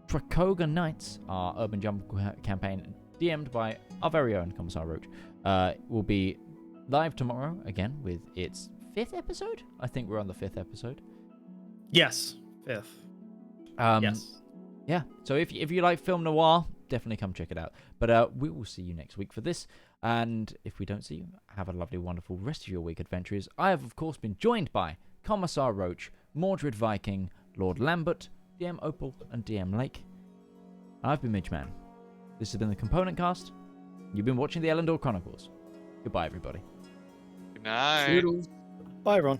A: Trakoga Knights, our Urban Jungle campaign, DM'd by our very own Commissar Roach, will be live tomorrow again with its 5th episode. I think we're on the 5th episode.
C: Yes, 5th. Yes.
A: Yeah, so if you like film noir, definitely come check it out. But we will see you next week for this. And if we don't see you, have a lovely, wonderful rest of your week, adventurers. I have, of course, been joined by Commissar Roach, Mordred Viking, Lord Lambert, DM Opal, and DM Lake. I've been Midgeman. This has been the Component Cast. You've been watching the Elendor Chronicles. Goodbye, everybody.
D: Good night.
I: Toodles.
G: Bye, everyone.